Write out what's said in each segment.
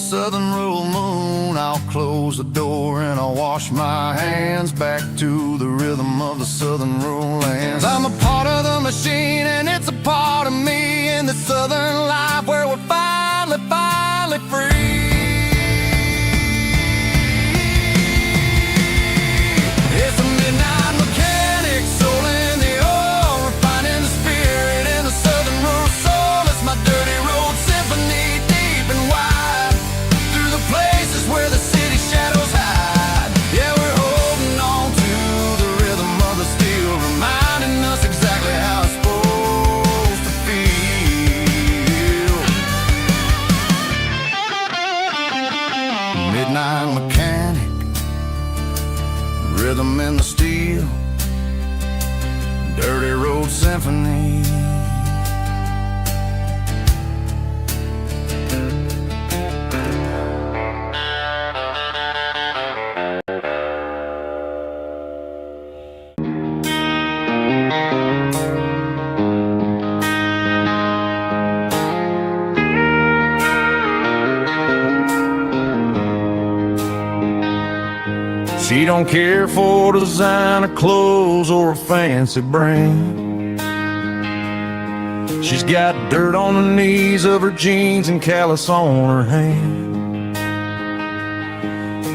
southern rural moon, I'll close the door and I'll wash my hands back to the rhythm of the southern rural lands. I'm a part of the machine and it's a part of me in the southern life where we're finally free. It's a midnight mechanic, soul in the oil, refining the spirit in the southern rural soul. It's my dirty road symphony, deep and wide, through the places where the city shadows hide. Yeah, we're holding on to the rhythm of the steel, reminding us exactly how it's supposed to feel. Midnight mechanic, rhythm in the steel, dirty road symphony. She don't care for designer clothes or a fancy brand. She's got dirt on the knees of her jeans and callus on her hand.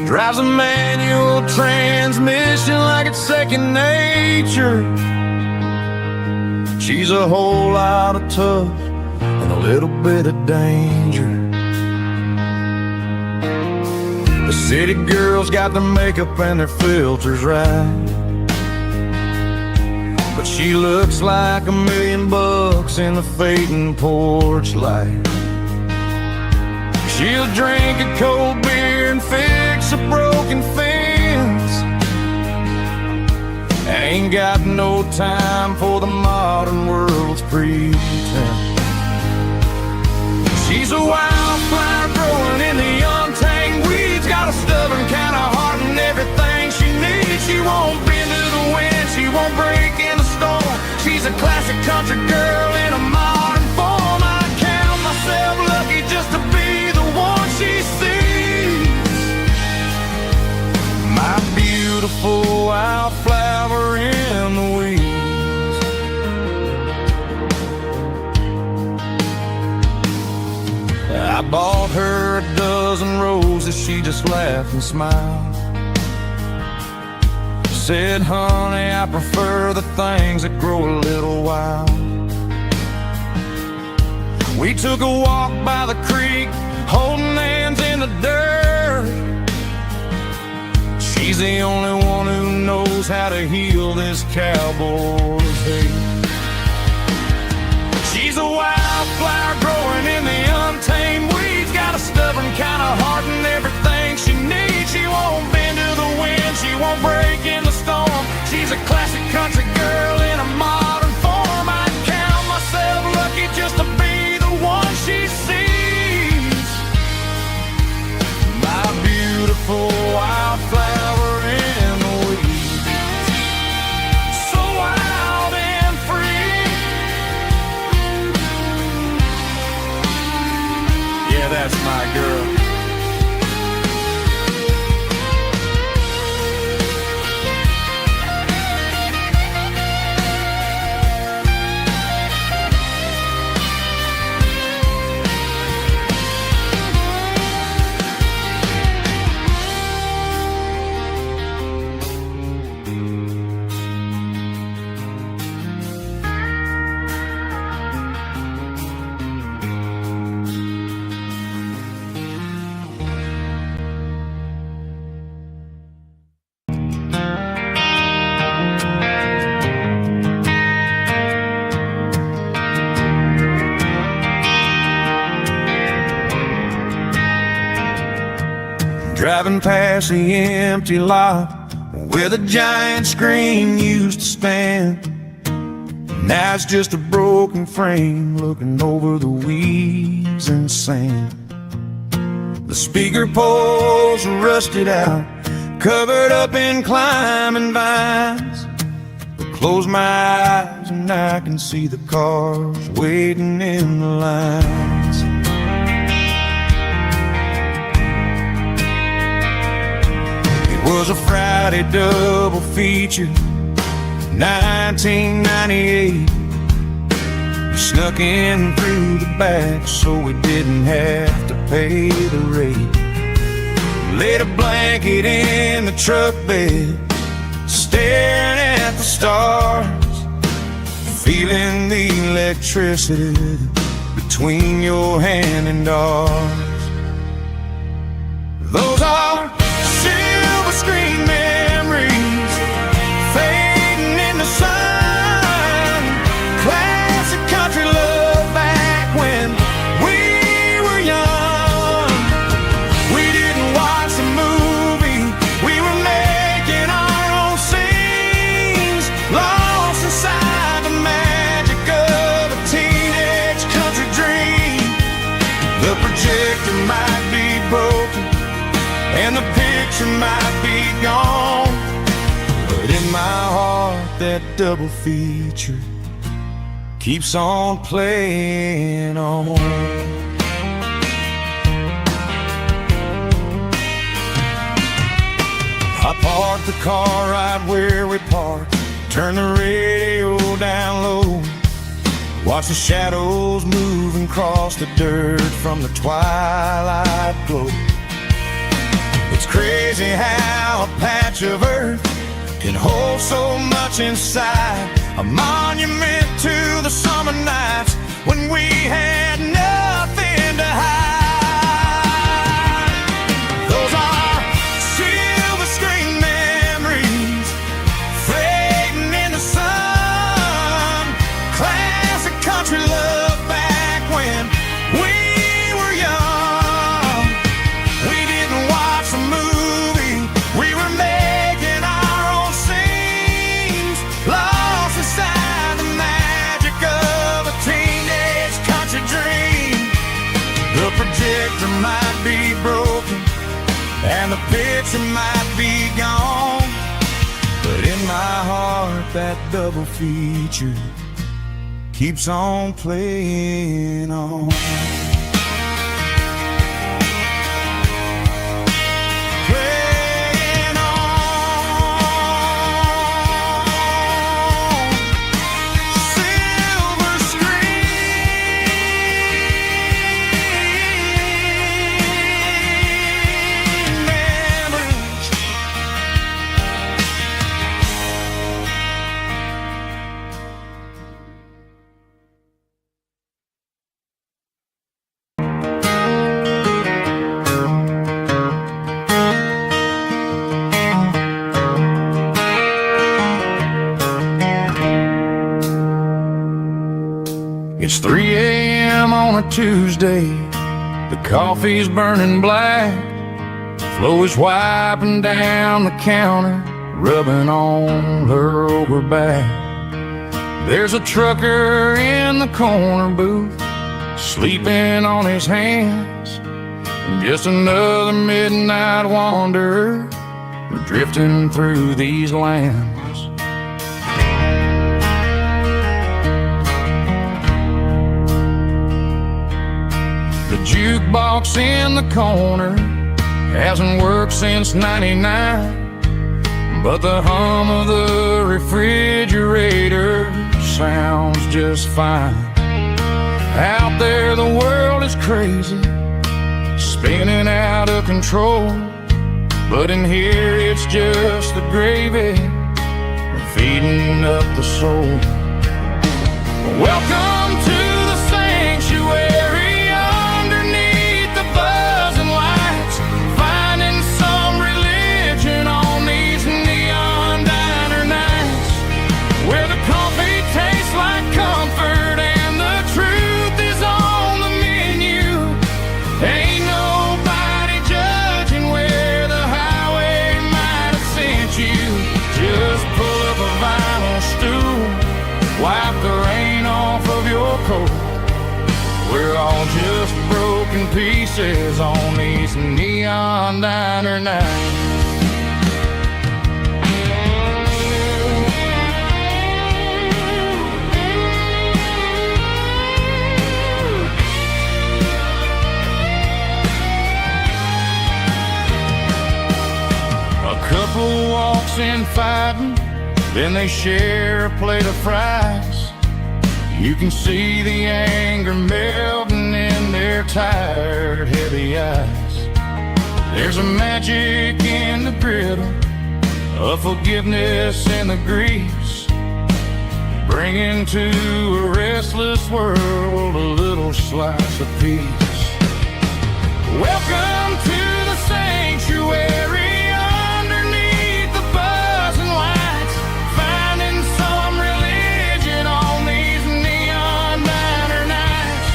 Drives a manual transmission like it's second nature. She's a whole lot of tough and a little bit of danger. The city girls got their makeup and their filters right, but she looks like $1 million in the fading porch light. She'll drink a cold beer and fix a broken fence. Ain't got no time for the modern world's pretense. She's a wildflower growing in the untamed weeds, got a stubborn kind of heart and everything she needs. She won't bend to the wind, she won't break in the storm. She's a classic country girl in a modern form. I count myself lucky just to be the one she sees. My beautiful wildflower in the weeds. I bought her a dozen roses, she just laughed and smiled. Said, honey, I prefer the things that grow a little wild. We took a walk by the creek, holding hands in the dirt. She's the only one who knows how to heal this cowboy's hate. She's a wildflower growing in the untamed weeds, got a stubborn kind of heart and everything she needs. She won't bend to the wind, she won't break in the storm. She's a classic country girl in a modern form. I count myself lucky just to be the one she sees. My beautiful wildflower in the weeds, so wild and free. Yeah, that's my girl. Driving past the empty lot where the giant screen used to stand. Now it's just a broken frame looking over the weeds and sand. The speaker poles are rusted out, covered up in climbing vines. I close my eyes and I can see the cars waiting in the lines. was a Friday double feature, 1998. We snuck in through the back so we didn't have to pay the rate. Laid a blanket in the truck bed, staring at the stars, feeling the electricity between your hand and ours. Those are silver screen memories fading in the sun. Classic country love back when we were young. We didn't watch the movie, we were making our own scenes, lost inside the magic of a teenage country dream. The projector might be broken and the picture might be gone, but in my heart that double feature keeps on playing on. I parked the car right where we parked, turned the radio down low, watched the shadows moving across the dirt from the twilight glow. It's crazy how a patch of earth can hold so much inside, a monument to the summer nights when we had nothing to hide. Those are silver screen memories fading in the sun. Classic country love back when we were young. We didn't watch the movie, we were making our own scenes, lost inside the magic of a teenage country dream. The projector might be broken and the picture might be gone, but in my heart that double feature keeps on playing on. Playing on. Silver screen memories. It's 3 a.m. on a Tuesday, the coffee's burning black, Flo is wiping down the counter, rubbing on her over back. There's a trucker in the corner booth, sleeping on his hands, just another midnight wanderer drifting through these lands. The jukebox in the corner hasn't worked since '99, but the hum of the refrigerator sounds just fine. Out there the world is crazy, spinning out of control, but in here it's just the gravy feeding up the soul. Welcome to the sanctuary underneath the buzzing lights, finding some religion on these neon diner nights, where the coffee tastes like comfort and the truth is on the menu. Ain't nobody judging where the highway might have sent you. Just pull up a vinyl stool, wipe the rain off of your coat. We're all just broken pieces on these neon diner nights. A couple couple walks in fighting, then they share a plate of fries. You can see the anger melting in their tired, heavy eyes. There's a magic in the griddle, a forgiveness in the grease, bringing to a restless world a little slice of peace. Welcome to the sanctuary underneath the buzzing lights, finding some religion on these neon diner nights,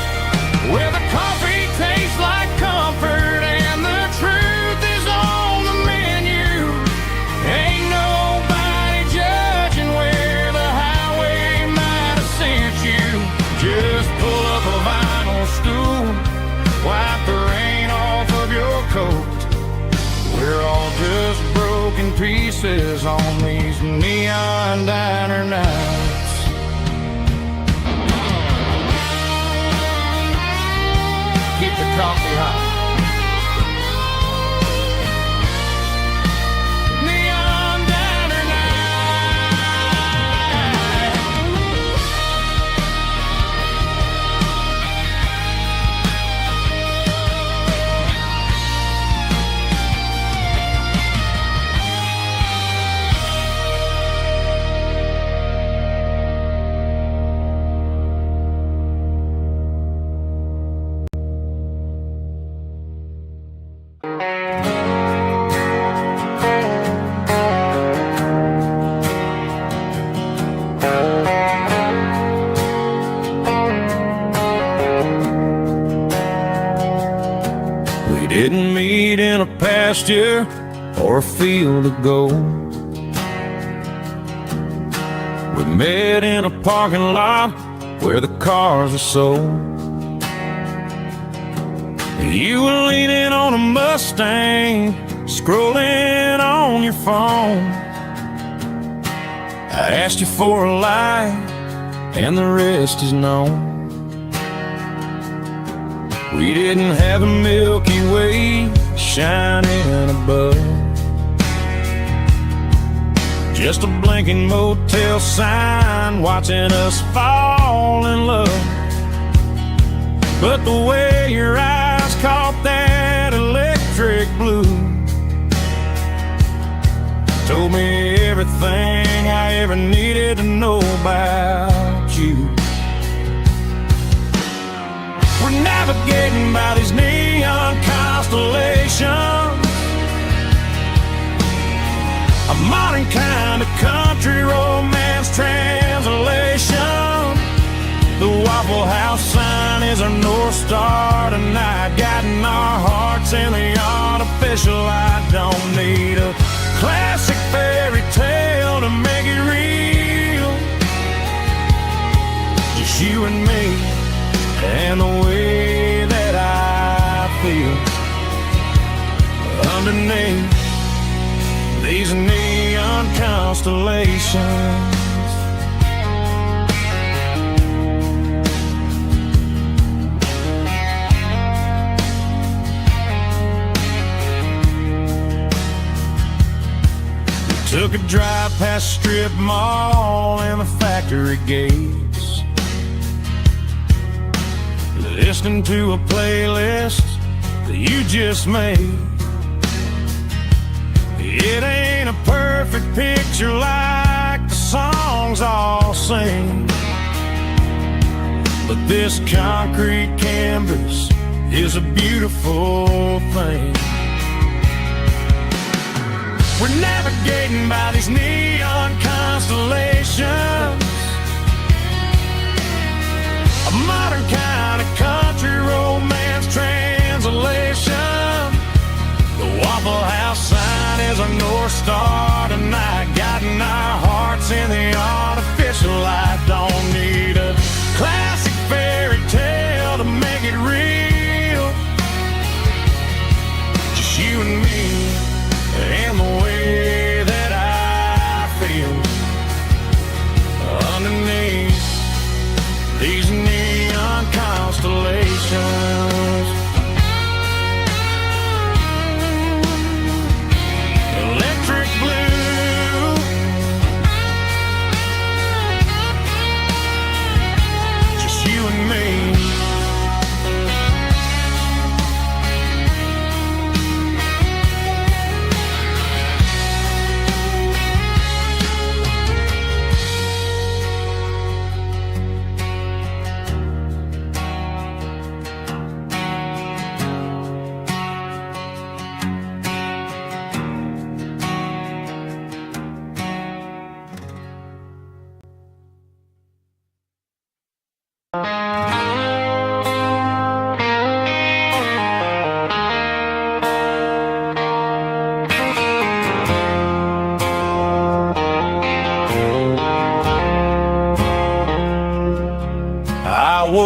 where the coffee tastes like comfort and the truth is on the menu. Ain't nobody judging where the highway might have sent you. Just pull up a vinyl stool, wipe the rain off of your coat. We're all just broken pieces on these neon diner nights. Keep the coffee hot. Neon diner We didn't meet in a pasture or a field of gold. We met in a parking lot where the cars are sold. You were leaning on a Mustang, scrolling on your phone. I asked you for a light, and the rest is known. We didn't have a Milky Way shining above, just a blinking motel sign watching us fall in love. But the way your eyes caught that electric blue told me everything I ever needed to know about you. We're navigating by these neon constellations, a modern kind of country romance translation. The Waffle House sign is our North Star tonight, guiding our hearts in the artificial light. Don't need a classic fairy tale to make it real, just you and me and the way that I feel underneath these neon constellations. Took a drive past strip mall and the factory gates, listening to a playlist that you just made. It ain't a perfect picture like the songs all sing, but this concrete canvas is a beautiful thing. We're navigating by these neon constellations, a modern kind of country romance translation. The Waffle House sign is our North Star tonight, guiding our hearts in the artificial light. Don't need a classic fairy tale to make it real, just you and me and the way that I feel underneath these neon constellations. Electric blue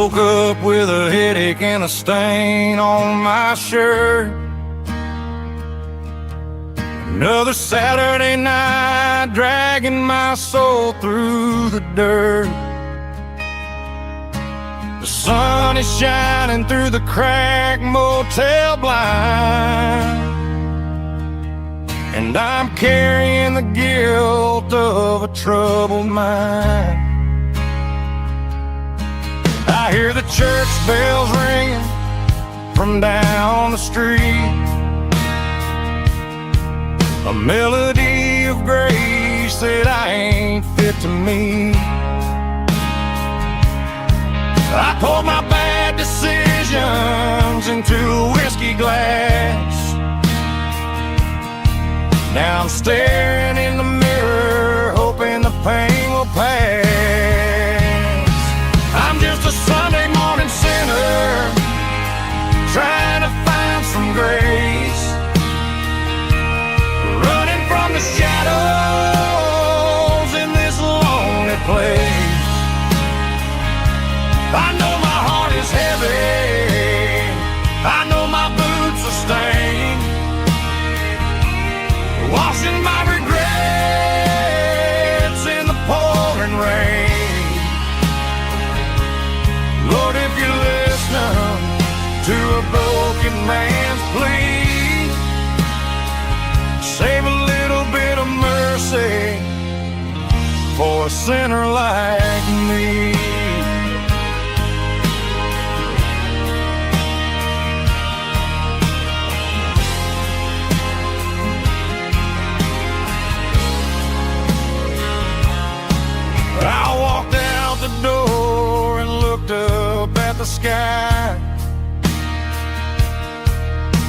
woke up with a headache and a stain on my shirt. Another Saturday night, dragging my soul through the dirt. The sun is shining through the cracked motel blind, and I'm carrying the guilt of a troubled mind. I hear the church bells ringing from down the street, a melody of grace that I ain't fit to meet. I poured my bad decisions into a whiskey glass. Now I'm staring in the mirror, hoping the pain will pass. I'm just a Sunday morning sinner, trying to find some grace, running from the shadows in this lonely place. I know my heart is heavy, I know my boots are stained, washing my regrets in the pouring rain. Lord, if you're listening to a broken man's plea, save a little bit of mercy for a sinner like me. I walked out the door and looked up at the sky,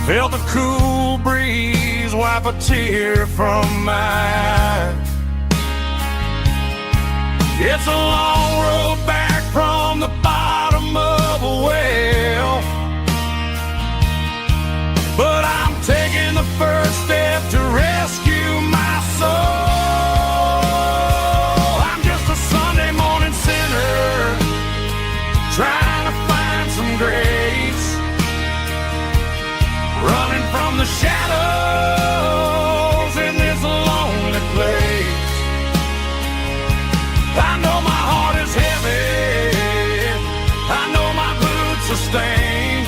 felt the cool breeze wipe a tear from my eye. It's a long road back from the bottom of a well, but I'm taking the first step to rescue my soul. Trying to find some grace, running from the shadows in this lonely place. I know my heart is heavy, I know my boots are stained,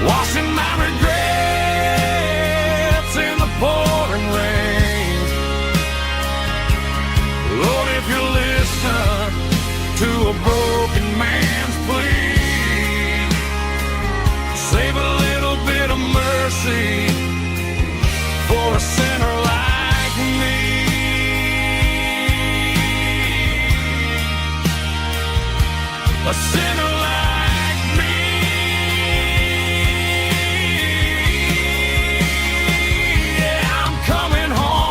washing my regrets in the pouring rain. Lord, if you're listening to a broken man's plea, save a little bit of mercy for a sinner like me. A sinner like me. Yeah, I'm coming home.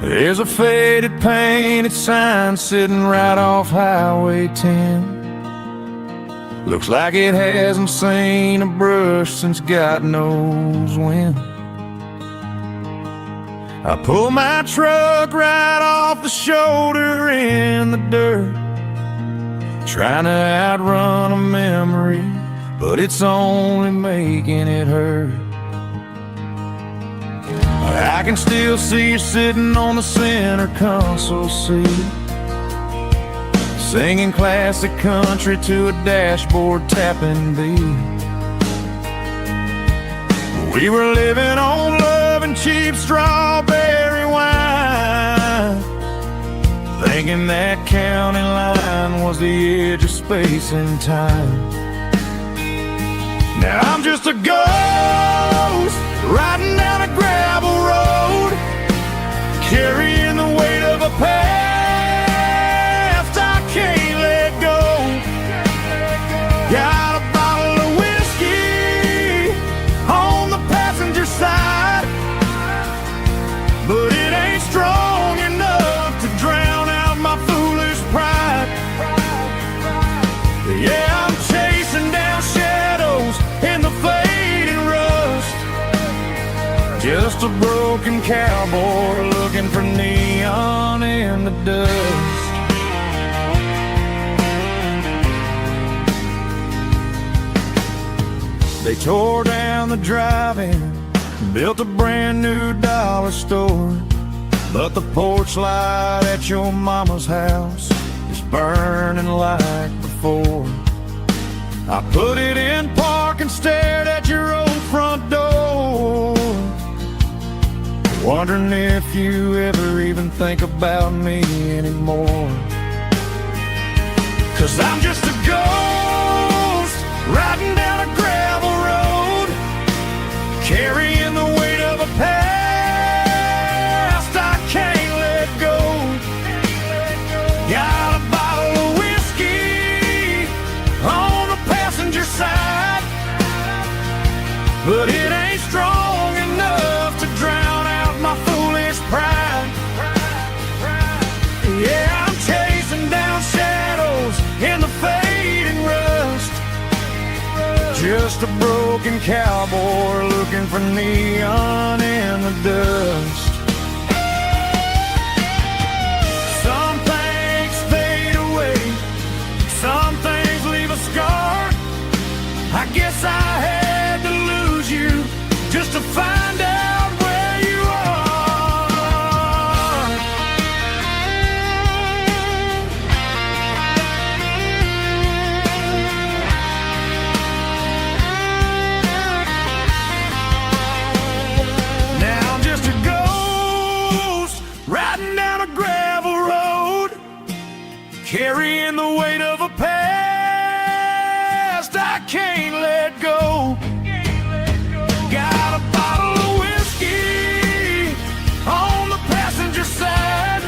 There's a faded painted sign sitting right off Highway 10. Looks like it hasn't seen a brush since God knows when. I pull my truck right off the shoulder in the dirt, trying to outrun a memory, but it's only making it hurt. I can still see you sitting on the center console seat, singing classic country to a dashboard tapping beat. We were living on love and cheap strawberry wine, thinking that county line was the edge of space and time. Now I'm just a ghost riding down a gravel road, carrying the of a past I can't let go. Got a bottle of whiskey on the passenger side, but it ain't strong enough to drown out my foolish pride. Yeah, I'm chasing down shadows in the fading rust, just a broken cowboy looking for neon in the dust. They tore down the drive-in, built a brand new dollar store, but the porch light at your mama's house is burning like before. I put it in park and stared at your old front door, wondering if you ever even think about me anymore. 'Cause I'm just a ghost riding down a gravel road, carrying the weight of a past I can't let go. Got a bottle of whiskey on the passenger side, but it ain't strong enough to drown out my foolish pride. Yeah, I'm chasing down shadows in the fading rust, just a broken cowboy looking for neon in the dust. Some things fade away, some things leave a scar. I guess I had to lose you just to find out where you are. Now I'm just a ghost riding down a gravel road, carrying the weight of a past I can't let go. Got a bottle of whiskey on the passenger side,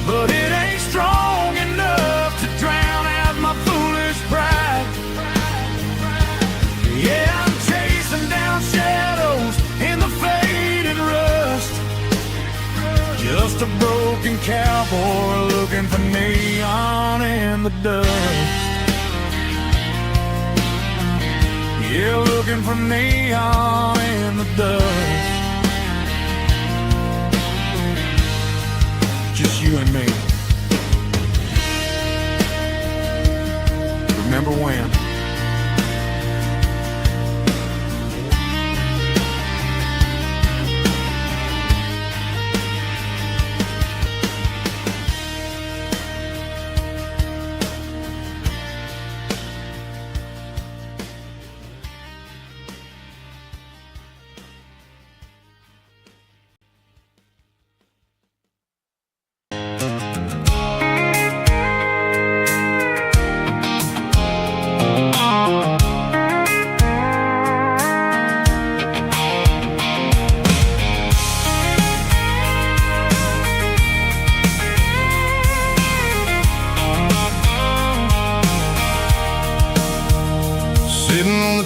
but it ain't strong enough to drown out my foolish pride. Yeah, I'm chasing down shadows in the faded rust, just a broken cowboy looking for neon in the dust. Yeah, looking for neon in the dust. Just you and me. Remember when?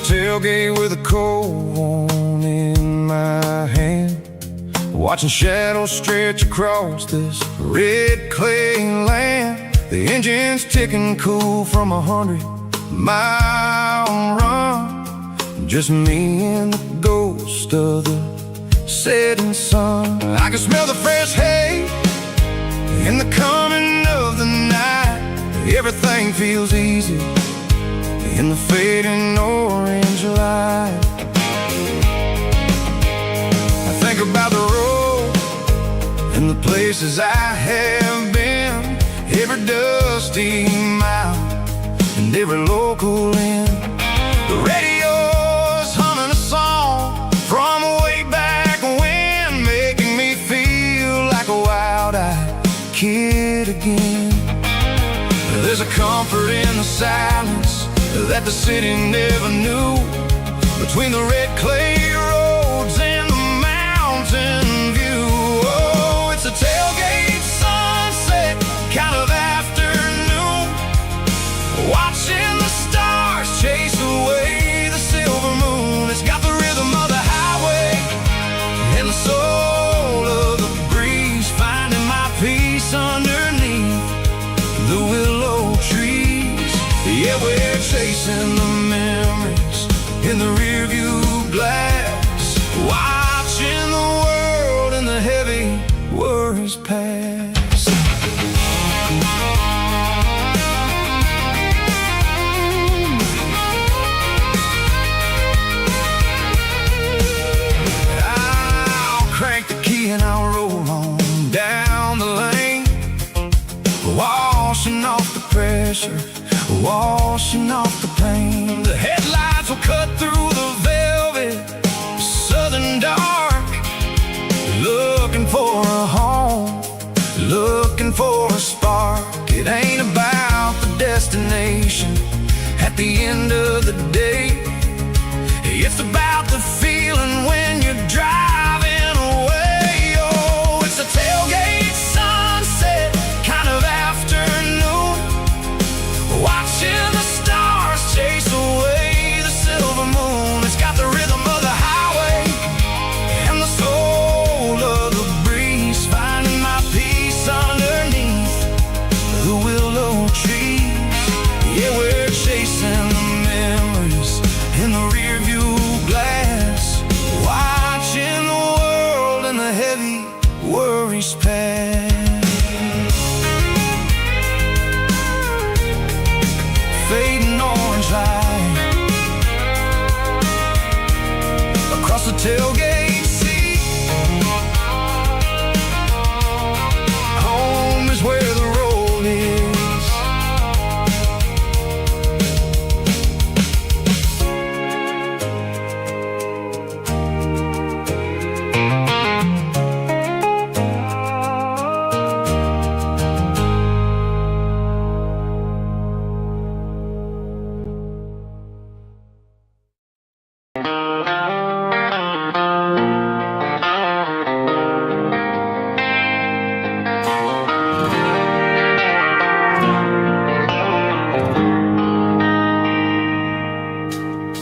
Tailgate with a cold one in my hand, watching shadows stretch across this red clay land. The engine's ticking cool from 100-mile run, just me and the ghost of the setting sun. I can smell the fresh hay in the coming of the night. Everything feels easy in the fading orange light. I think about the road and the places I have been, every dusty mile and every local inn. The radio's humming a song from way back when, making me feel like a wild-eyed kid again. There's a comfort in the silence that the city never knew, between the red clay roads and the mountain view. Oh, it's a tale watching the stars chase away the silver moon. It's got the rhythm of the highway and the soul of the breeze, finding my peace underneath the willow trees. Yeah, we're chasing the memories in the rearview glass, watching the world and the heavy worries pass. I'll crank the key and I'll roll on down the lane, washing off the pressure, washing off the pain. The headlights will cut through the velvet southern dark, looking for a home, looking for a spark. It ain't about the destination at the end of the day, it's about the feeling when you're driving away. Oh, it's a tailgate sunset kind of afternoon, watching the stars chase away the silver moon. It's got the rhythm of the highway and the soul of the breeze, finding my peace underneath the willow trees. Yeah, we're chasing the memories in the rearview glass, watching the world and the heavy worries pass. Fading orange light across the tailgate seat. Home is where the road is.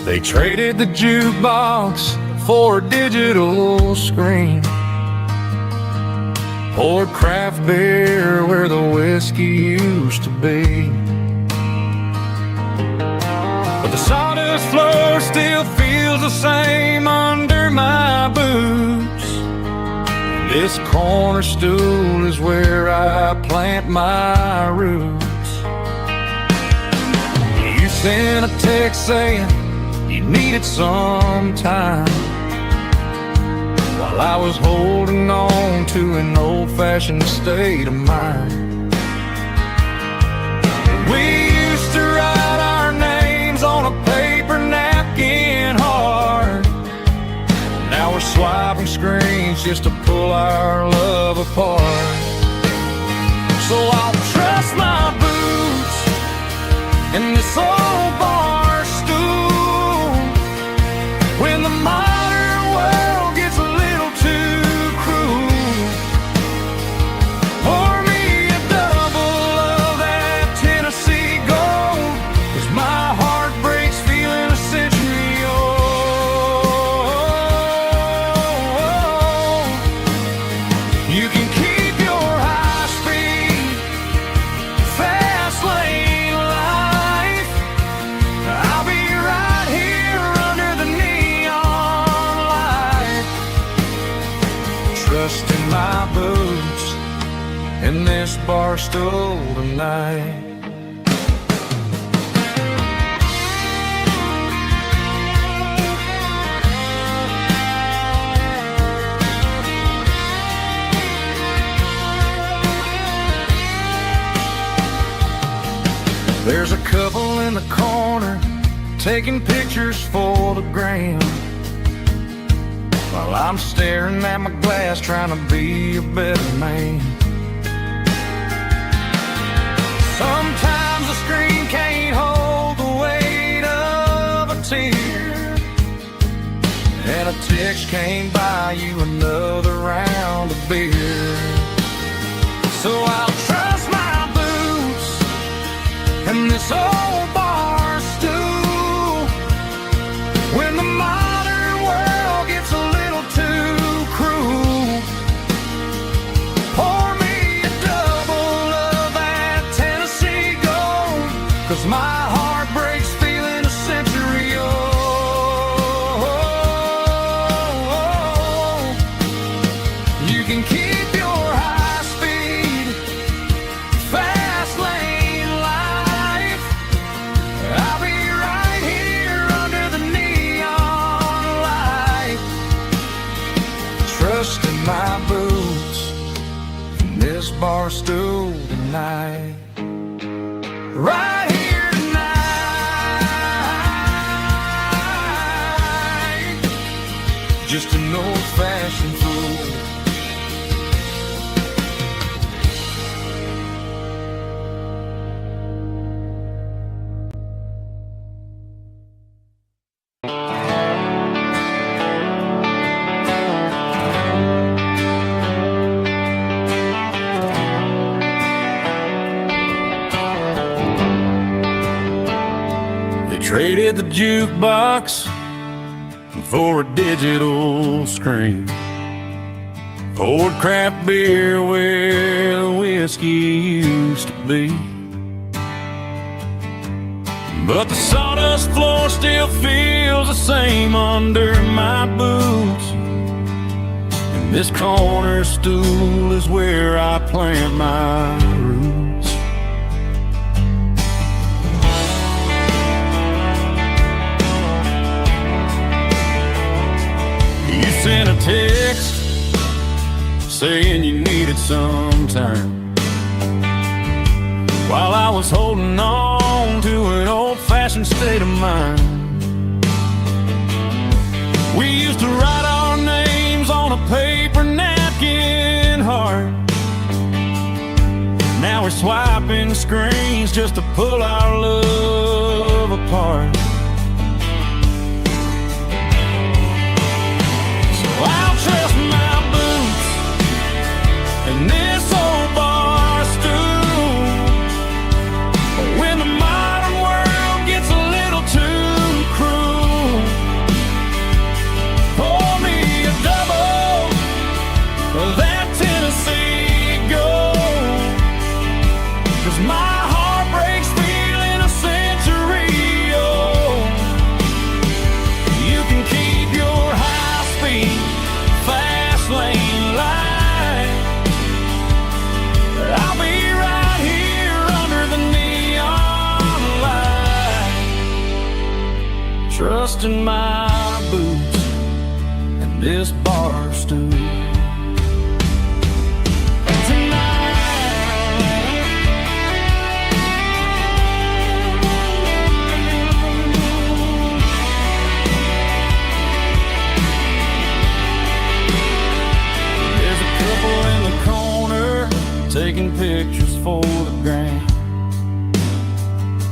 They traded the jukebox for a digital screen, poured craft beer where the whiskey used to be. But the sawdust floor still feels the same under my boots. This corner stool is where I plant my roots. You sent a text saying you needed some time, while I was holding on to an old-fashioned state of mind. We used to write our names on a paper napkin hard. Now we're swiping screens just to pull our love apart. So I'll trust my boots in this old bar stool when the modern world gets a little too cruel. Pour me a double of that Tennessee Gold, 'cause my heart breaks feeling a century old. You can keep your high speed, fast lane life. I'll be right here under the neon light, trusting my boots in this bar stool tonight. There's a couple in the corner taking pictures for the gram, while I'm staring at my glass trying to be a better man. Sometimes the screen can't hold the weight of a tear, and a text can't buy you another round of beer. So I'll trust my boots and this this old bar stool. When the modern world gets a little too cruel, pour me a double of that Tennessee Gold, 'cause my heart breaks feeling a century old. You can keep your high-speed, fast lane life. I'll be right here under the neon light, trusting my boots in this bar stool tonight. Right here tonight, just an old-fashioned fool. Traded the jukebox for a digital screen, poured craft beer where the whiskey used to be. But the sawdust floor still feels the same under my boots, and this corner stool is where I plant my roots. Sent a text saying you needed some time, while I was holding on to an old-fashioned state of mind. We used to write our names on a paper napkin heart. Now we're swiping screens just to pull our love apart. I'll trust my boots and this old bar stool. When the modern world gets a little too cruel, pour me a double of that Tennessee Gold, 'cause my heart breaks feeling a century old. You can keep your high-speed, fast lane light. I'll be right here under the neon light, trusting my boots and this bar stool. Taking pictures for the gram,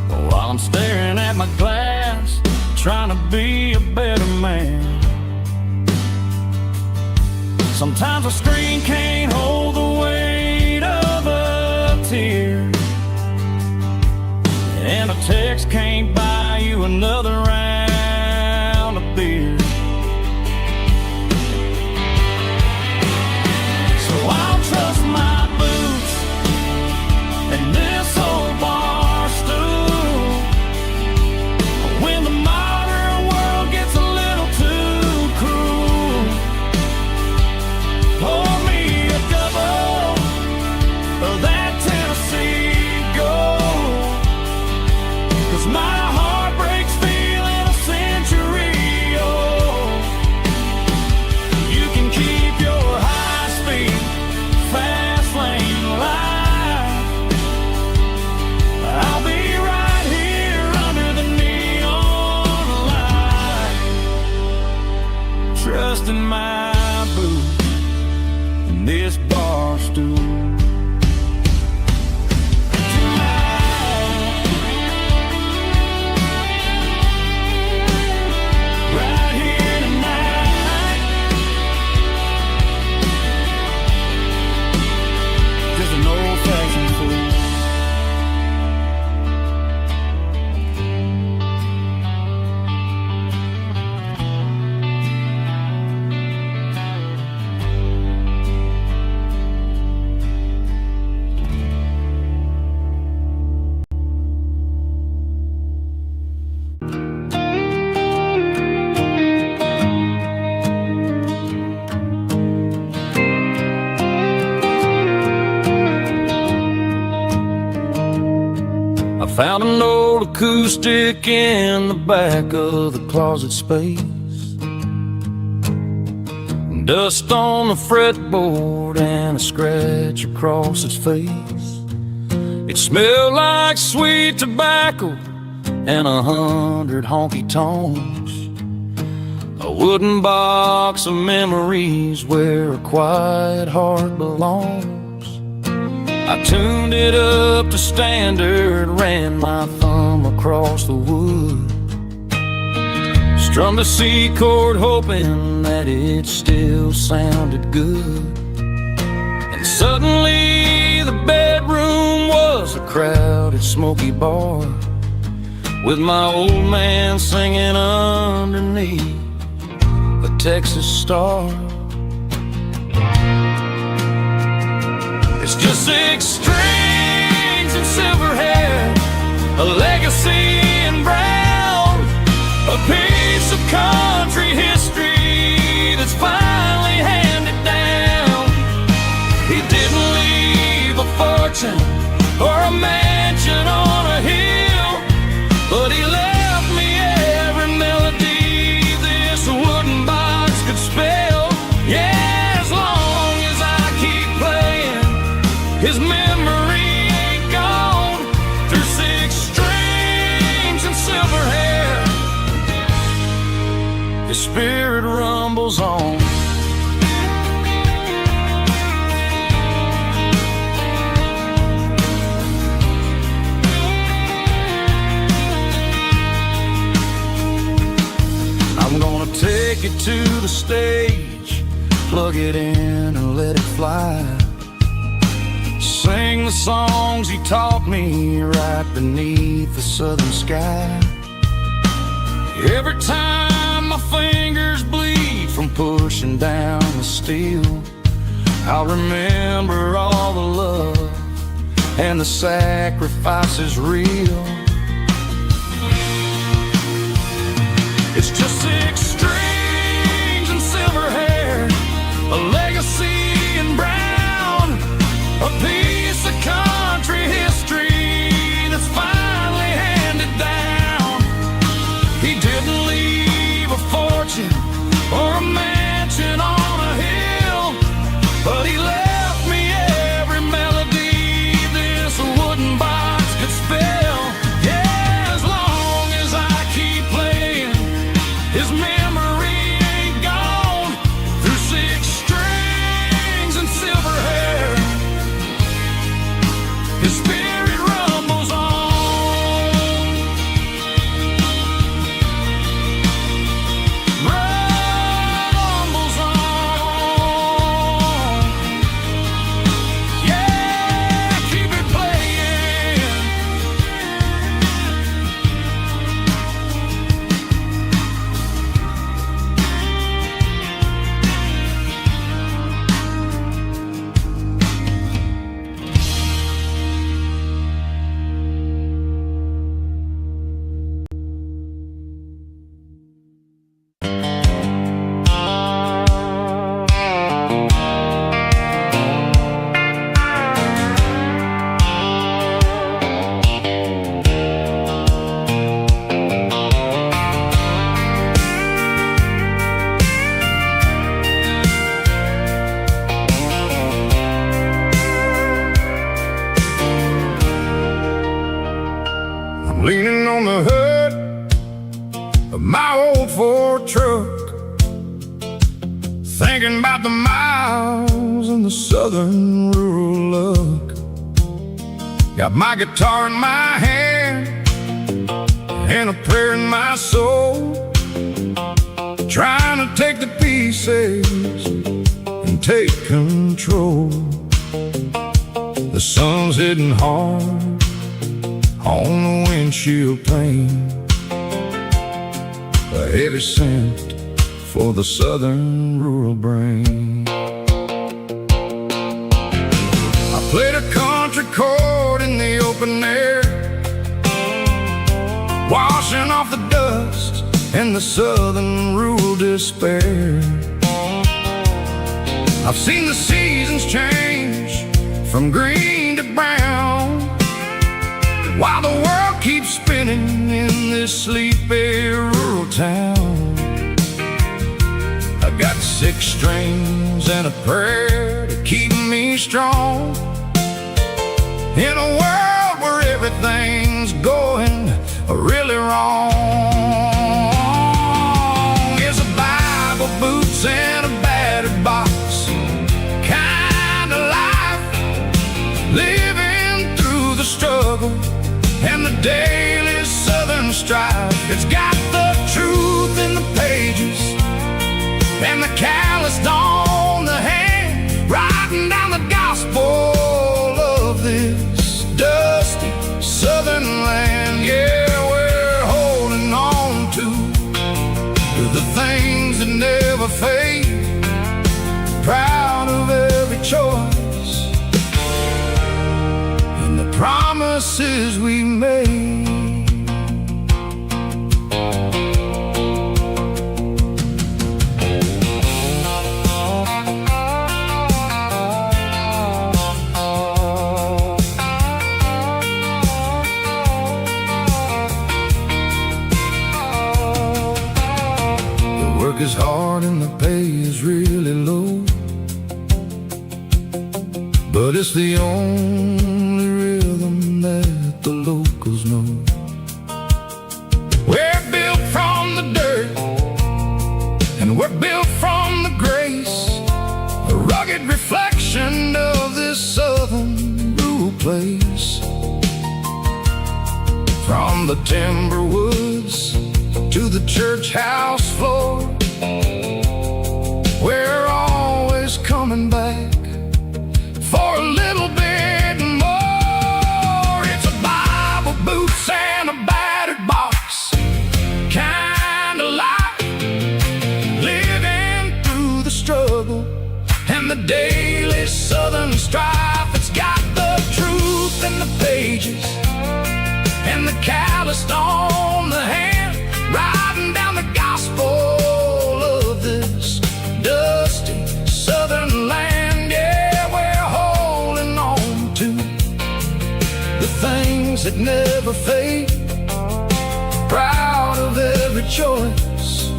while I'm staring at my glass, trying to be a better man. Sometimes a screen can't hold the weight of a tear, and a text can't buy you another round of beer. So I'll trust my and this old bar stool. When the modern world gets a little too cruel, pour me a double of that Tennessee Gold, 'cause my heart breaks feeling a century old. You can keep your high-speed, fast lane life. I'll be right here under the neon light, trusting my boots and this bar stool. Found an old acoustic in the back of the closet space. Dust on the fretboard and a scratch across its face. It smelled like sweet tobacco and 100 honky-tonks. A wooden box of memories where a quiet heart belongs. I tuned it up to standard, ran my thumb across the wood. Strummed a C chord hoping that it still sounded good. And suddenly the bedroom was a crowded smoky bar, with my old man singing underneath a Texas star. It's just 6 strings and silver hair, a legacy in brown, a piece of country history that's finally handed down. He didn't leave a fortune or a mansion on a hill, but he left me every melody this wooden box could spell. Yeah, as long as I keep playing, his memory ain't gone. Through 6 strings and silver hair, his spirit rumbles on. I'm gonna take it to the stage, plug it in and let it fly. Sing the songs he taught me right beneath the southern sky. Every time my fingers bleed from pushing down the steel, I'll remember all the love and the sacrifices real. It's just 6 strings and silver hair, a legacy in brown, a piece of country history that's finally handed down. He didn't leave a fortune or a mansion on a hill, but he left me every melody this wooden box could spell. Yeah, as long as I keep playing, his memory ain't gone. Through 6 strings and silver hair, his spirit rumbles on. Rumbles on. Yeah, keep it playing. I'm leaning on the hood of my old Ford truck, thinking about the miles and the southern rural look. Got my guitar in my hand and a prayer in my soul, trying to take the pieces and take control. The sun's hitting hard on the windshield pane, a heavy scent for the southern rural brain. I played a country chord in the open air, washing off the dust and the southern rural despair. I've seen the seasons change from green to brown, while the world keeps spinning in this sleepy rural town. I got 6 strings and a prayer to keep me strong. In a world where everything's going really wrong, is a Bible, boots, and a battered box kind of life, living through the struggle and the daily southern strife. It's got the truth in the pages and the calloused on the hand, writing down the gospel of this dusty southern land. Yeah, we're holding on to the things that never fade, proud of every choice and the promises we made. Is hard and the pay is really low, but it's the only rhythm that the locals know. We're built from the dirt and we're built from the grace, a rugged reflection of this southern rural place. From the timber woods to the church house floor, we're always coming back for a little bit more. It's a Bible, boots, and a battered box kind of life, living through the struggle and the daily southern strife. It's got the truth in the pages and the calloused on the hand, writing down the gospel of this dusty southern land. Yeah, we're holding on to the things that never fade, proud of every choice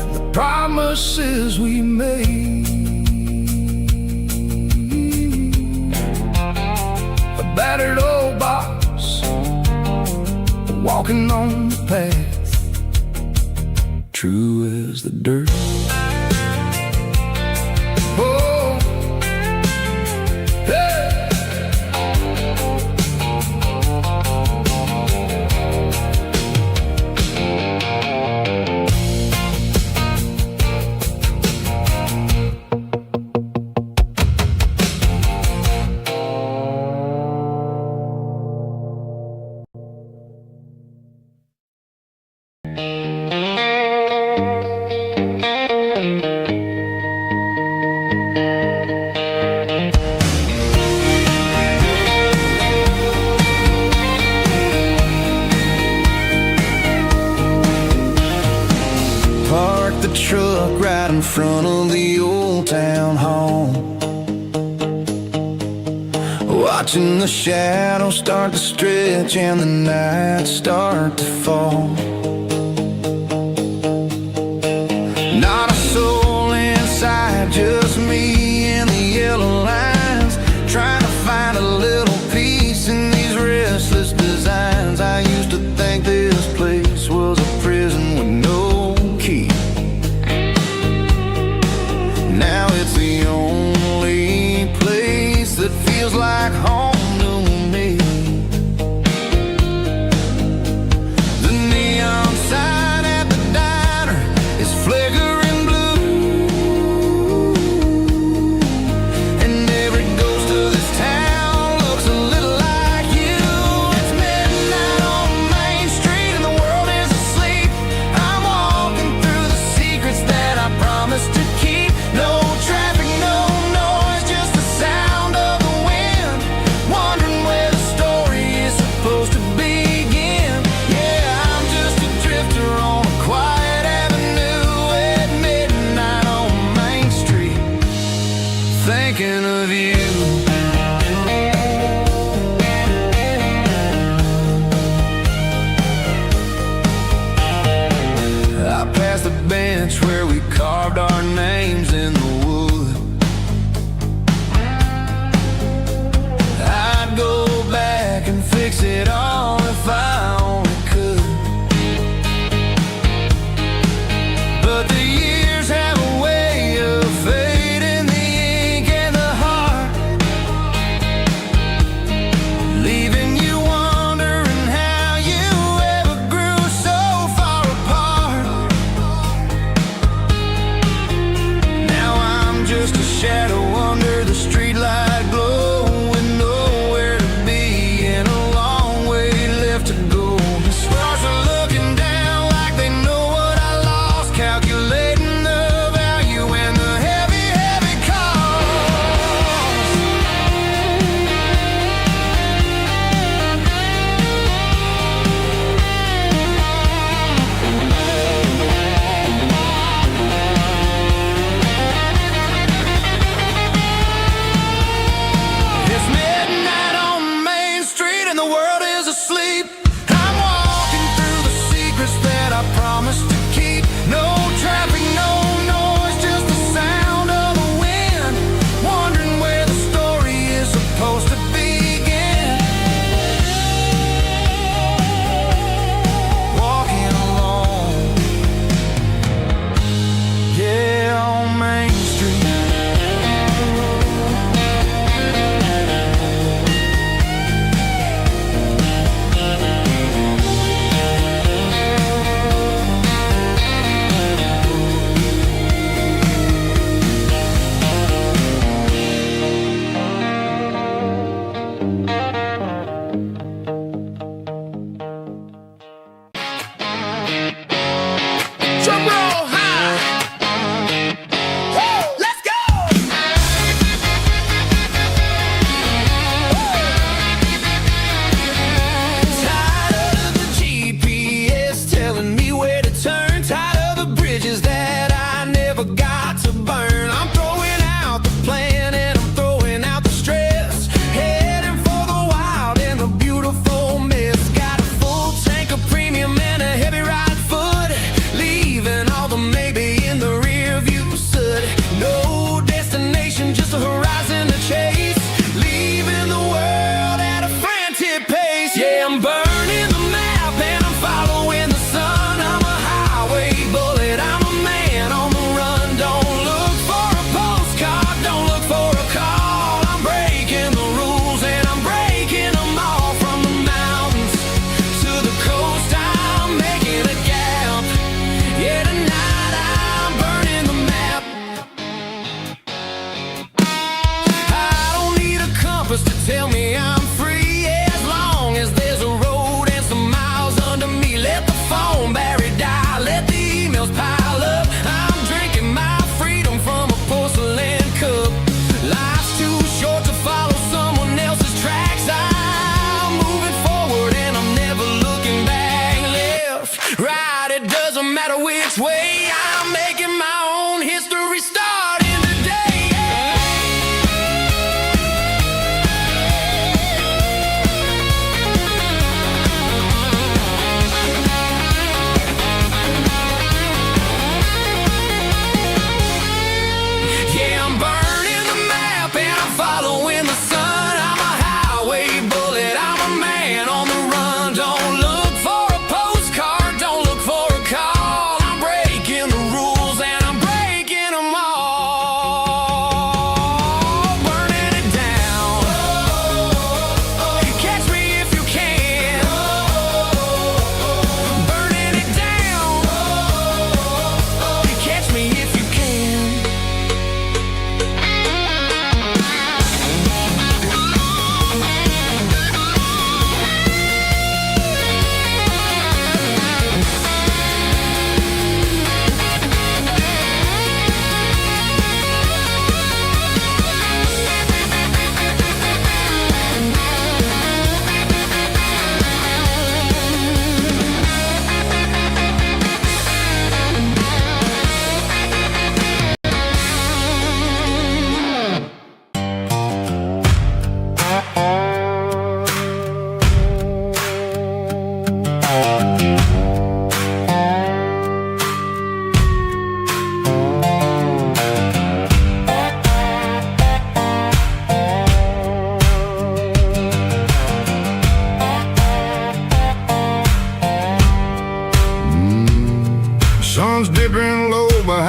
and the promises we made. A battered old box, walking on the path, true as the dirt. Oh, hey. The truck right in front of the old town hall, watching the shadows start to stretch and the nights start to fall. Not a soul inside, just me and the yellow lines, trying to find a little peace in these restless designs. I used to think this place was a prison with no key. Now it's the only place that feels like home to me. The neon sign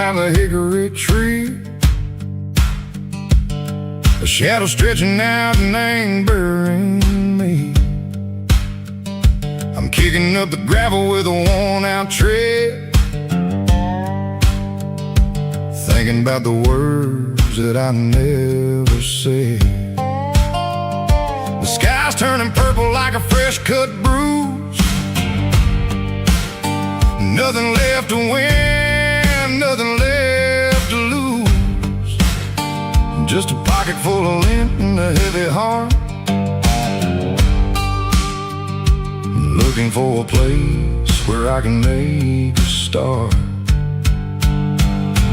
by the hickory tree, a shadow stretching out and angering me. I'm kicking up the gravel with a worn-out tread, thinking about the words that I never said. The sky's turning purple like a fresh-cut bruise. Nothing left to win, nothing left to lose. Just a pocket full of lint and a heavy heart, looking for a place where I can make a start.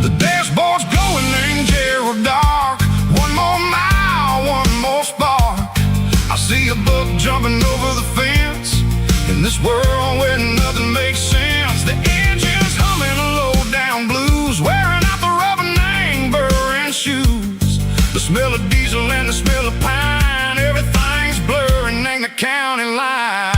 The dashboard's glowing in Gerald dark. One more mile, one more spark. I see a buck jumping over the fence in this world where nothing makes sense. The engine's humming a low-down blues, wearing out the rubber-nang burring shoes. The smell of diesel and the smell of pine, everything's blurring in the county line.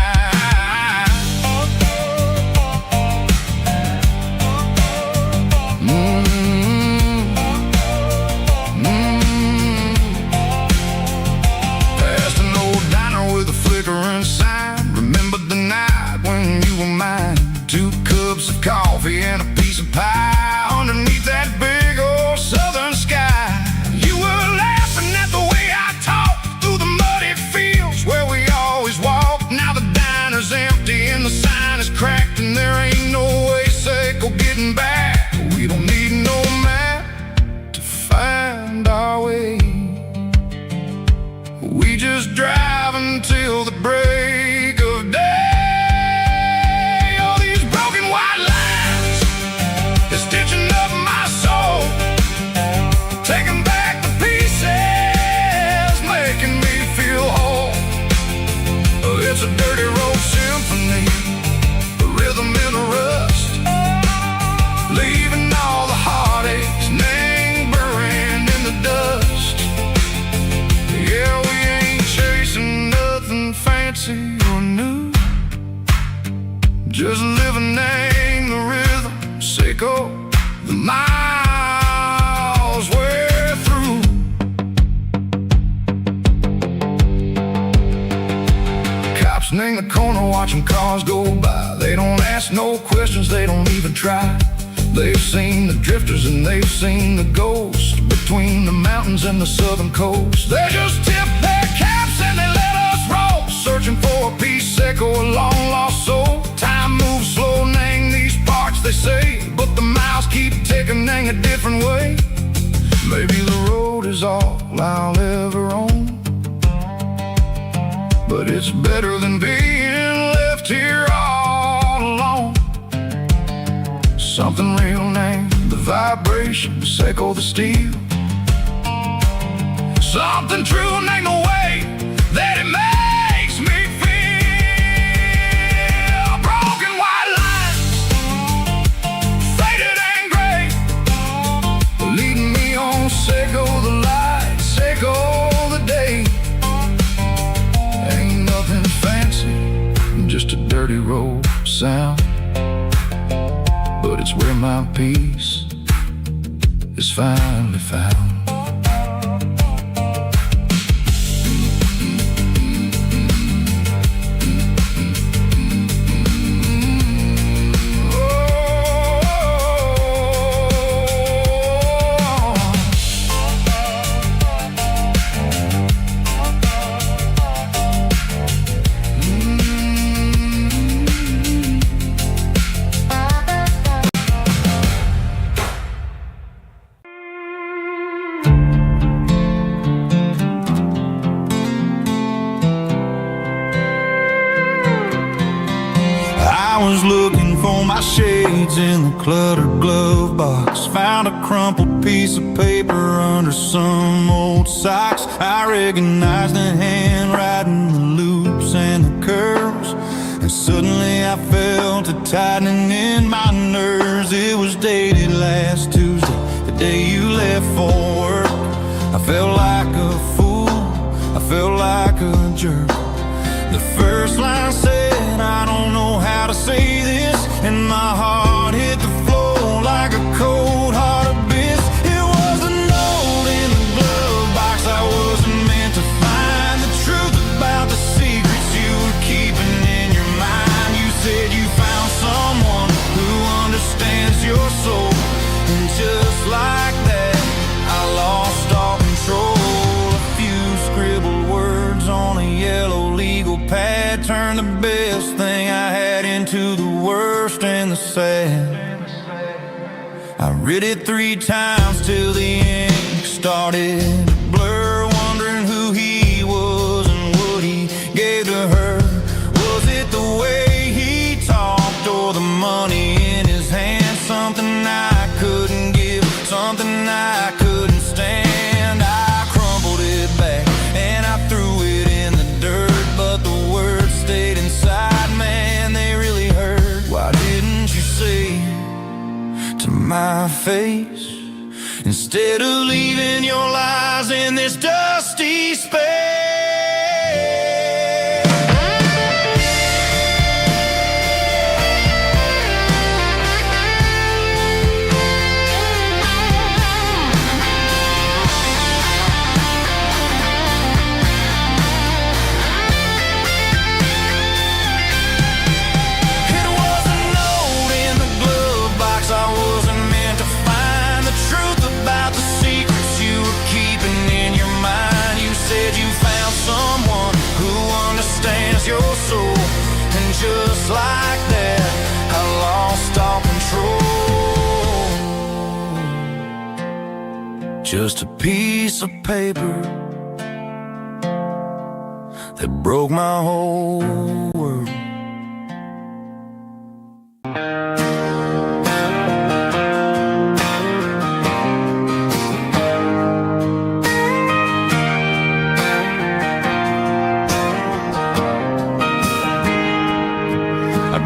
Coffee and a piece of pie underneath that big old southern sky. You were laughing at the way I talked through the muddy fields where we always walked. Now the diner's empty and the sign is cracked, and there ain't no way safe of getting back. We don't need no map to find our way. We just drive until the break of day. Stitching up my soul, taking back the pieces, making me feel whole. It's a dirty road symphony, a rhythm in a rust, leaving all the heartaches lingering in the dust. Yeah, we ain't chasing nothing fancy or new, just living in the rhythm, sicko. The miles we're through. Cops in the corner watching cars go by. They don't ask no questions, they don't even try. They've seen the drifters and they've seen the ghosts between the mountains and the southern coast. They just tip their caps and they let us roll, searching for a piece echo, a long lost soul. Time moves slow, nang these parts they say, but the miles keep ticking a different way. Maybe the road is all I'll ever own, but it's better than being left here all alone. Something real named the vibrations echo the steel. Something true named the way that it makes me feel. Broken white lines, faded and gray, leading me on, sicko the light, sicko the day. Ain't nothing fancy, just a dirty road sound, but it's where my peace is finally found. I was looking for my shades in the cluttered glove box. Found a crumpled piece of paper under some old socks. I recognized the handwriting, the loops and the curves, and suddenly I felt a tightening in my nerves. It was dated last Tuesday, the day you left for work. I felt like a fool, I felt like a jerk. The first line said, I don't know how to say this, and my heart hit the floor like a cold hard into the worst and the sad. I read it 3 times till the ink started to blur, wondering who he was and what he gave to her. Was it the way he talked or the money in his hand? Something I couldn't give, something I couldn't stand. I crumpled it back and I threw it in the dirt, but the words stayed inside, man, they really hurt. Why didn't you say to my face, instead of leaving your lies in this dusty space? Just like that, I lost all control. Just a piece of paper that broke my whole world.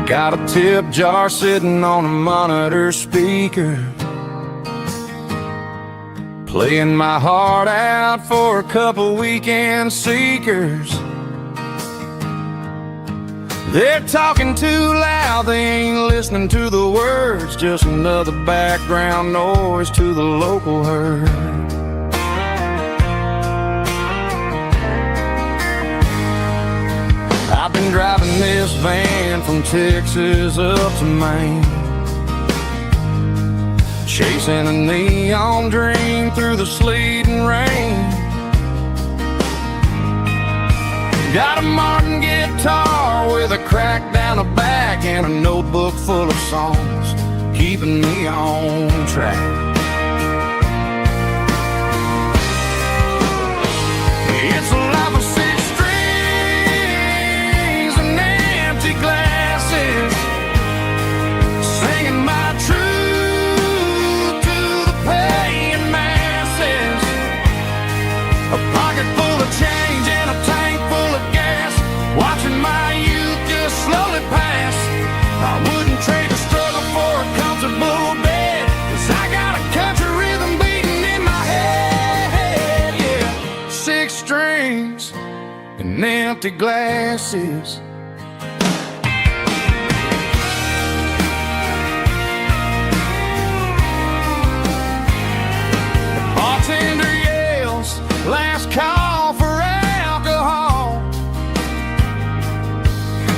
Got a tip jar sitting on a monitor speaker, playing my heart out for a couple weekend seekers. They're talking too loud, they ain't listening to the words, just another background noise to the local herd. I've been driving this van from Texas up to Maine, chasing a neon dream through the sleet and rain. Got a Martin guitar with a crack down the back and a notebook full of songs, keeping me on track. It's a life of six strings and empty glasses, singing my truth to the paying masses. A pocket full of change and a tank full of gas, watching my youth just slowly pass. I wouldn't trade the struggle for a comfortable bed, 'cause I got a country rhythm beating in my head, yeah. Six strings and empty glasses. The bartender yells, last call for alcohol.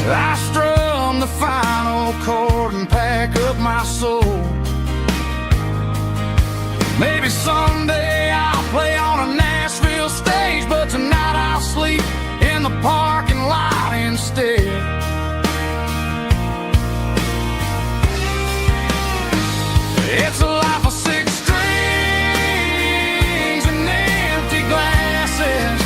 I strum the final chord and pack up my soul. Maybe someday I'll play on a Nashville stage, but tonight I'll sleep in the parking lot instead. It's a life of six strings and empty glasses,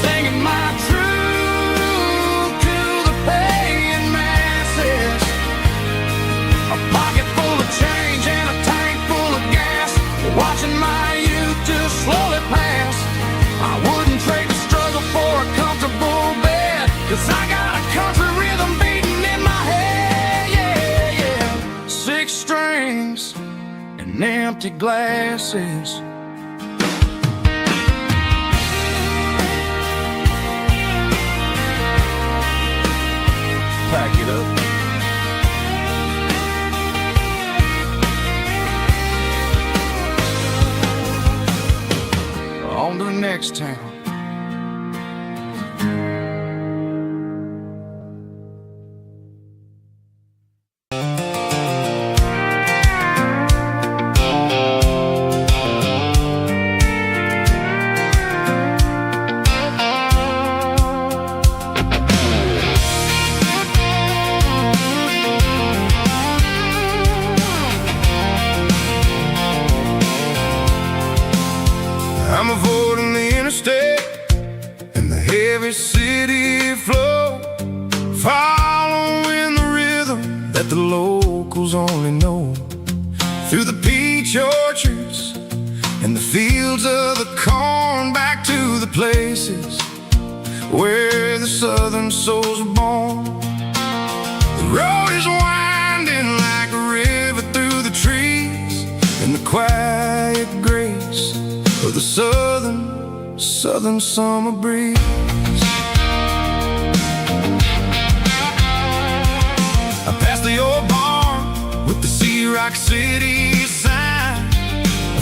singing my truth to the paying masses. A pocket full of change and a tank full of gas, watching my youth just slowly pass. I wouldn't trade the struggle for a comfortable bed, 'cause I got a country rhythm beating in my head, yeah, yeah. Six strings and empty glasses. Pack it up. On to the next town. that the locals only know. Through the peach orchards and the fields of the corn, back to the places where the southern souls are born. The road is winding like a river through the trees, in the quiet grace of the southern summer breeze. I passed the old barn with the Sea Rock City sign,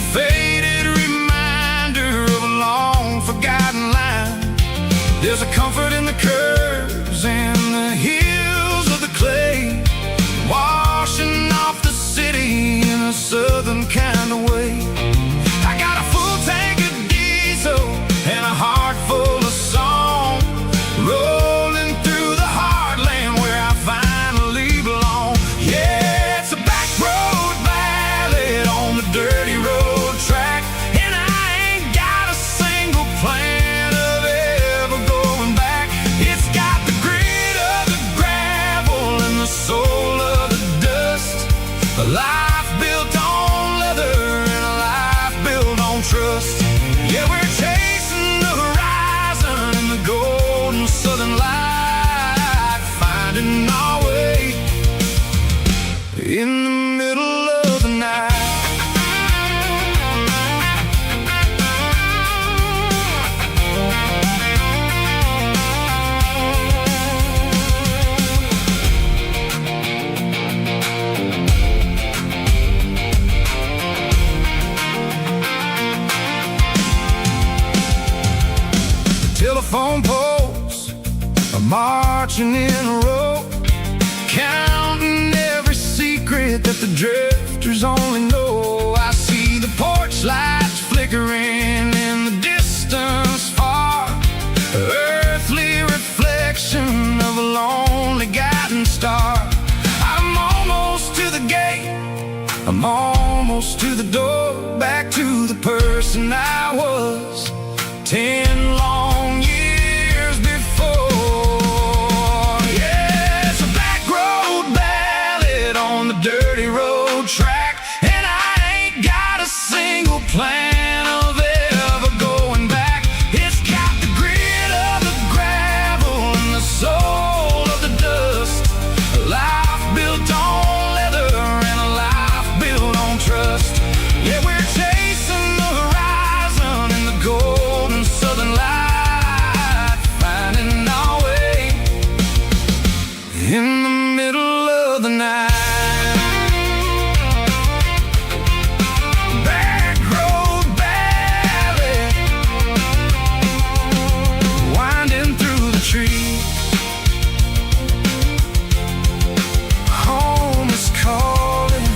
a faded reminder of a long forgotten line. There's a comfort in the curves and the hills of the clay, washing off the city in a southern kind of way. I got a full tank of diesel and a heart full of song, rolling through the heartland where I finally belong. Yeah, it's a backroad ballad on the dirty road track, and I ain't got a single plan of ever going back. It's got the grit of the gravel and the soul of the dust, a life built on leather and a life built on trust. Yeah, we're chasing the horizon in the golden southern light, finding our way in the middle of the night. Telephone poles are marching in a row, counting every secret that the drifters only know. I see the porch lights flickering in the distance far, earthly reflection of a lonely guiding star. I'm almost to the gate, I'm almost to the door, back to the person I was 10 long years before. Yeah, it's a backroad ballad on the dirty road track, and I ain't got a single plan of ever going back. It's got the grit of the gravel and the soul of the dust, a life built on leather and a life built on trust. Yeah, we're chasing the horizon in the golden southern light, finding our way in the middle of the night. Backroad ballad, winding through the trees. Home is calling.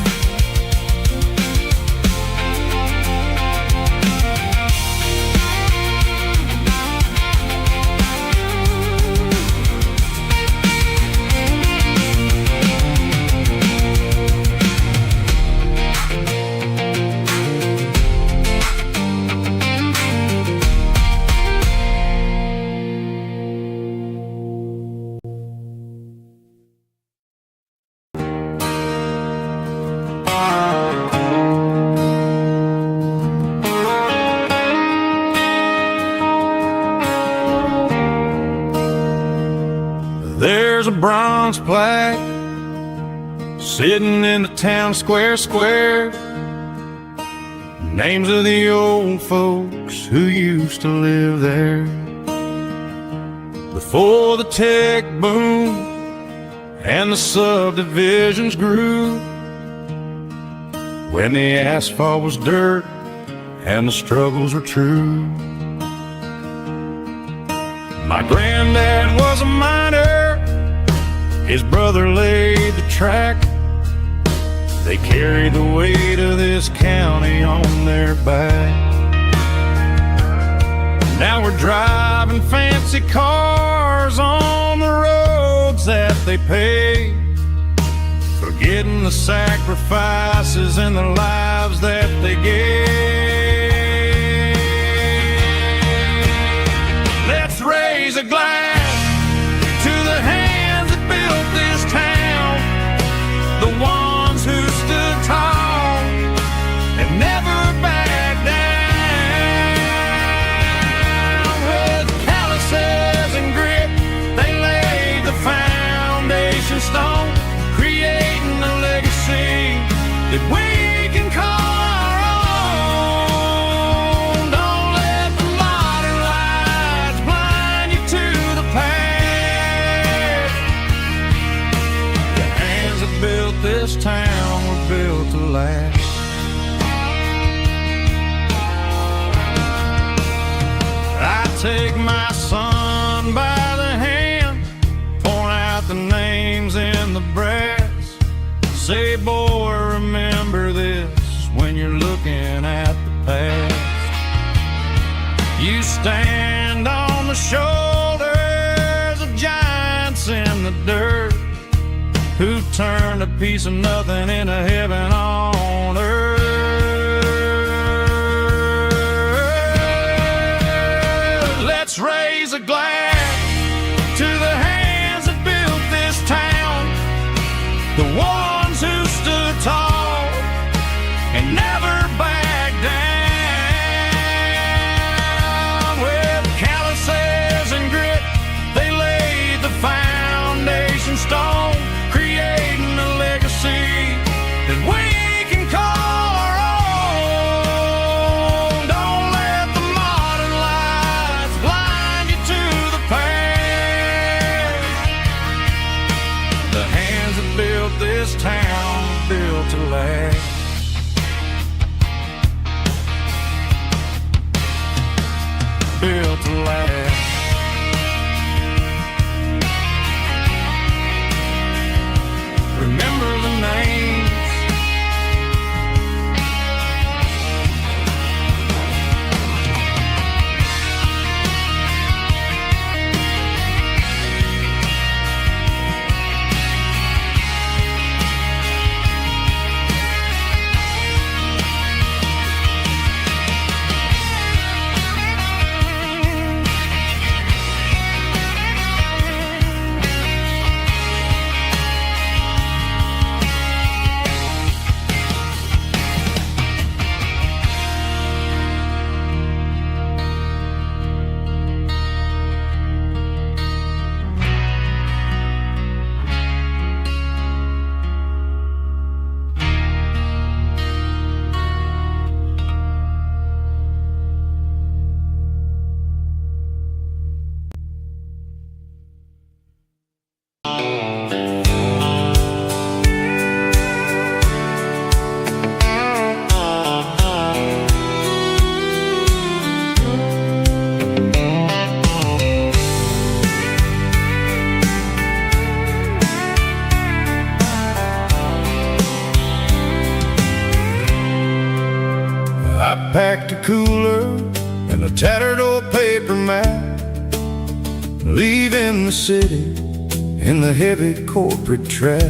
There's a bronze plaque sitting in the town square. Names of the old folks who used to live there before the tech boom and the subdivisions grew, when the asphalt was dirt and the struggles were true. My granddad was a miner, his brother laid the track. They carry the weight of this county on their back. Now we're driving fancy cars on the roads that they paved, forgetting the sacrifices and the lives that they gave. Let's raise a glass to the hands that built this town, foundation stone, creating a legacy that we can call our own. Don't let the modern lights blind you to the past. The hands that built this town were built to last. Take my son by the hand, point out the names in the brass. Say, boy, remember this when you're looking at the past. You stand on the shoulders of giants in the dirt, who turned a piece of nothing into heaven on earth. Let's raise a glass to the hands that built this town, the ones who stood tall and never backed down. With calluses and grit, they laid the foundation stone, creating a legacy that we can call our own. Don't let the modern lights blind you to the past. The hands that built this town built to last. Built to last. Remember the names. I packed a cooler and a tattered old paper map, leaving the city in the heavy corporate trap.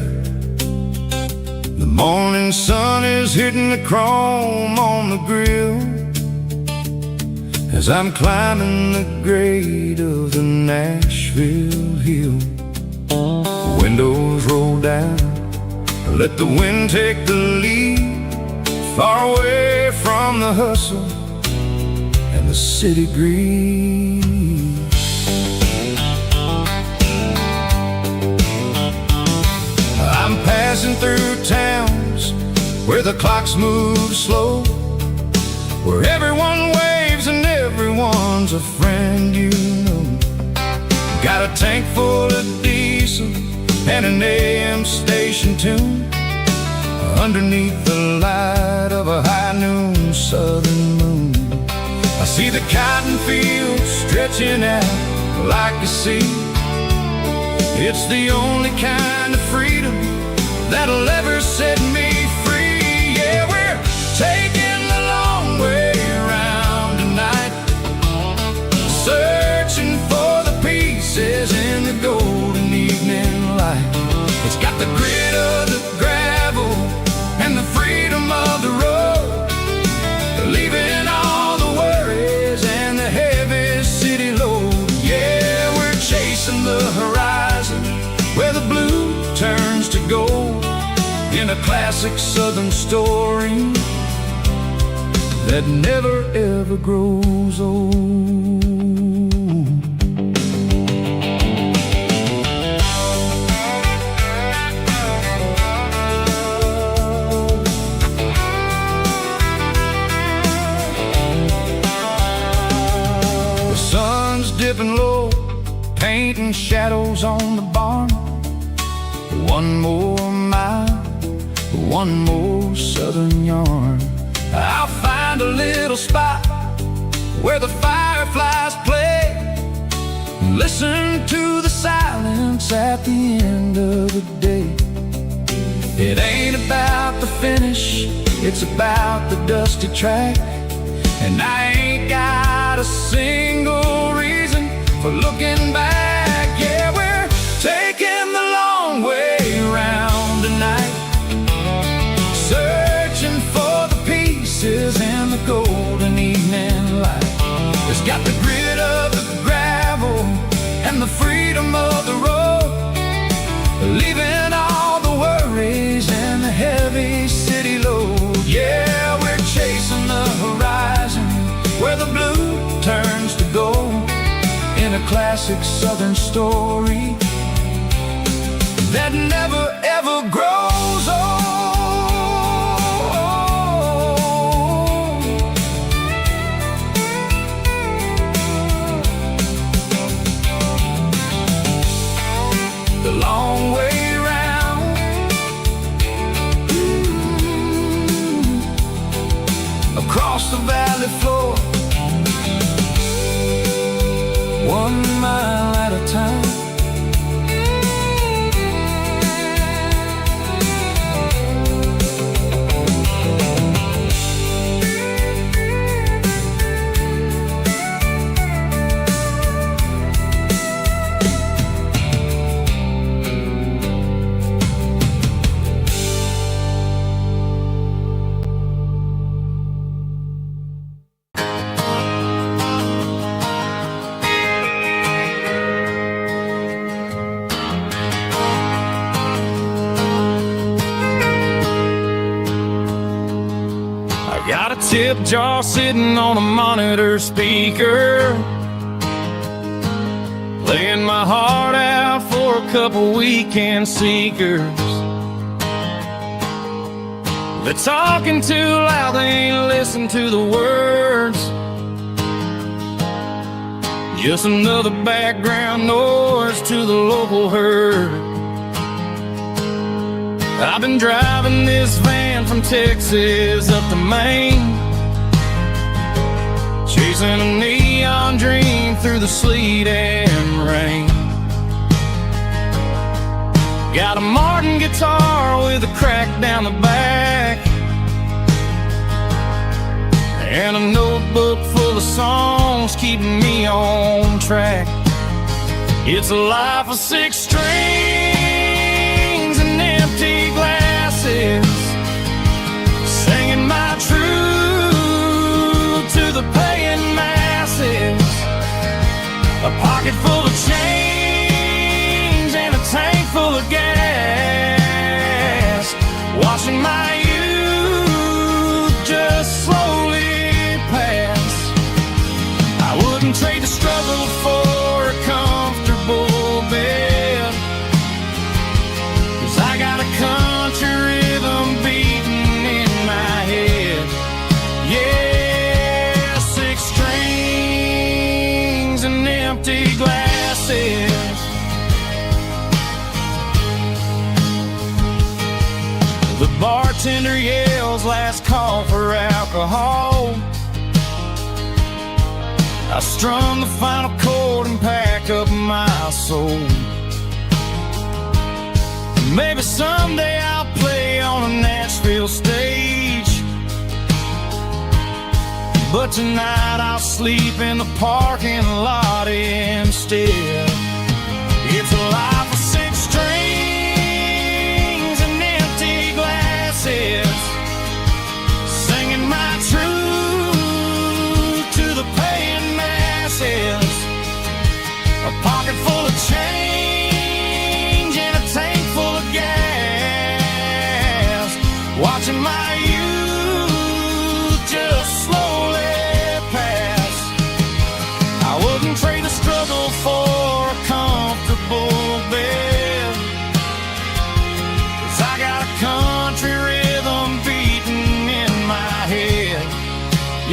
The morning sun is hitting the chrome on the grill as I'm climbing the grade of the Nashville hill. The windows roll down, let the wind take the lead, far away from the hustle and the city greed. I'm passing through towns where the clocks move slow, where everyone waves and everyone's a friend you know. Got a tank full of diesel and an AM station tune, underneath the light of a high noon southern moon. I see the cotton fields stretching out like a sea. It's the only kind of freedom that'll ever set me free. Yeah, we're taking the long way around tonight, searching for the pieces in the golden evening light. It's got the grit of the gravel and the freedom of the road, leaving all the worries and the heavy city load. Yeah, we're chasing the horizon where the blue turns to gold, in a classic southern story that never ever grows old. slipping low, painting shadows on the barn. One more mile, one more southern yarn. I'll find a little spot where the fireflies play, listen to the silence at the end of the day. It ain't about the finish, it's about the dusty track. And I ain't got a single reason for looking back. Yeah, we're taking the long way round tonight, searching for the pieces in the golden evening light. It's got the grit of the gravel and the freedom of the road, leaving all the worries and the heavy city load. Yeah, we're chasing the horizon where the blue turns to gold, in a classic southern story that never ever grows old. The long way round, across the valley floor, 1 mile at a time. Got a tip jar sitting on a monitor speaker, playing my heart out for a couple weekend seekers. They're talking too loud, they ain't listen to the words. Just another background noise to the local herd. I've been driving this van from Texas up to Maine, chasing a neon dream through the sleet and rain. Got a Martin guitar with a crack down the back, and a notebook full of songs keeping me on track. It's a life of 6 strings and empty glasses, singing my truth to the paying masses. A pocket full of change and a tank full of gas, watching my youth just slowly pass. I wouldn't trade the struggle for a comfortable bed, 'cause I got a country rhythm beating in my head. Yeah, 6 strings and empty glasses. The bartender yells last call for alcohol. I strum the final chord and pack up my soul. Maybe someday I'll play on a Nashville stage, but tonight I'll sleep in the parking lot instead. It's a life of 6 strings and empty glasses, singing my truth to the paying masses. A pocket full of change and a tank full of gas, watching my youth just slowly pass. I wouldn't trade the struggle for a comfortable bed, 'cause I got a country rhythm beating in my head.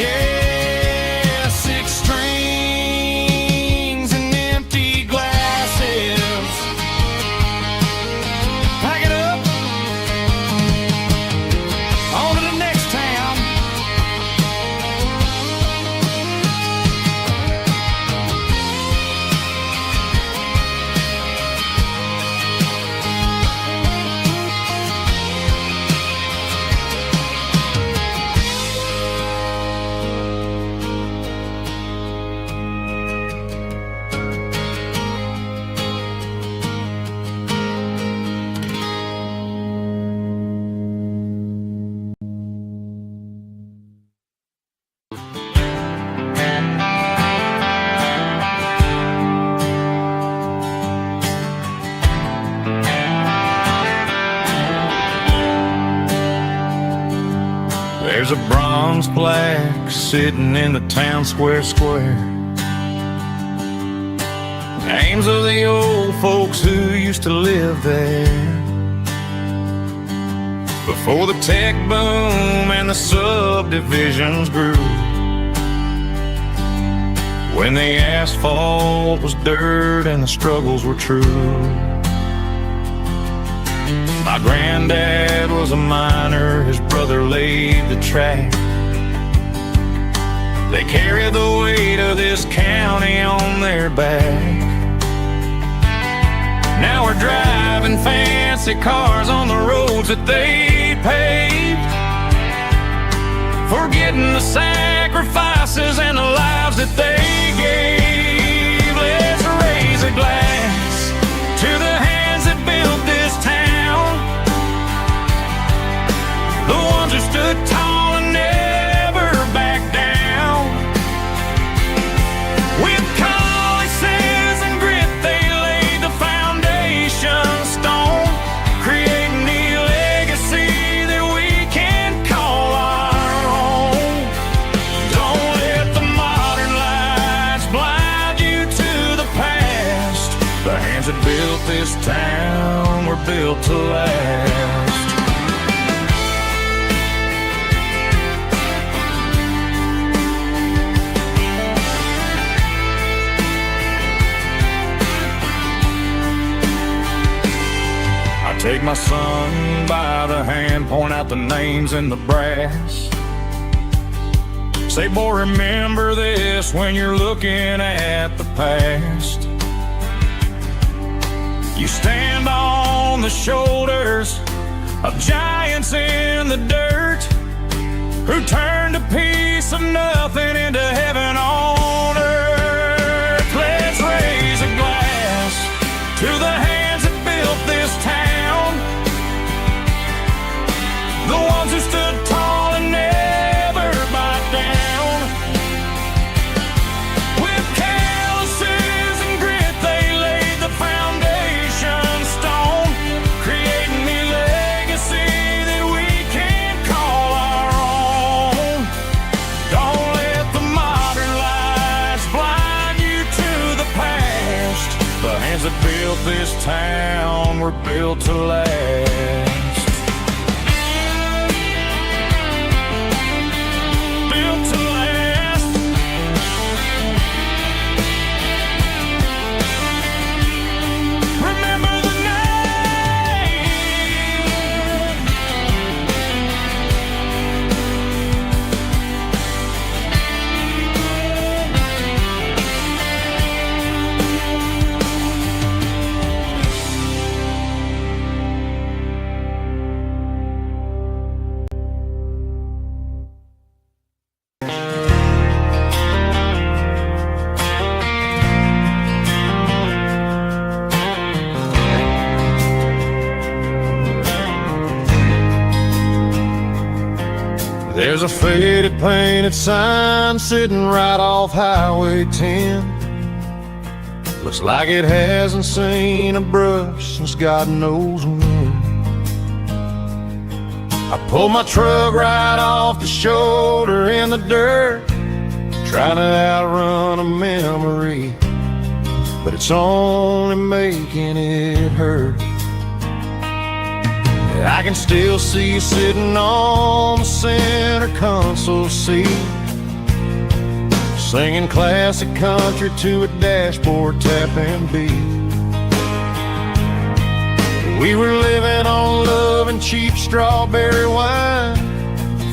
Yeah, 6 strings There's a bronze plaque sitting in the town square. Names of the old folks who used to live there before the tech boom and the subdivisions grew, when the asphalt was dirt and the struggles were true. My granddad was a miner, his brother laid the track. They carried the weight of this county on their back. Now we're driving fancy cars on the roads that they paved, forgetting the sacrifices and the lives that they gave. Let's raise a glass to the hands that built this town, the ones who stood tall and never backed down. With calluses and grit they laid the foundation stone, creating the legacy that we can call our own. Don't let the modern lights blind you to the past. The hands that built this town were built to last. Take my son by the hand, point out the names in the brass. Say, boy, remember this when you're looking at the past. You stand on the shoulders of giants in the dirt, who turned a piece of nothing into heaven on earth. Let's raise a glass to the hands that built this town, the ones who stood tall and never backed down. With calluses and grit they laid the foundation stone, creating the legacy that we can call our own. Don't let the modern lights blind you to the past. The hands that built this town were built to last. There's a faded painted sign sitting right off Highway 10. Looks like it hasn't seen a brush since God knows when. I pulled my truck right off the shoulder in the dirt, trying to outrun a memory, but it's only making it hurt. I can still see you sitting on the center console seat, singing classic country to a dashboard tapping beat. We were living on love and cheap strawberry wine,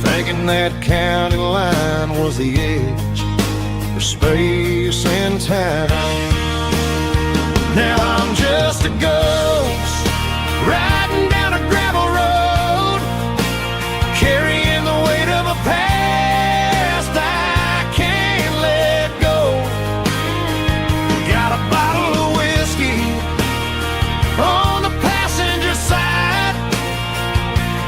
thinking that county line was the edge for space and time. Now I'm just a ghost riding down a gravel road, carrying the weight of a past I can't let go. Got a bottle of whiskey on the passenger side,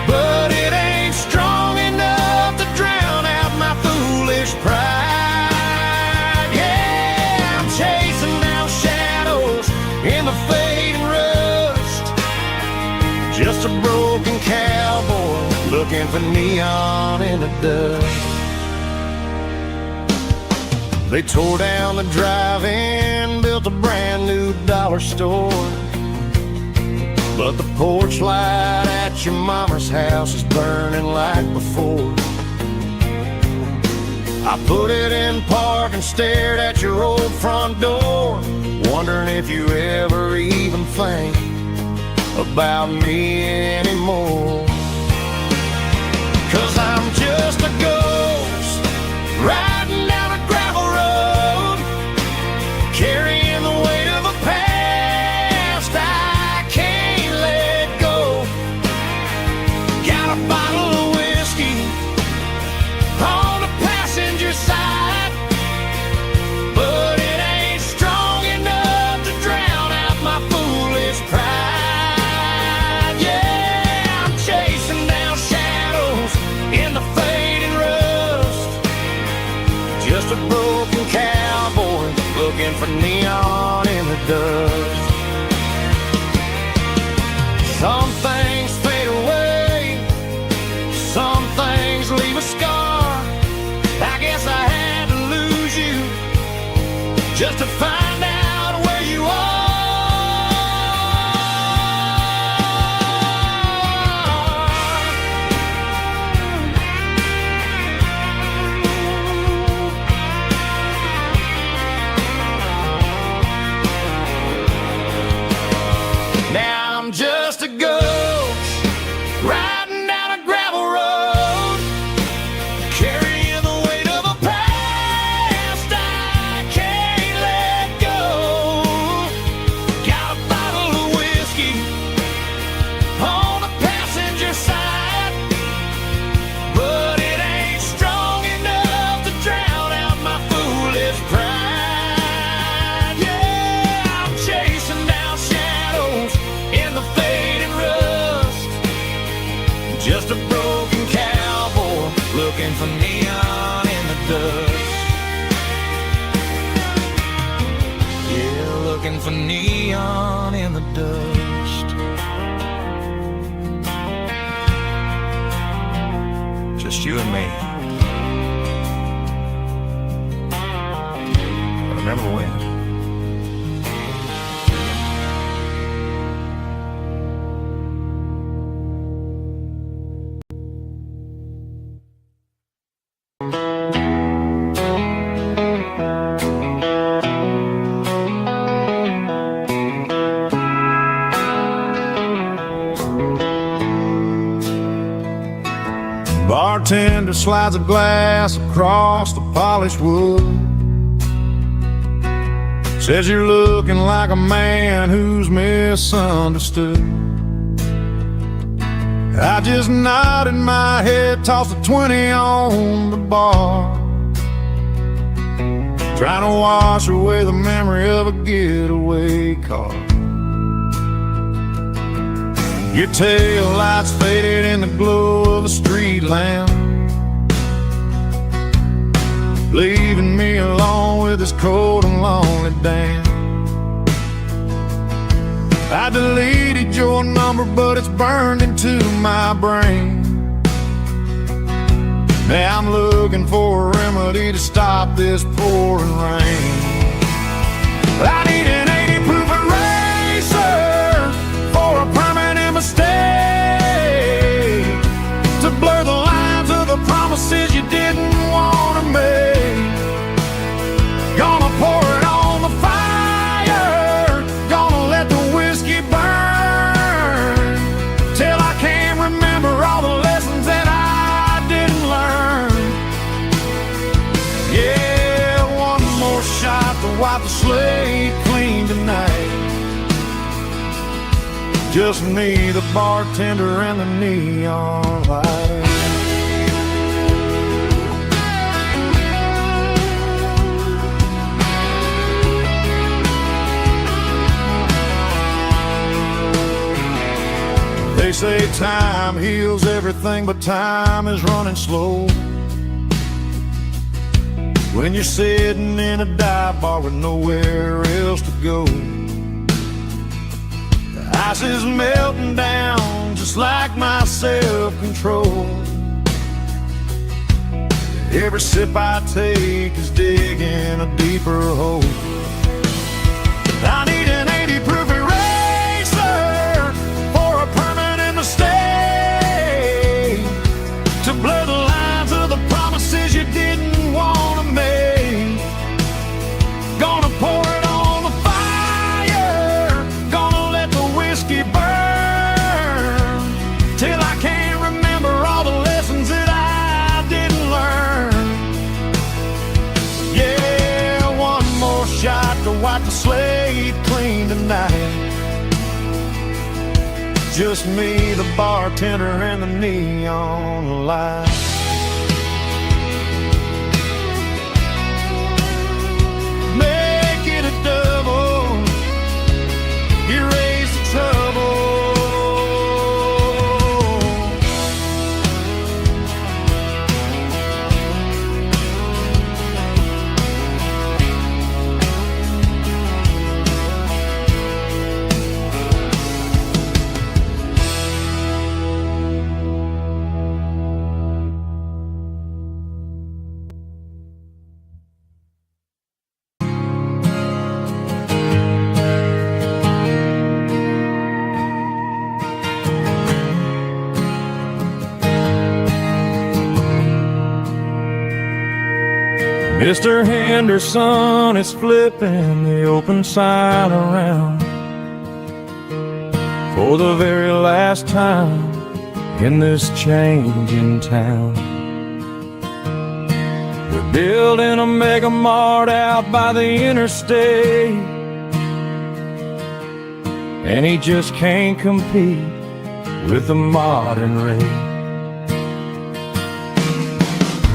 but it ain't strong enough to drown out my foolish pride. Yeah, I'm chasing down shadows in the fading rust, just a broken cowboy looking for neon in the dust. They tore down the drive-in, built a brand new dollar store, but the porch light at your mama's house is burning like before. I put it in park and stared at your old front door, wondering if you ever even think about me anymore. 'Cause I'm just a ghost riding down a gravel road, carrying the weight of a past I can't let go. Got a bottle of whiskey on the passenger side, but it ain't strong enough to drown out my foolish pride. Yeah, I'm chasing down shadows in the fading rust, just a broken cowboy looking for neon in the dust. Some things fade away, some things leave a scar. I guess I had to lose you just to find out where you are. Now I'm just a ghost riding down a gravel road, carrying the weight of a past I can't let go. Got a bottle of whiskey on the passenger side, but it ain't strong enough to drown out my foolish pride. Yeah, I'm chasing down shadows in the fading rust, just a broken cowboy looking for neon in the dust. Yeah, looking for neon in the dust. Just you and me. I remember when. Bartender slides a glass across the polished wood, says you're looking like a man who's misunderstood. I just nodded my head, tossed a 20 on the bar, trying to wash away the memory of a getaway car. Your tail lights faded in the glow of a street lamp, leaving me alone with this cold and lonely damn. I deleted your number, but it's burned into my brain. Now I'm looking for a remedy to stop this pouring rain. I need an 80 proof eraser for a permanent mistake, to blur the lines of the promises you didn't want to make. Gonna pour it on the fire, gonna let the whiskey burn, till I can't remember all the lessons that I didn't learn. Yeah, one more shot to wipe the slate clean tonight. Just me, the bartender, and the neon light. They say time heals everything, but time is running slow when you're sitting in a dive bar with nowhere else to go. The ice is melting down just like my self-control. Every sip I take is digging a deeper hole. I need an 80-proof eraser for a permanent mistake, to blur the lines of the promises you didn't want to make. Gonna pour it on the fire, gonna let the whiskey burn, till I can't remember all the lessons that I didn't learn. Yeah, one more shot to wipe the slate clean tonight. Just me, the bartender, and the neon light. Make it a double, erase the trouble. Mr. Henderson is flipping the open sign around for the very last time in this changing town. They're building a mega mart out by the interstate, and he just can't compete with the modern rate.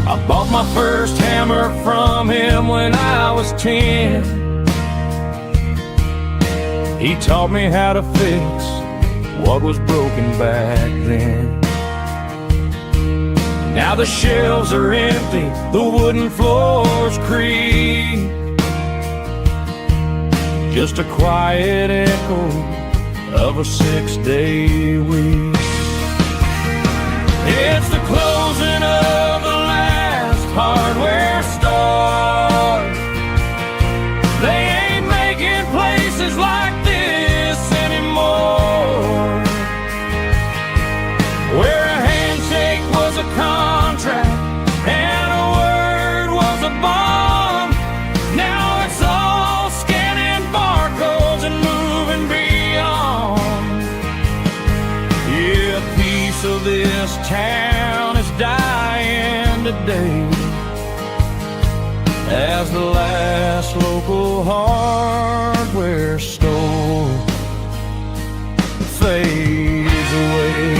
I bought my first hammer from him when I was 10. He taught me how to fix what was broken back then. Now the shelves are empty, the wooden floors creak, just a quiet echo of a 6-day week. It's the closing of the hardware store. They ain't making places like this anymore, where a handshake was a contract and a word was a bond. Now it's all scanning barcodes and moving beyond. Yeah, a piece of this town is dying today, as the last local hardware store fades away.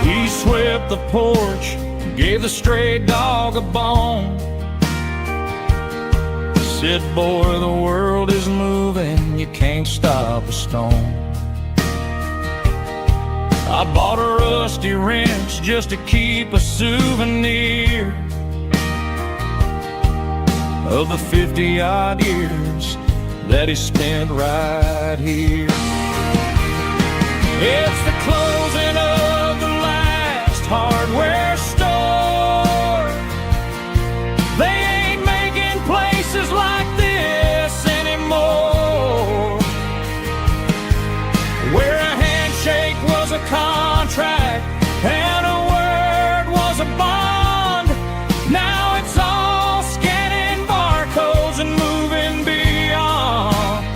He swept the porch, gave the stray dog a bone, said, boy, the world is moving, you can't stop a stone. I bought a rusty wrench just to keep a souvenir of the 50-odd years that he spent right here. It's the closing of the last hardware store. They ain't making places like this anymore, where a handshake was a contract and a word was a bond. Now it's all scanning barcodes and moving beyond.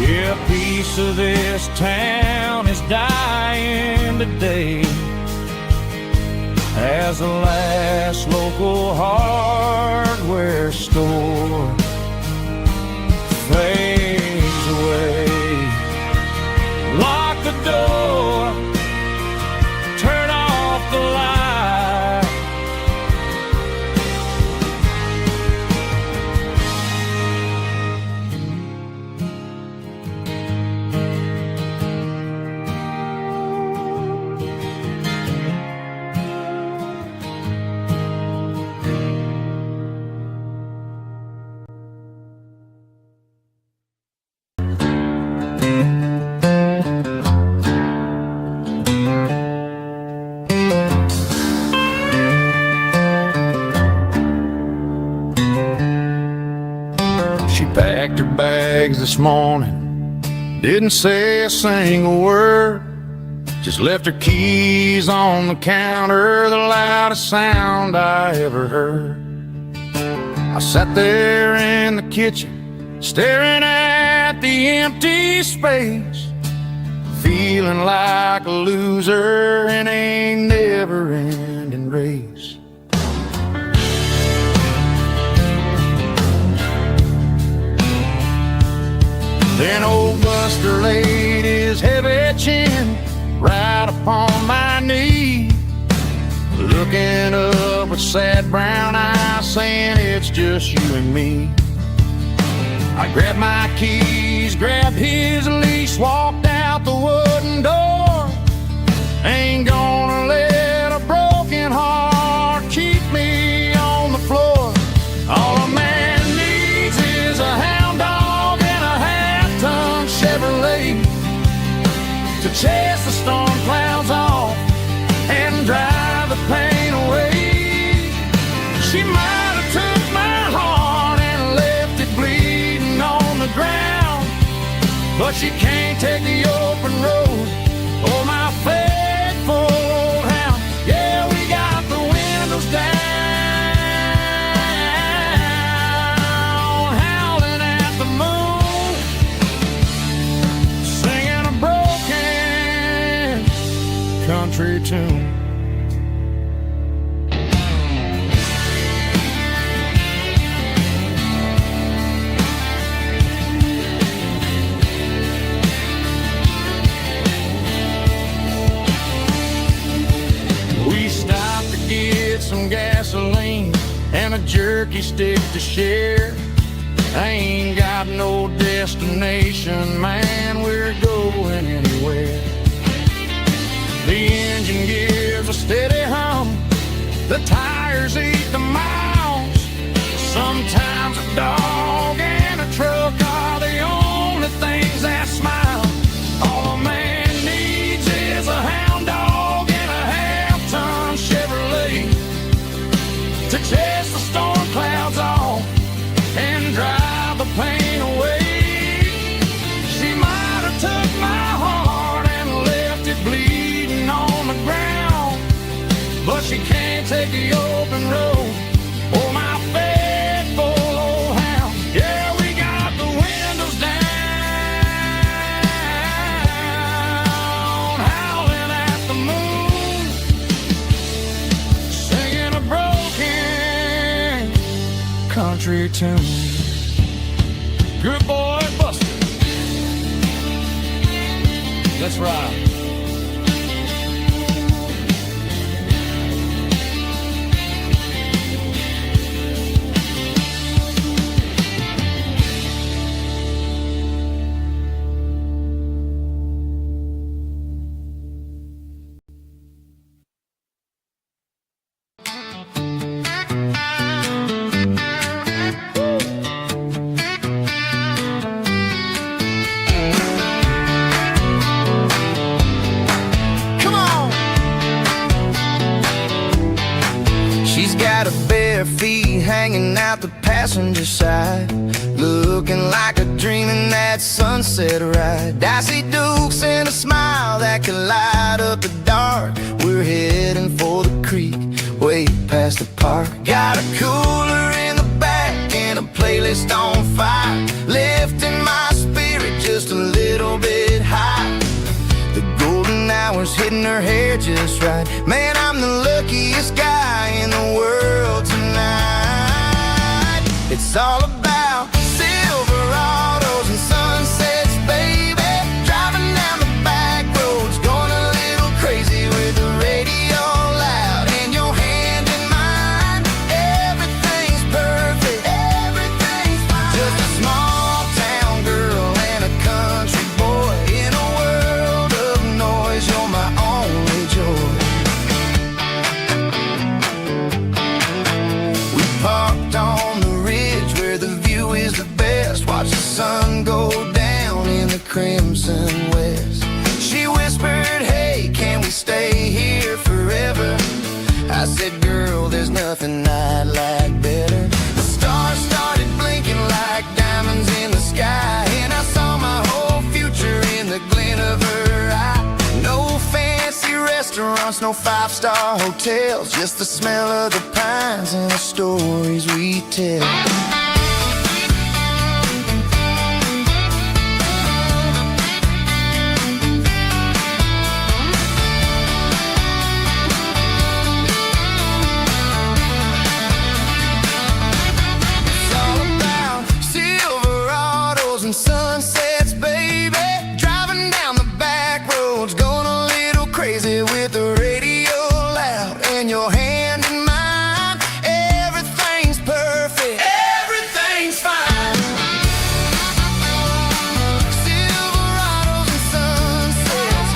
Yeah, a piece of this town is dying today, as the last local hardware store fades away. Lock the door, turn off the light. bags this morning. Didn't say a single word, just left her keys on the counter, the loudest sound I ever heard. I sat there in the kitchen, staring at the empty space, feeling like a loser in a never-ending race. Then old Buster laid his heavy chin right upon my knee, looking up with sad brown eyes, saying it's just you and me. I grabbed my keys, grabbed his leash, walked out the wooden door. Ain't gonna let a broken heart keep me on the floor. All a man needs is a hound dog and a half-ton Chevrolet to chase the storm clouds off and drive the pain away. She might have took my heart and left it bleeding on the ground, but she can't take the open road or my faithful old hound. Yeah, we got the windows down, howling at the moon, singing a broken country tune. We stopped to get some gasoline and a jerky stick to share. I ain't got no destination, man, we're going anywhere. The engine gives a steady hum, the tires eat the miles. Sometimes a dog and a truck are the only things that smile. All a man needs is a hound dog and a half-ton Chevrolet to chase the storm clouds off and drive the pain away. She might have took my heart and left it bleeding on the ground, but she can't take the open road or my faithful old hound. Yeah, we got the windows down, howling at the moon, singing a broken country tune. Good boy, Buster. Let's ride. Come on. She's got her bare feet hanging out the passenger side, looking like a dream in that sunset ride. I see Dukes and a smile that could light up the dark. We're heading for the creek, way past the park. Got a cooler in the back and a playlist on fire, lifting my spirit just a little bit high. The golden hours hitting her hair just right. Man, I'm the luckiest guy in the world tonight. It's all about Silverados and sunsets, baby. Driving down the back roads, going a little crazy with the radio loud and your hand in mine. Everything's perfect, everything's fine. Just a small town girl and a country boy in a world of noise. You're my only joy. We parked on the ridge where the view is the best. Watch the sun go down in the crimson west. She whispered, hey, can we stay here forever? I said, girl, there's nothing I'd like better. The stars started blinking like diamonds in the sky, and no five-star hotels, just the smell of the pines and the stories we tell. It's all about Silverados and sunsets, baby. Driving down the back roads, going a little crazy with the radio loud and your hand in mine. Everything's perfect, everything's fine. Silverados and sunsets,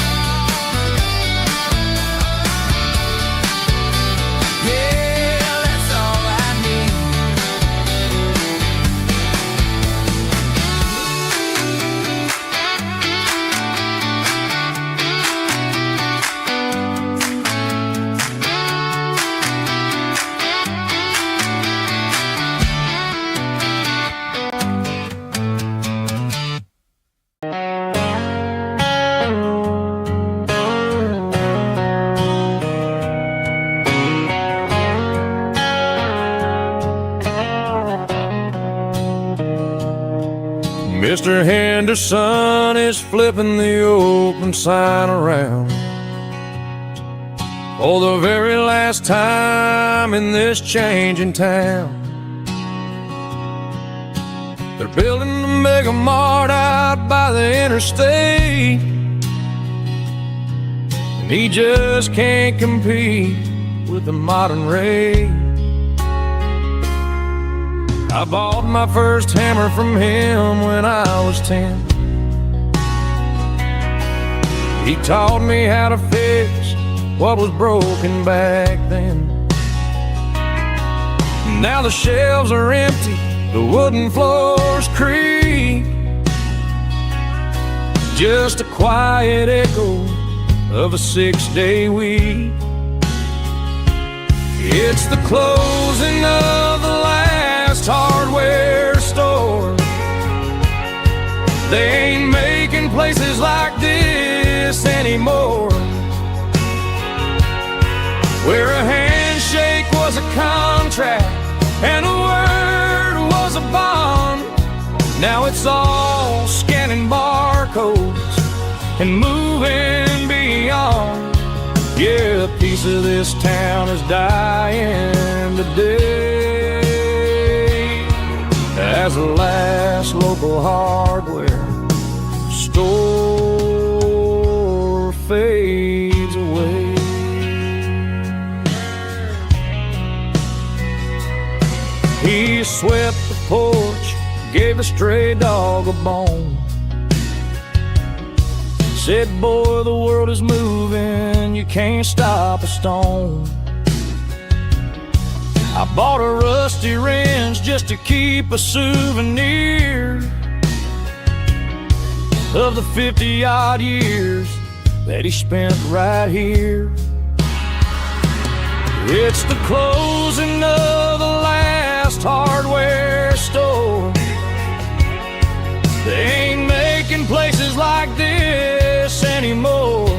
yeah, that's all I need. Mr. Henderson is flipping the open sign around for the very last time in this changing town. They're building the mega mart out by the interstate, and he just can't compete with the modern rate. I bought my first hammer from him when I was 10. He taught me how to fix what was broken back then. Now the shelves are empty, the wooden floors creak, just a quiet echo of a 6-day week. It's the closing of the last hardware store. They ain't making places like this anymore, where a handshake was a contract and a word was a bond. Now it's all scanning barcodes and moving beyond. Yeah, a piece of this town is dying today as the last local hardware store fades away. He swept the porch, gave a stray dog a bone, said, boy, the world is moving, you can't stop a stone. I bought a rusty wrench just to keep a souvenir of the 50-odd years that he spent right here. It's the closing of the last hardware store. They ain't making places like this anymore,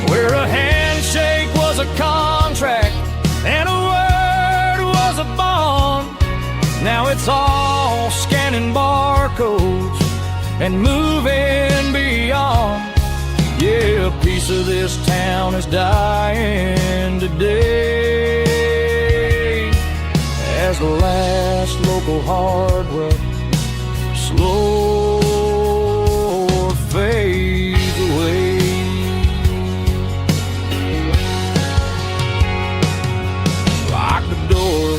where a handshake was a contract and a word was a bond. Now it's all scanning barcodes and moving beyond. Yeah, a piece of this town is dying today as the last local hardware slow fades away. Lock the door,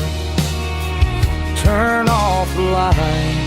turn off the light.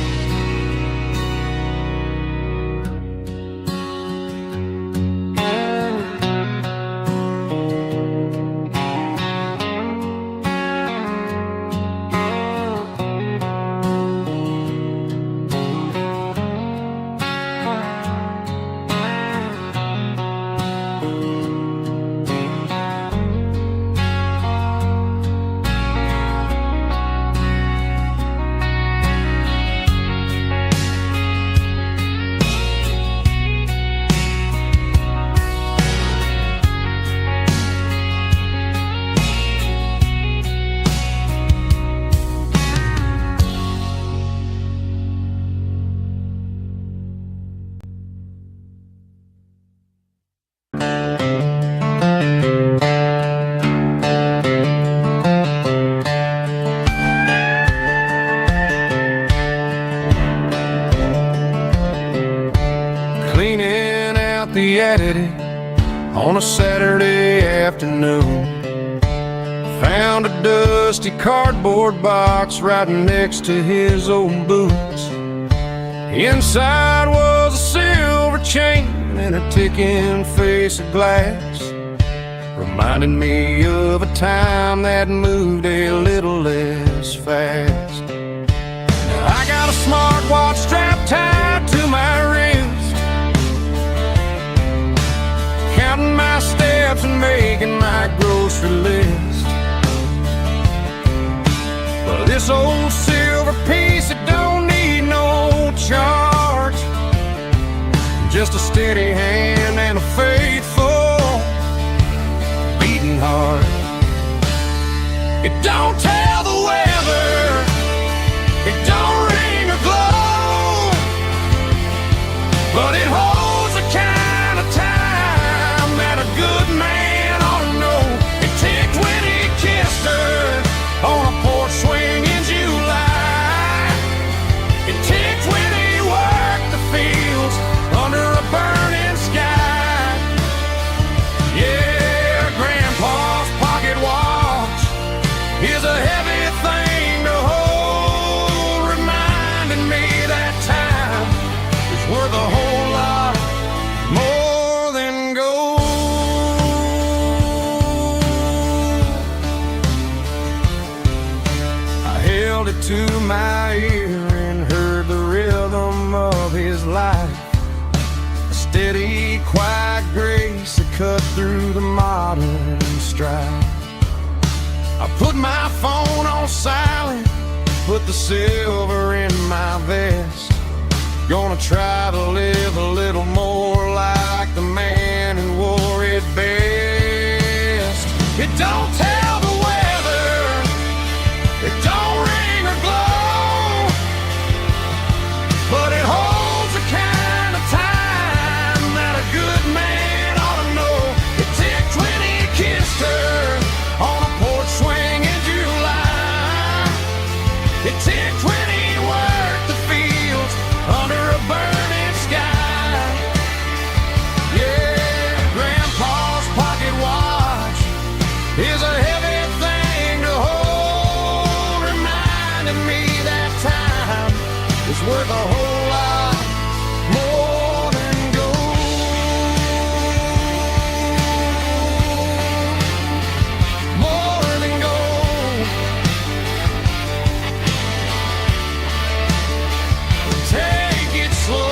afternoon. Found a dusty cardboard box right next to his old boots. Inside was a silver chain and a ticking face of glass, reminded me of a time that moved a little less fast. Now I got a smartwatch strapped tied to my wrist, counting my steps and making my grocery list. But this old silver piece, it don't need no charge, just a steady hand and a faithful beating heart. It don't tell the weather, it don't ring or glow, but it holds the kind of time that a good man ought to know. It ticked when he kissed her on a porch swing in July. It ticked when he worked the fields under a burning sky. Yeah, Grandpa's pocket watch is a heavy thing to hold, reminding me that time is worth a whole lot more than gold. I held it to my ear and heard the rhythm of his life, a steady, quiet grace that cut through the modern strife. I put my phone on silent, put the silver in my vest. Gonna try to live a little more like the man who wore it best. It don't tell the weather, it don't ring or glow, but it holds the kind of time that a good man ought to know. It ticked when he kissed her on a porch swing in July. It ticked when he worked the fields under a burning sky. Yeah, Grandpa's pocket watch is a heavy thing to hold, reminding me that time is worth a whole lot more than gold. More than gold. Take it slow.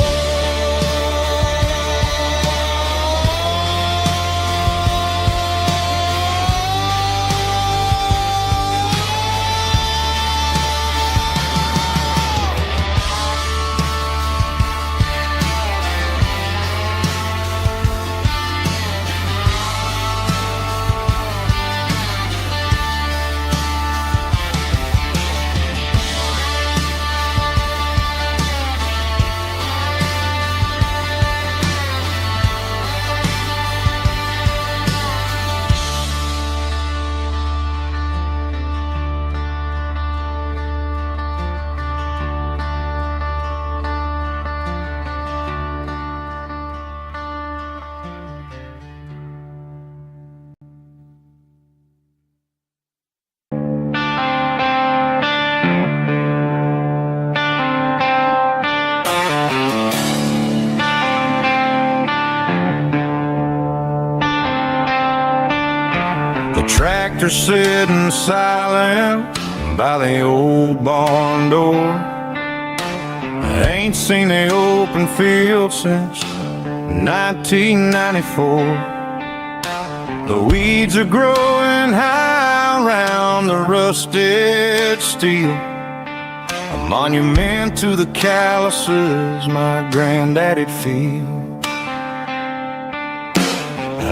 The tractor sitting silent by the old barn door. I ain't seen the open field since 1994. The weeds are growing high around the rusted steel, a monument to the calluses my granddaddy'd feel.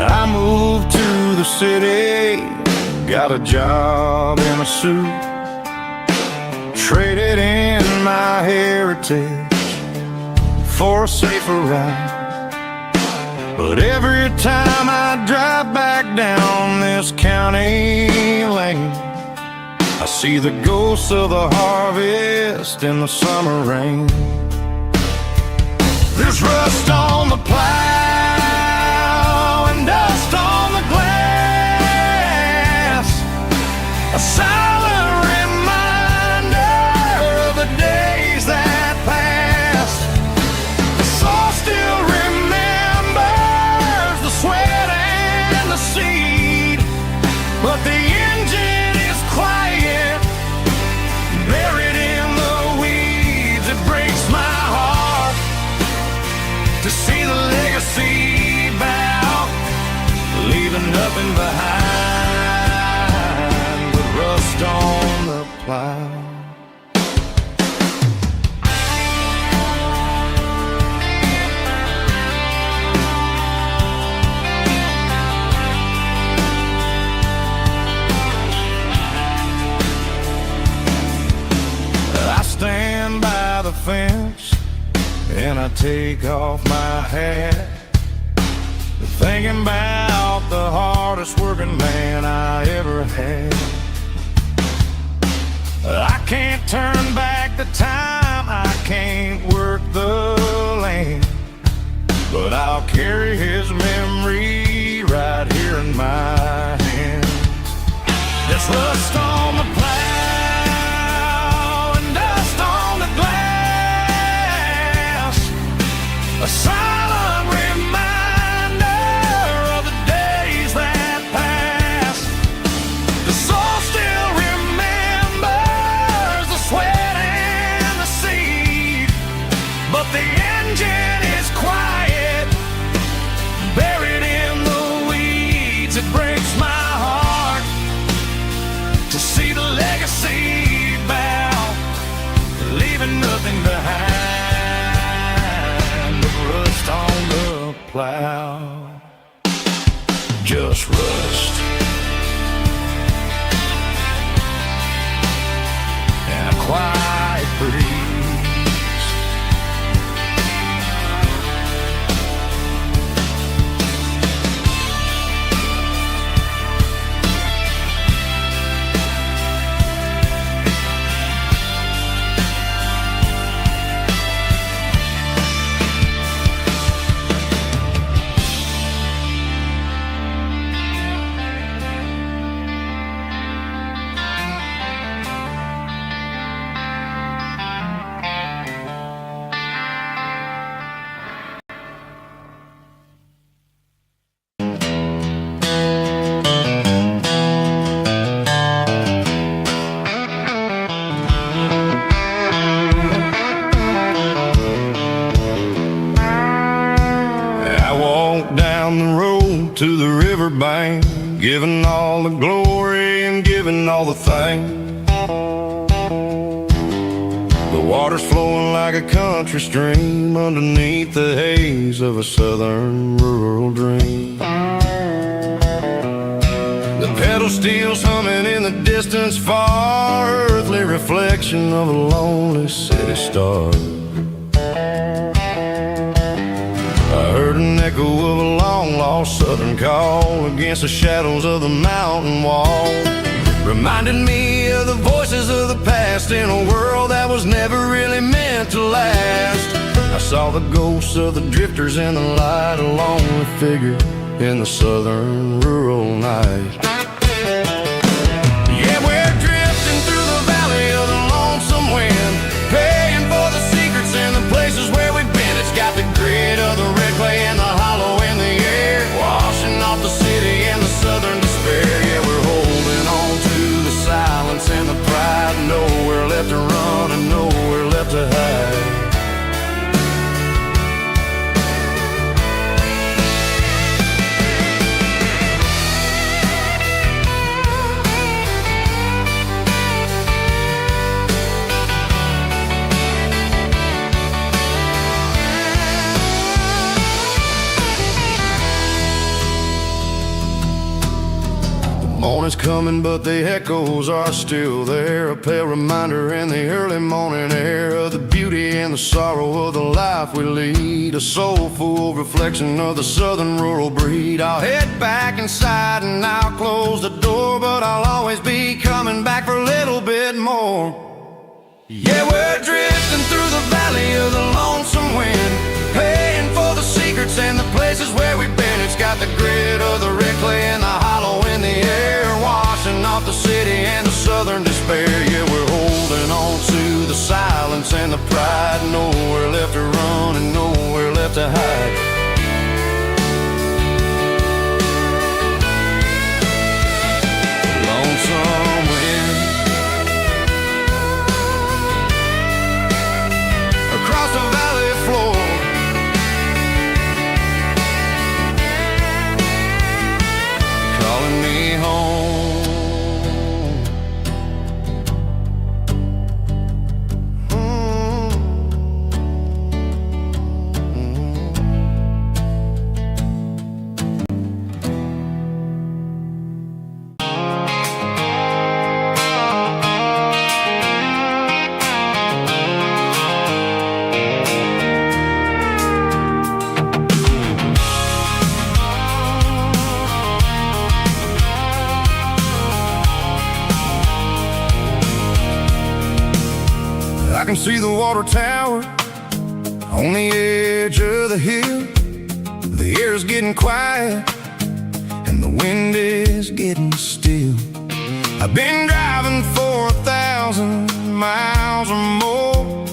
I moved to the city, got a job in a suit, traded in my heritage for a safer ride. But every time I drive back down this county lane, I see the ghosts of the harvest in the summer rain. There's rust on the plow and dust on the glass, but the engine is quiet, buried in the weeds. It breaks my heart to see the legacy bow, leaving nothing behind but rust on the plow. I stand by the fence and I take off my hat, thinking about the hardest working man I ever had. I can't turn back the time, I can't work the land, but I'll carry his memory right here in my hands. There's rust on the plow and dust on the glass, a silent reminder of the days that passed. The soul still remembers the sweat and the seed, but the engine is quiet, buried in the weeds. It breaks my heart to see the legacy bow, leaving nothing behind but rust on the plow. Just rust and a quiet breeze. Down the road to the riverbank, giving all the glory and giving all the thanks. The water's flowing like a country stream underneath the haze of a southern rural dream. The pedal steel's humming in the distance far, earthly reflection of a lonely city star. I heard an echo of a long-lost southern call against the shadows of the mountain wall, reminded me of the voices of the past in a world that was never really meant to last. I saw the ghosts of the drifters in the light, a lonely figure in the southern rural night. Yeah, we're drifting through the valley of the lonesome wind, paying for the secrets and the places where we've been. It's got the grit of the red clay and the hollow in the air, washing off the city and the southern despair. Yeah, we're holding on to the silence and the pride, nowhere left to run and nowhere left to hide. Morning's coming, but the echoes are still there, a pale reminder in the early morning air of the beauty and the sorrow of the life we lead, a soulful reflection of the southern rural breed. I'll head back inside and I'll close the door, but I'll always be coming back for a little bit more. Yeah, we're drifting through the valley of the lonesome wind, paying for the secrets and the places where we've been. It's got the grit of the red clay and the hollow in the air, washing off the city and the southern despair. Yeah, we're holding on to the silence and the pride, nowhere left to run and nowhere left to hide. can see the water tower on the edge of the hill. The air is getting quiet and the wind is getting still. I've been driving for 1,000 miles or more,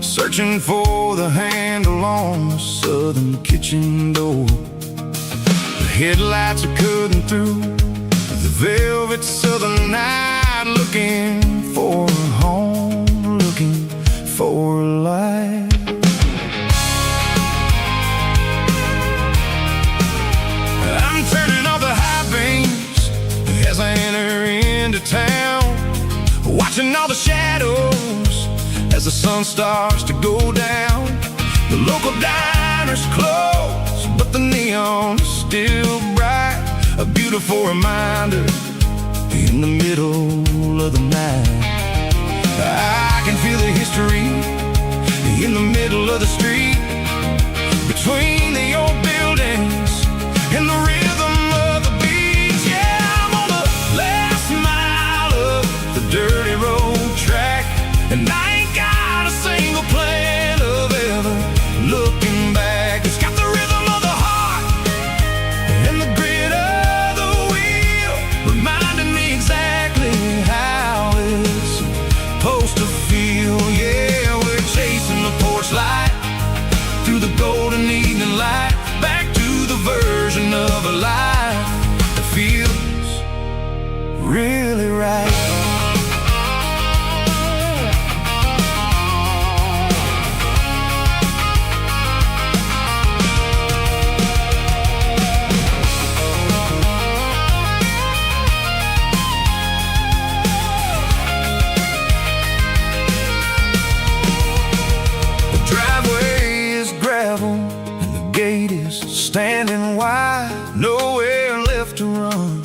searching for the handle on the southern kitchen door. The headlights are cutting through the velvet southern night, looking for a home, looking for a life. I'm turning off the high beams as I enter into town, watching all the shadows as the sun starts to go down. The local diner's closed, but the neon is still bright, a beautiful reminder in the middle of the night. I can feel the history in the middle of the street, between the old buildings and the rhythm of the beats. Yeah, I'm on the last mile of the dirty road track, and I ain't got a single plan of ever looking back. It's got the rhythm of the heart and the grit of the wheel, reminding me exactly how it's supposed to feel. Yeah, we're chasing the porch light through the golden evening light, back to the version of a life that feels really right. Standing wide, nowhere left to run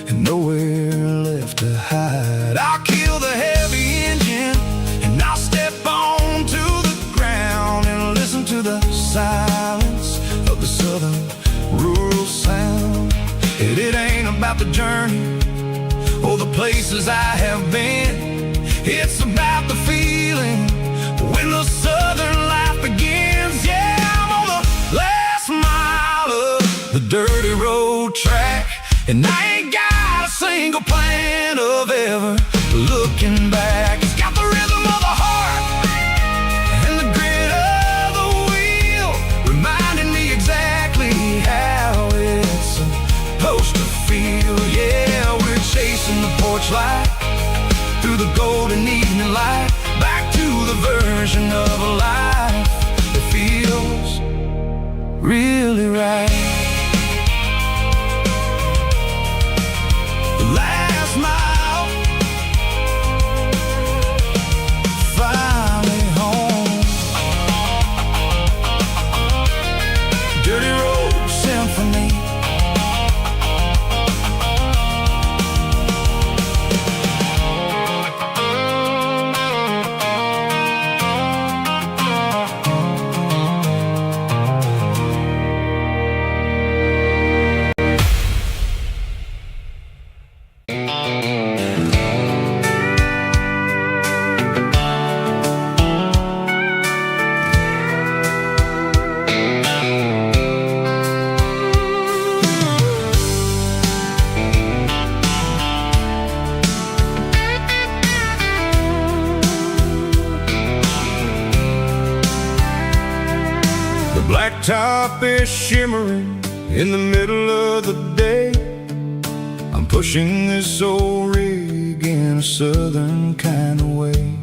and nowhere left to hide. I'll kill the heavy engine and I'll step onto the ground and listen to the silence of the southern rural sound. It ain't about the journey or the places I have been, it's about the feeling when the southern life begins. Yeah, I'm on the last mile of the dirty road track, and I ain't got a single plan of ever looking back. It's got the rhythm of the heart and the grit of the wheel, reminding me exactly how it's supposed to feel. Yeah, we're chasing the porch light through the golden evening light, back to the version of a life that feels really right. The last mile, finally home. Dirty road symphony. Blacktop is shimmering in the middle of the day. I'm pushing this old rig in a southern kind of way.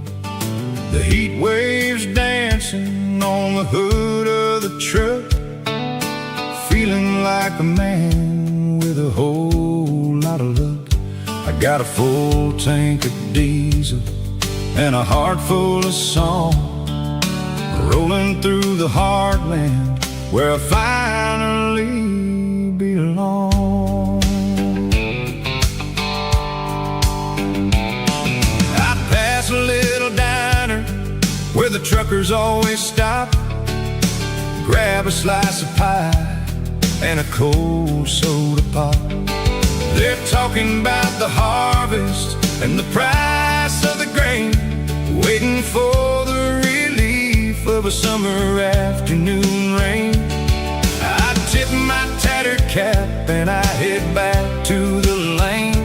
The heat waves dancing on the hood of the truck, feeling like a man with a whole lot of luck. I got a full tank of diesel and a heart full of song, rolling through the heartland where I finally belong. I pass a little diner where the truckers always stop, grab a slice of pie and a cold soda pop. They're talking about the harvest and the price of the grain, waiting for the of a summer afternoon rain. I tip my tattered cap and I head back to the lane,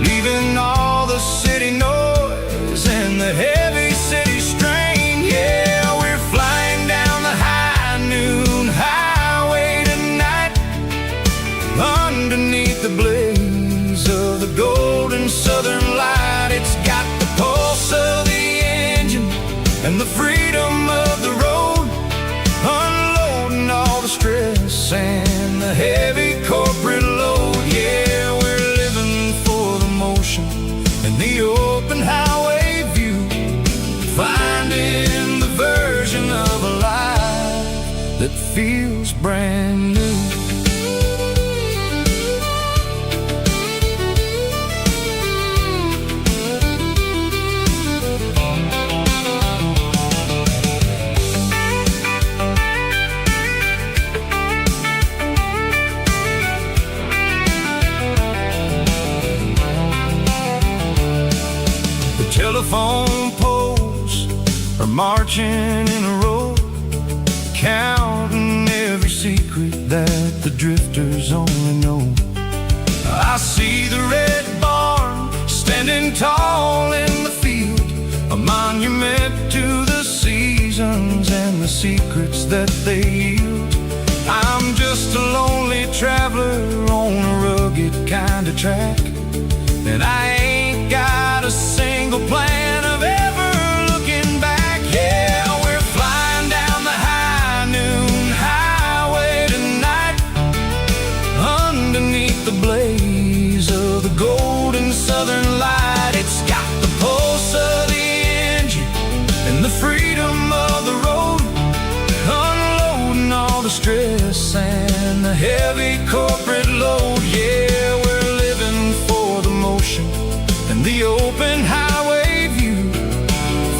leaving all the city noise and the heavy city strain. Yeah, we're flying down the high noon highway tonight, underneath the blaze of the golden southern light. It's got the pulse of the engine and the freedom of the road, unloading all the stress and the heavy corporate load. Yeah, we're living for the motion and the open highway view, finding the version of a life that feels brand new. Telephone poles are marching in a row, counting every secret that the drifters only know. I see the red barn standing tall in the field, a monument to the seasons and the secrets that they yield. I'm just a lonely traveler on a rugged kind of track, and I ain't got a single plan of ever looking back. Yeah, we're flying down the high noon highway tonight, underneath the blaze of the golden southern light. It's got the pulse of the engine and the freedom of the road, unloading all the stress and the heavy corporate load. Yeah, we're living for the motion and the open highway view,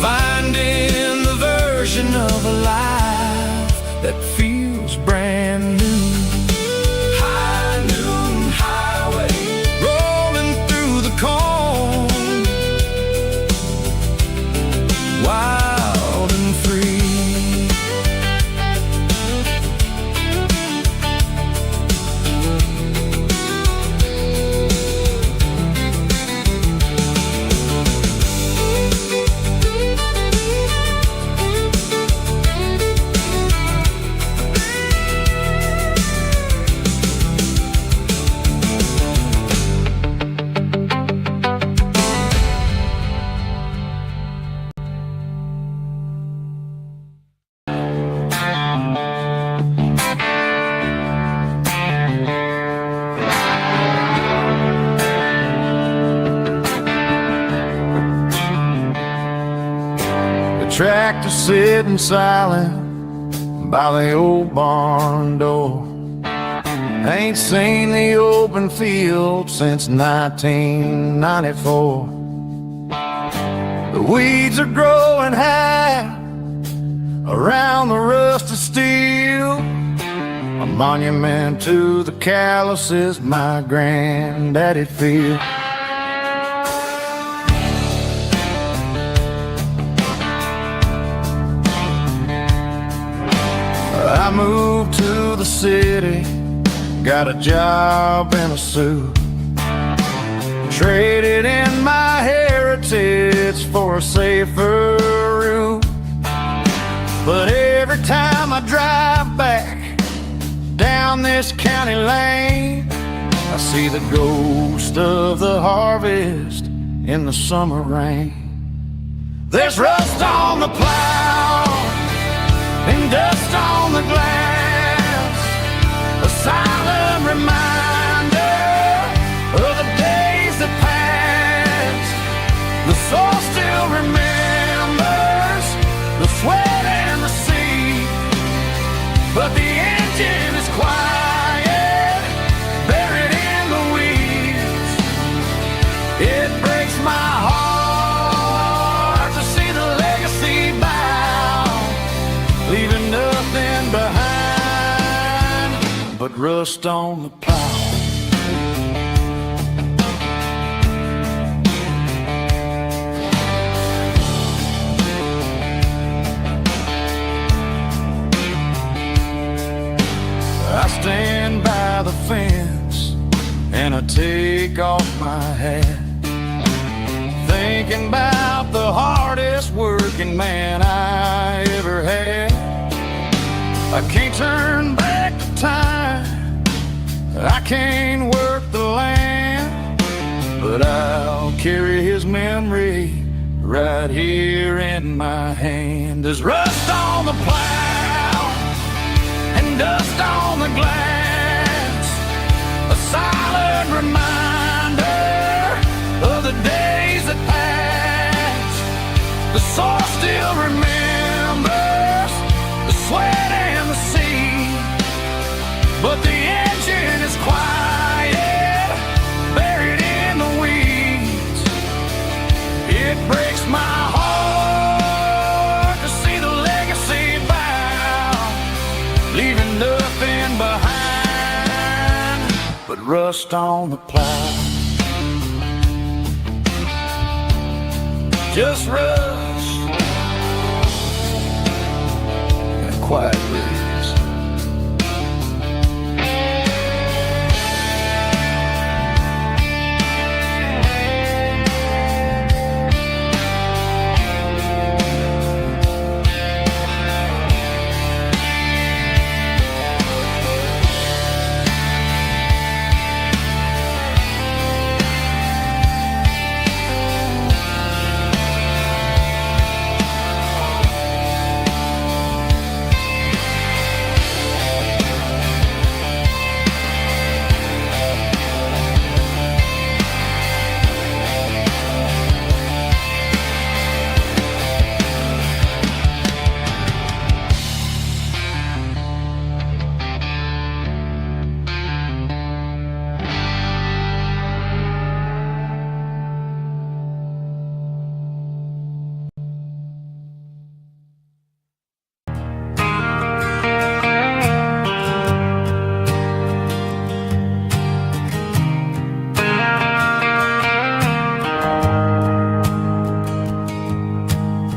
finding the version of a life that feels brand new. High noon highway, rolling through the corn, wild and free. Tractor sitting silent by the old barn door. Ain't seen the open field since 1994. The weeds are growing high around the rusted steel, a monument to the calluses my granddaddy'd feel. I moved to the city, got a job and a suit, traded in my heritage for a safer route. But every time I drive back down this county lane, I see the ghost of the harvest in the summer rain. There's rust on the plow and dust on the glass, a silent reminder of the days that passed. The soul still remembers the sweat and the sea, but the engine is quiet, buried in the weeds. It breaks my heart to see the legacy bow, leaving nothing behind but rust on the plow. my hat, thinking about the hardest working man I ever had. I can't turn back the time, I can't work the land, but I'll carry his memory right here in my hand. There's rust on the plow and dust on the glass, a silent reminder of the days that passed. The soil still remembers the sweat and the sea, but the engine is quiet, buried in the weeds. It breaks my heart to see the legacy bow, leaving nothing behind but rust on the plow. Just rust and a quiet breeze.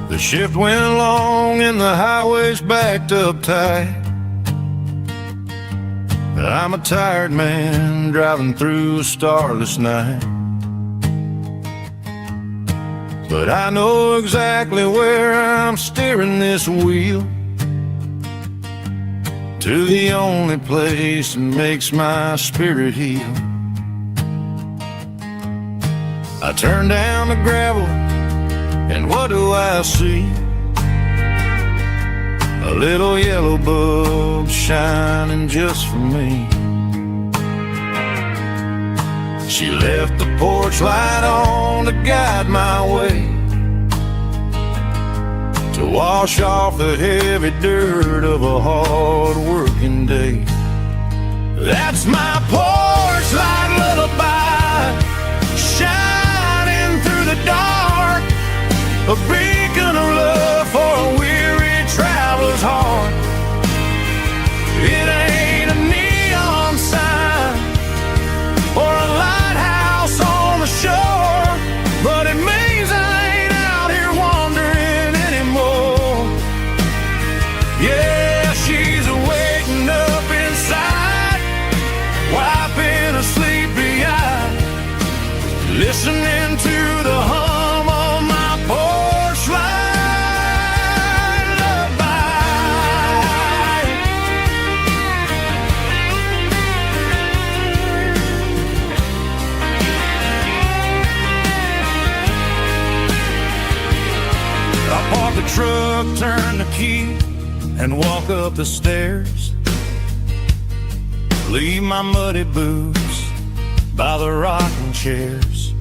The shift went long and the highway's backed up tight. I'm a tired man driving through a starless night, but I know exactly where I'm steering this wheel, to the only place that makes my spirit heal. I turn down the gravel and what do I see? A little yellow bulb shining just for me. She left the porch light on to guide my way, to wash off the heavy dirt of a hard working day. That's my porch light lullaby, shining through the dark, a beacon of love for a weary traveler's heart. It ain't a neon sign or a lighthouse on the shore, but it means I ain't out here wandering anymore. Yeah, she's waking up inside, wiping a sleepy eye, listening to the hum of my porch light lullaby. I park the truck, turn the key, and walk up the stairs. Leave my muddy boots by the rocking chairs.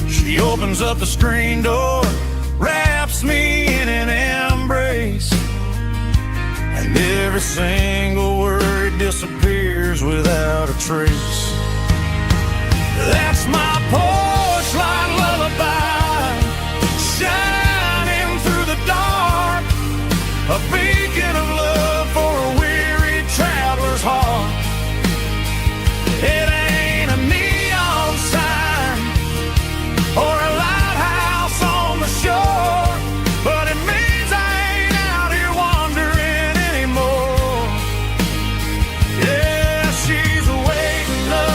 She opens up the screen door, wraps me in an embrace, and every single word disappears without a trace. That's my porch light lullaby, shining through the dark, a beacon of love for a weary traveler's heart. It ain't a neon sign or a lighthouse on the shore, but it means I ain't out here wandering anymore. Yeah, she's waking up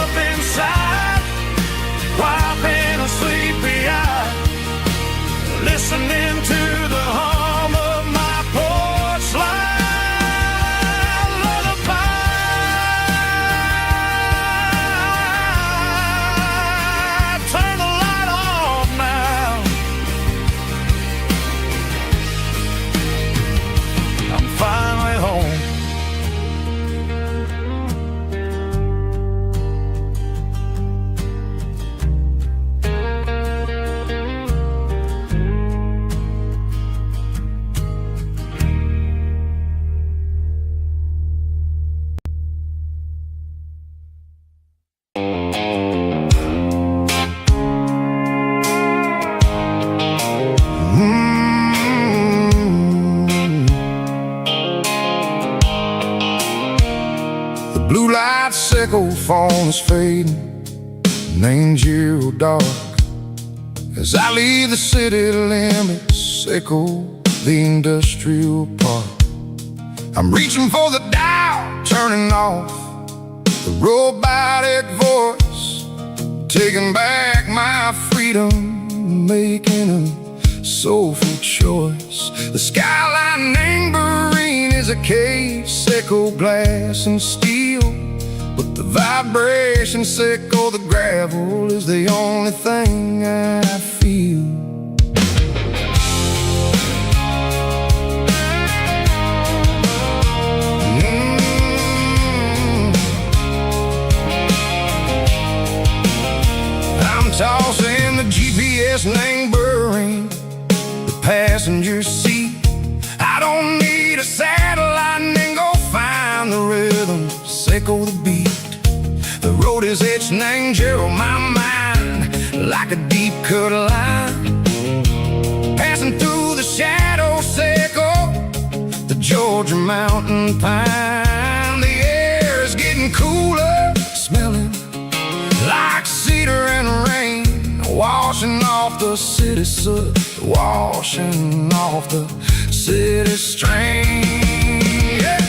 moon is fading, and ain't zero dark. As I leave the city limits, echo the industrial park. I'm reaching for the dial, turning off the robotic voice, taking back my freedom, making a soulful choice. The skyline neighboring is a case, echo glass and steel, but the vibrations echo the gravel is the only thing I feel. I'm tossing the GPS neighboring the passenger seat. I don't need a satellite and go find the rhythm, echo the beat. The road is etched and angel on my mind like a deep cut line, passing through the shadows, echo the Georgia mountain pine. The air is getting cooler, smelling like cedar and rain, washing off the city soot, washing off the city strain. Yeah.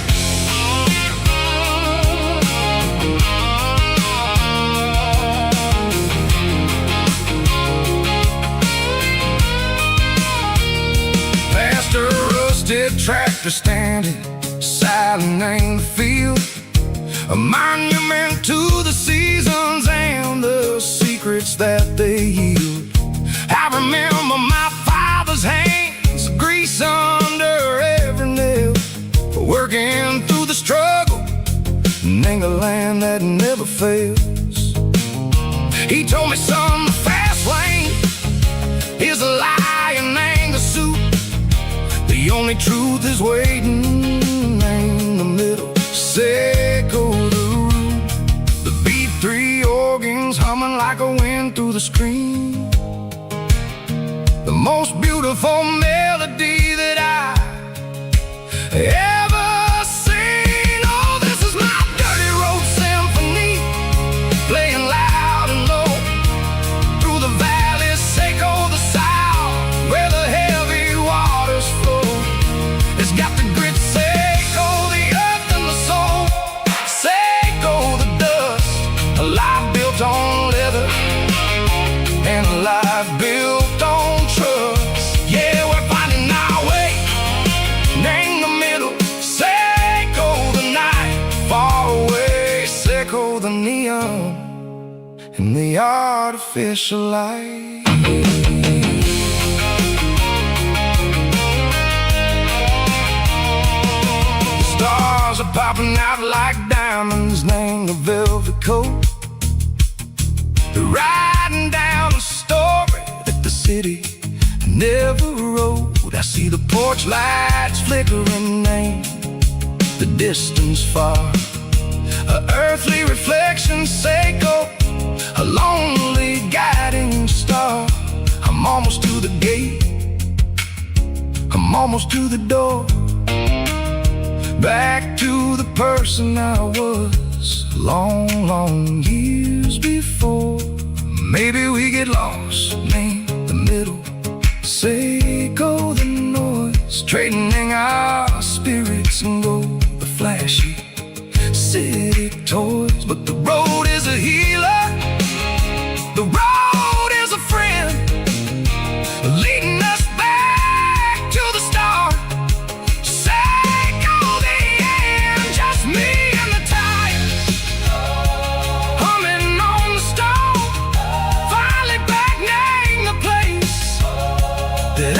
Past a rusted tractor standing silent in the field, a monument to the seasons and the secrets that they yield. I remember my father's hands, grease under every nail, working through the struggle in the land that never fails. He told me, son, the fast lane is a lie and ain't the suit. The only truth is waiting in the middle. Echo the root, the B3 organs humming like a wind through the screen. The most beautiful melody that I ever seen. Oh, this is my dirty road symphony, playing loud and low through the valleys, echo the south where the heavy waters flow. It's got the grit, echo the earth and the soul, echo the dust, a life built on leather and a life built on trust. Yeah, we're finding our way in the middle, echo the night far away, echo the neon and the artificial light. Stars are popping out like diamonds, name the velvet coat. They're riding down a story that the city never wrote. I see the porch lights flickering, name the distance far, a earthly reflection, echo a lonely guiding star. I'm almost to the gate, I'm almost to the door, back to the person I was long, long years before. Maybe we get lost in the middle, echo the noise, trading our spirits and go the flashy city toys. But the road is a healer, the road is a friend, leading us back to the start. Echo the end, just me and the tires, humming on the stone, finally back name the place that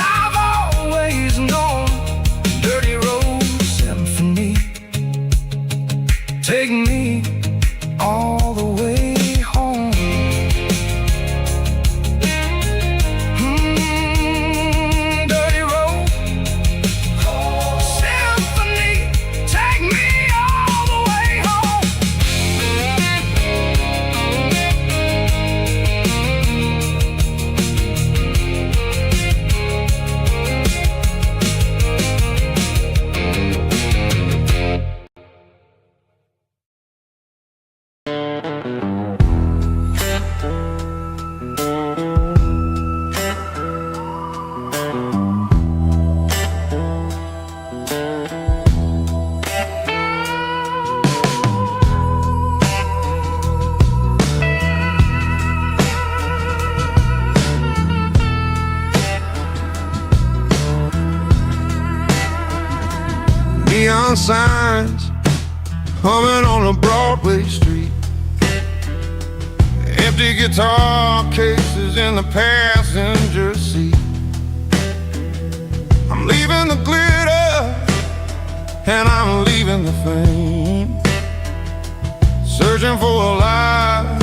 signs humming on a Broadway street. Empty guitar cases in the passenger seat. I'm leaving the glitter and I'm leaving the fame, searching for a life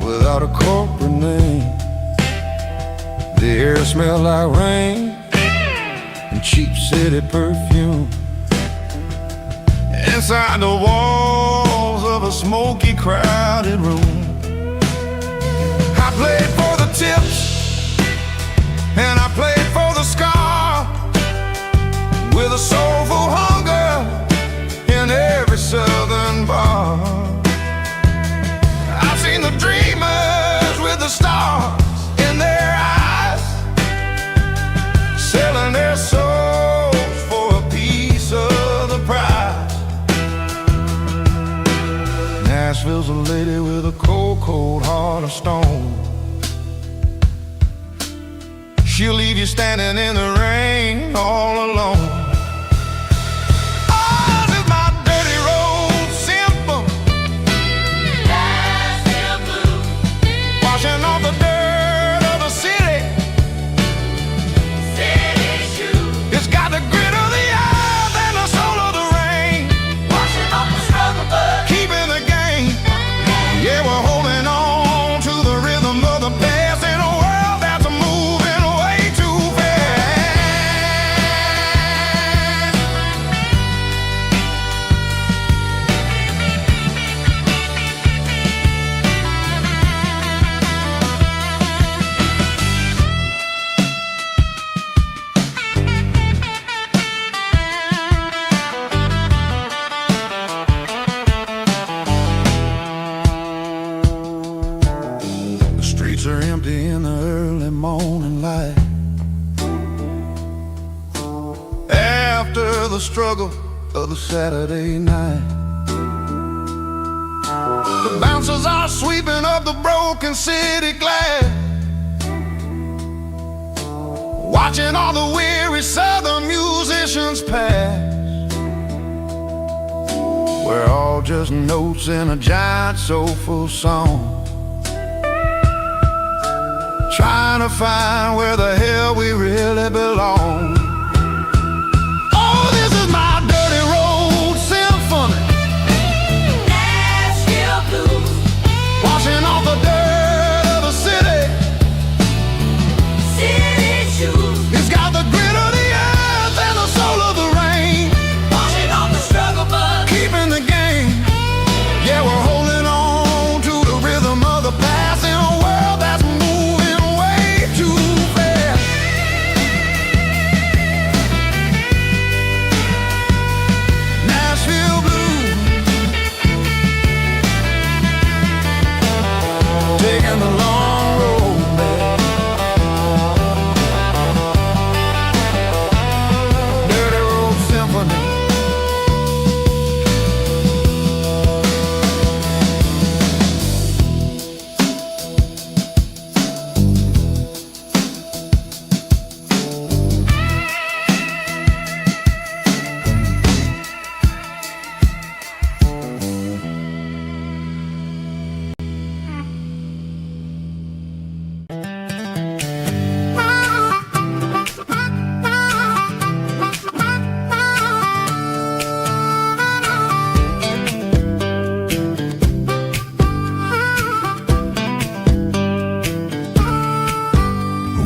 without a corporate name. The air smelled like rain and cheap city perfume. Inside the walls of a smoky, crowded room, I played for the tips and I played for the scar, with a soulful hunger in every southern bar. I've seen the dreamers with the stars in their eyes, selling their souls for a piece of the prize. Nashville's a lady with a cold, cold heart of stone. She'll leave you standing in the rain all alone. Oh, this is my dirty road symphony, Nashville blues, washing off the dirt of the city. City shoes. It's got the grit of the earth and the soul of the rain, washing off the struggle but keeping the game. Yeah, we're holding on to the rhythm of the past in a world that's moving way too The streets are empty in the early morning light, after the struggle of the Saturday night. The bouncers are sweeping up the broken city glass, watching all the weary southern musicians pass. We're all just notes in a giant soulful song, trying to find where the hell we really belong. Oh, this is my dirty road symphony, Nashville blues, washing off the dirt of the city. City shoes. It's got the grit of the earth and the soul of the rain, washing off the struggle but keeping the game. Yeah, we're holding on to the rhythm of the past in a world that's moving way too fast. Nashville blues, taking the long road back. Dirty road symphony.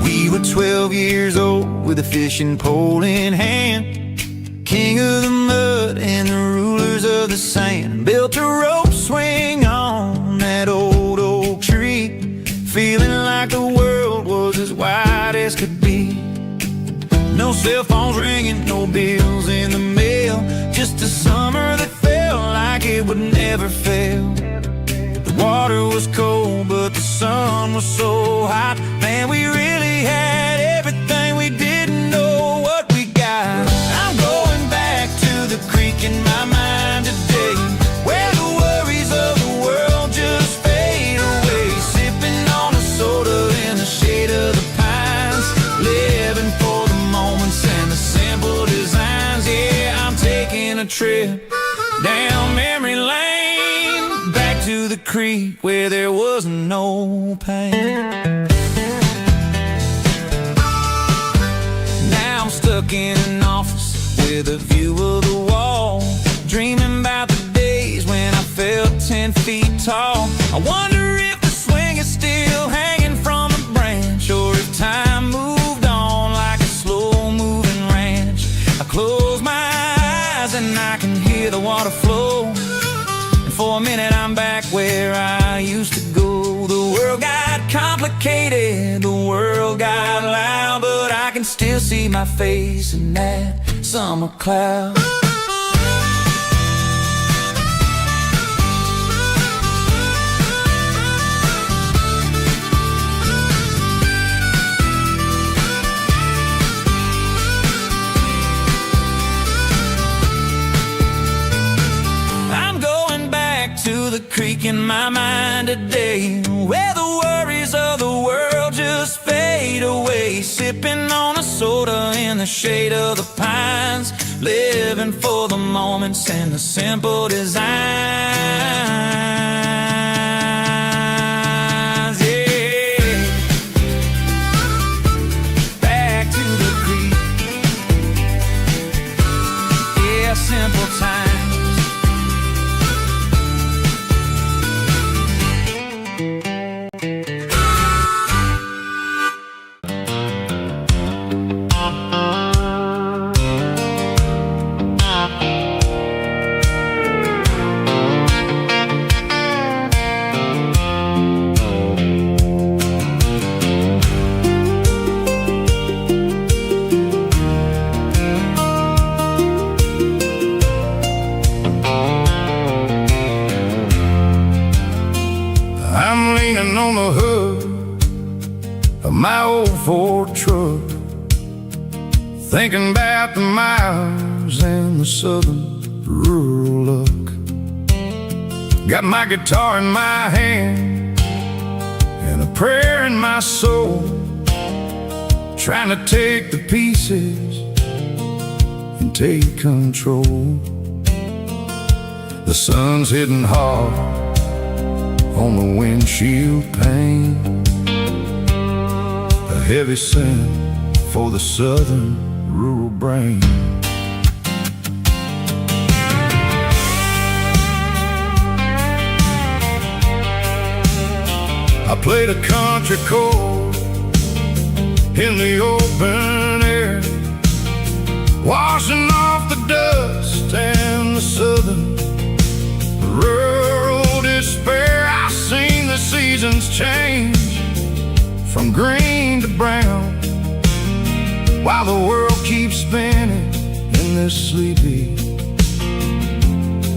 We were 12 years old with a fishing pole in hand, king of the mud and the rulers of the sand. Built a rope swing on that old oak tree, feeling like the world was as wide as could be. No cell phones ringing, no bills in the mail, just a summer that felt like it would never fail. The water was cold, but the sun was so hot. Man, we really had everything, we didn't know what we got. I'm going back to the creek in my mind today, where the worries of the world just fade away. Sipping on a soda in the shade of the pines, living for the moments and the simple designs. Yeah, I'm taking a trip street where there was no pain. Now I'm stuck in an office with a view of the wall, dreaming about the days when I felt 10 feet tall. I wonder if the swing is still hanging from a branch, or if time moved on like a slow-moving ranch. I close my eyes and I can hear the water flow, and for a minute I'm back where I used to go. The world got complicated, the world got loud, but I can still see my face in that summer cloud. To the creek in my mind today, where the worries of the world just fade away, sipping on a soda in the shade of the pines, living for the moments and the simple designs. Yeah, back to the creek. Yeah, simple times. I'm leaning on the hood of my old Ford truck, thinking about the miles and the southern rural look. Got my guitar in my hand and a prayer in my soul, trying to take the pieces and take control. The sun's hitting hard on the windshield pane, a heavy scent for the southern rural brain. I played a country chord in the open air, washing off the dust and the southern rural despair. I've seen the seasons change from green to brown, while the world keeps spinning in this sleepy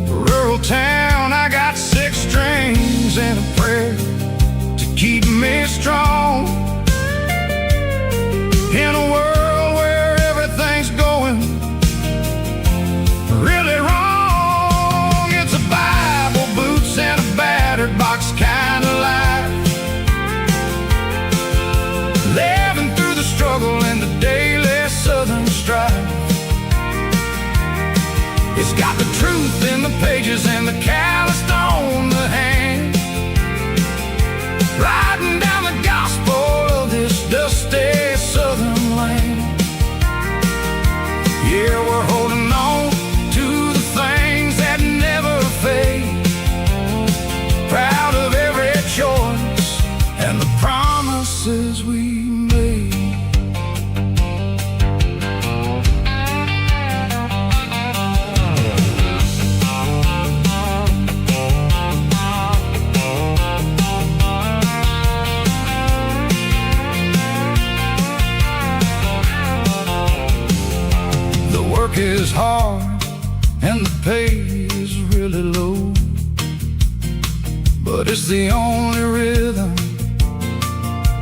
rural town. I got 6 strings and a prayer to keep me strong in a world where everything's going really wrong. It's a Bible, boots, and a battered box kind of life, living through the struggle and the daily southern strife. It's got the truth in the pages and the calloused on the hand, riding down the gospel of this dusty southern land. Yeah, we're holding on to the things that never fade, proud of every choice and the promises we made. The work is hard and the pay is really low, but it's the only rhythm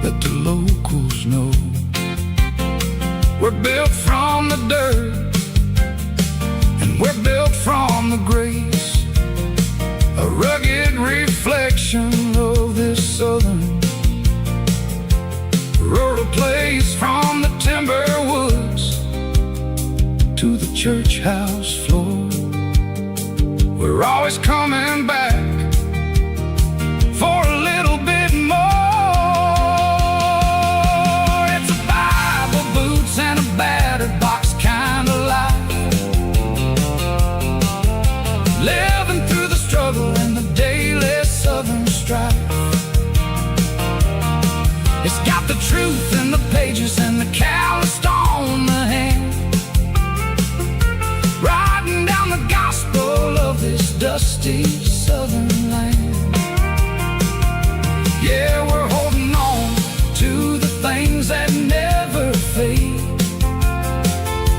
that the locals know. We're built from the dirt and we're built from the grace, a rugged reflection of this southern rural place. From the timber woods to the church house floor, we're always coming back It's got the truth in the pages and the calloused on the hand, writing down the gospel of this dusty southern land. Yeah, we're holding on to the things that never fade,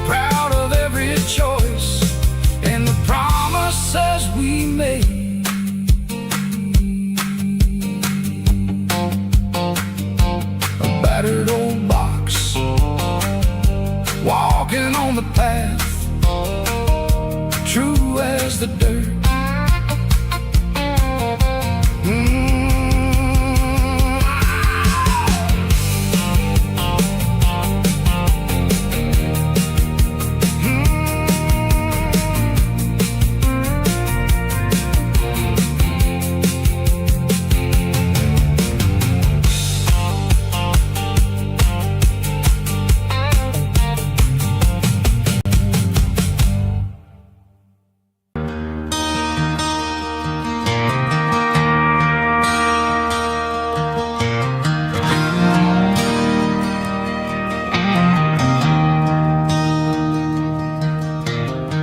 proud of every choice and the promises we made. A battered old box, walking on the path, true as the dirt.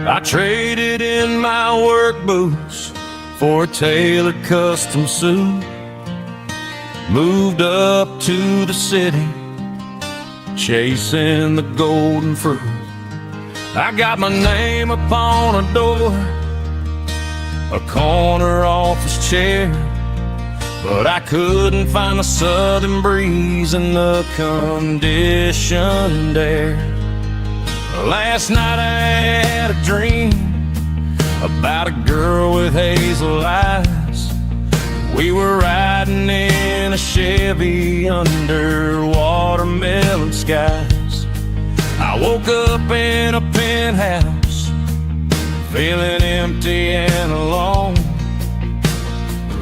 I traded in my work boots for a tailored custom suit, moved up to the city, chasing the golden fruit. I got my name upon a door, a corner office chair, but I couldn't find the southern breeze in the conditioned air. Last night I had a dream about a girl with hazel eyes. We were riding in a Chevy under watermelon skies. I woke up in a penthouse, feeling empty and alone.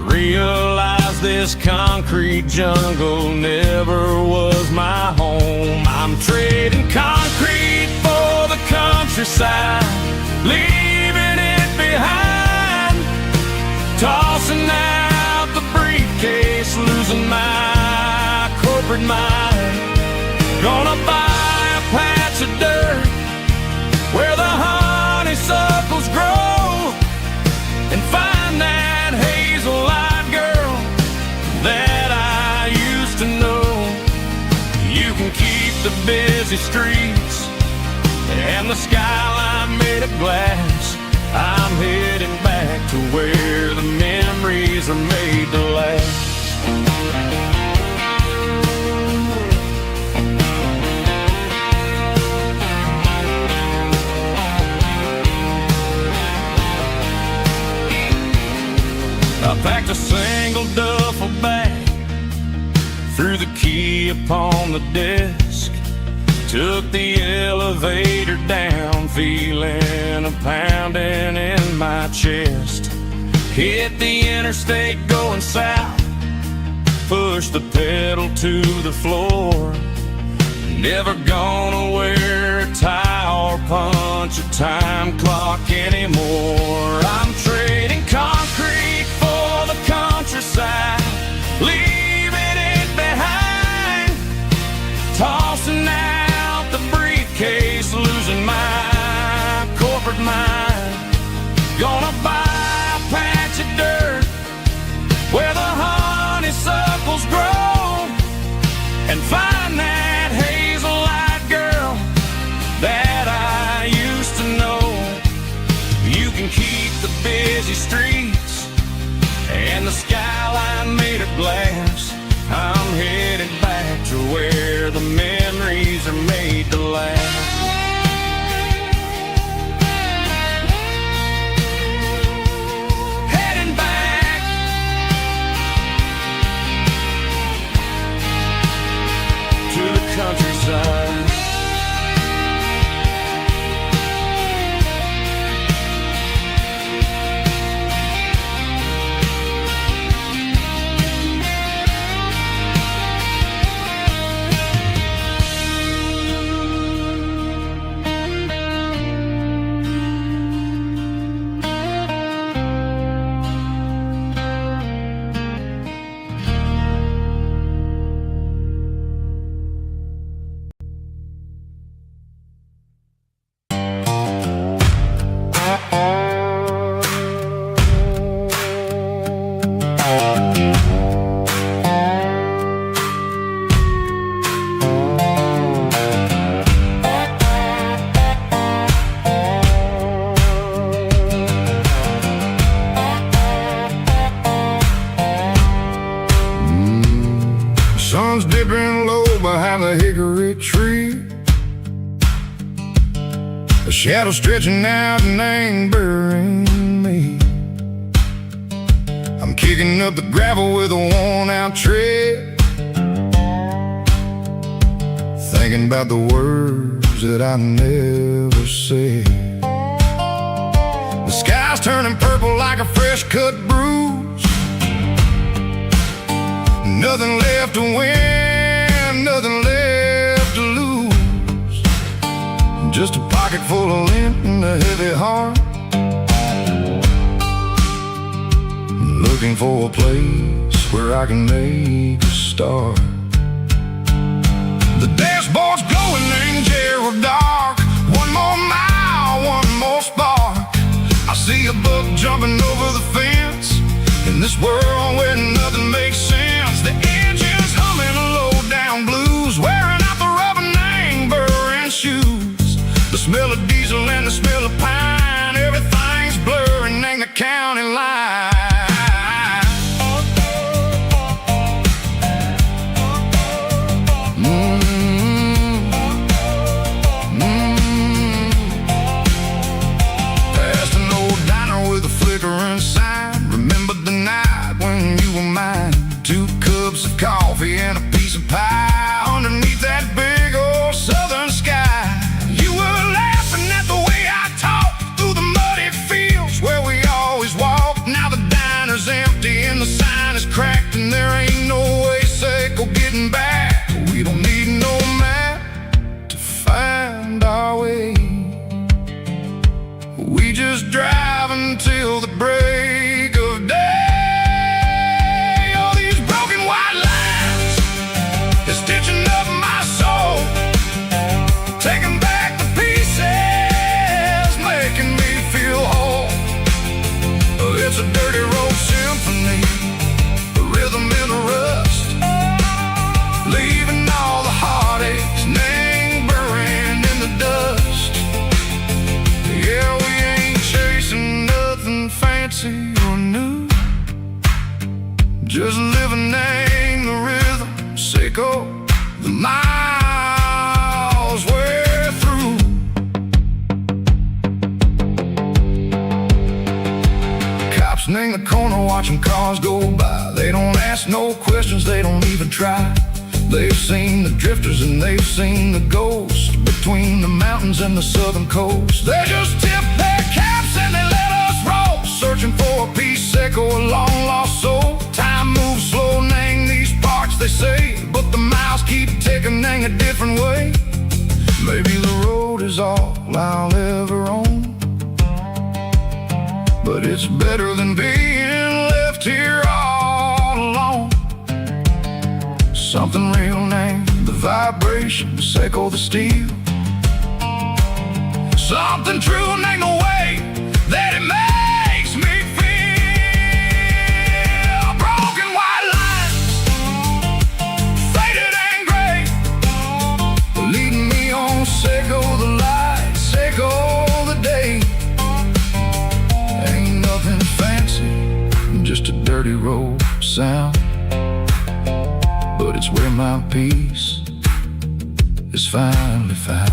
Realized this concrete jungle never was my home. I'm trading concrete for the countryside, leaving it behind, tossing out the briefcase, losing my corporate mind. Gonna buy a patch of dirt where the honeysuckles grow and find that hazel-eyed girl that I used to know. You can keep the busy streets and the skyline made of glass. I'm heading back to where the memories are made to last. I packed a single duffel bag, threw the key upon the desk, took the elevator down, feeling a pounding in my chest. Hit the interstate going south, pushed the pedal to the floor. Never gonna wear a tie or punch a time clock anymore. I'm trading concrete for the countryside, leaving it behind, tossing out the briefcase, losing my corporate mind. Gonna buy a patch of dirt where the honeysuckles grow and find that hazel-eyed girl that I used to know. You can keep the busy streets and the skyline made of glass. I'm headed back to where the memories are made to last. Heading back to the countryside. low behind the hickory tree. A shadow stretching out and angering me. I'm kicking up the gravel with a worn-out tread, thinking about the words that I never said. The sky's turning purple like a fresh-cut bruise. Nothing left to win, nothing left to lose. Just a pocket full of lint and a heavy heart, looking for a place where I can make a start. The dashboard's glowing in Gerald dark. One more mile, one more spark. I see a buck jumping over the fence in this world where nothing makes sense. The engine's humming a low-down blues, wearing out the rubber name, burring shoes. The smell of diesel and the smell of pine, everything's blurring in the county line. Past an old diner with a flickering sign. Remember the night when you were mine. 2 cups of coffee and a piece of pie underneath that big old southern sky. You were laughing at the way I talked through the muddy fields where we always walked. Now the diner's empty and the sign is cracked, and there ain't no way safe or getting back. We don't need no map to find our way. We just drive until the break of day. All these broken white lines is stitching up my soul, taking back the pieces, making me feel whole. It's a dirty road symphony, the rhythm in the rust, leaving all the heartaches lingering in the dust. Yeah, we ain't chasing nothing fancy or new, just living in the rhythm, sick of the miles we're through. Cops in the corner watching cars go by. They don't ask no questions, they don't even try. They've seen the drifters and they've seen the ghosts between the mountains and the southern coast. They just tip their caps and they let us roll, searching for a piece echo, a long lost soul. Time moves slow in these parts, they say, but the miles keep ticking in a different way. Maybe the road is all I'll ever own, but it's better than being left here all alone. Something real named the vibrations echo the steel. Something true named the way that it makes me feel. Broken white lines, faded and gray, leading me on, echo the lights, echo the day. Ain't nothing fancy, just a dirty road sound, but it's where my peace is finally found.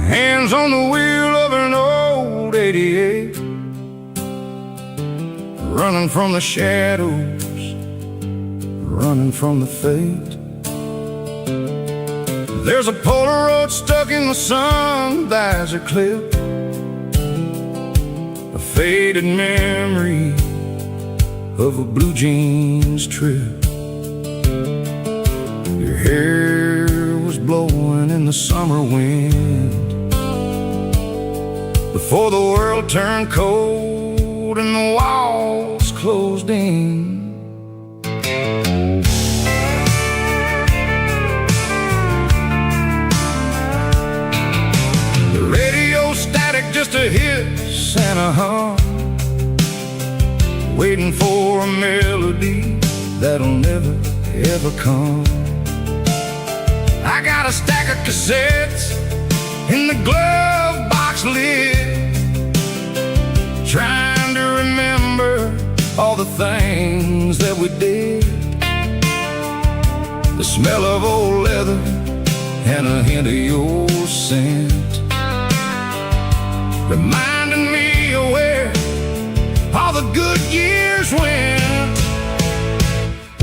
Hands on the wheel of an old 88, running from the shadows, running from the fate. There's a Polaroid stuck in the sun, there's a clip faded memory of a blue jeans trip. Your hair was blowing in the summer wind before the world turned cold and the walls closed in. The radio static just a hiss and a hum, waiting for a melody that'll never ever come. I got a stack of cassettes in the glove box lid, trying to remember all the things that we did. The smell of old leather and a hint of your scent, reminding me of where all the good years went.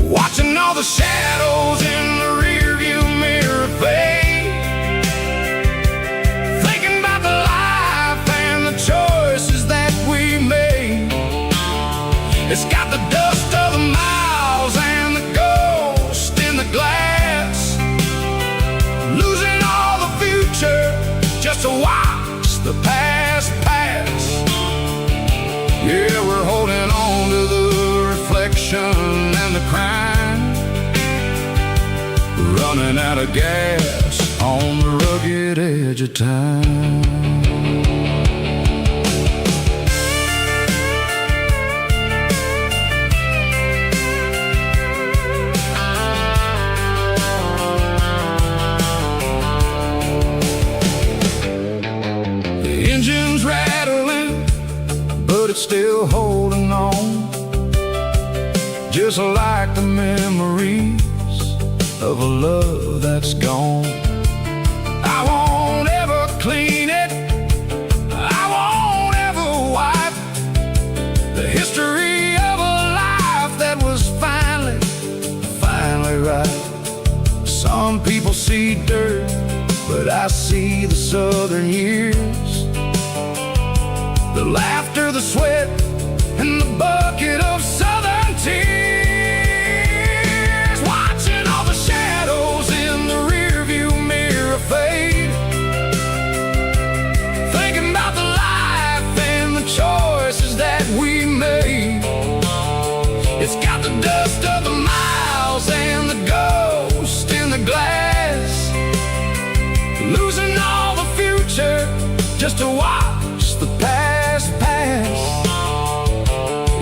Watching all the shadows in the rearview mirror fade, thinking about the life and the choices that we made. It's got the dust of the miles and the ghost in the glass, losing all the future just to watch the past pass. Yeah, we're holding on to the reflection and the crime, running out of gas on the rugged edge of time. The engine's rattling, but it's still holding on, just like the memories of a love that's gone. I won't ever clean it, I won't ever wipe the history of a life that was finally right. Some people see dirt, but I see the southern years, the laughter, the sweat, and the bucket of southern tears. Watching all the shadows in the rearview mirror fade, thinking about the life and the choices that we made. It's got the dust of the miles and the ghost in the glass, losing all the future just to watch the past pass.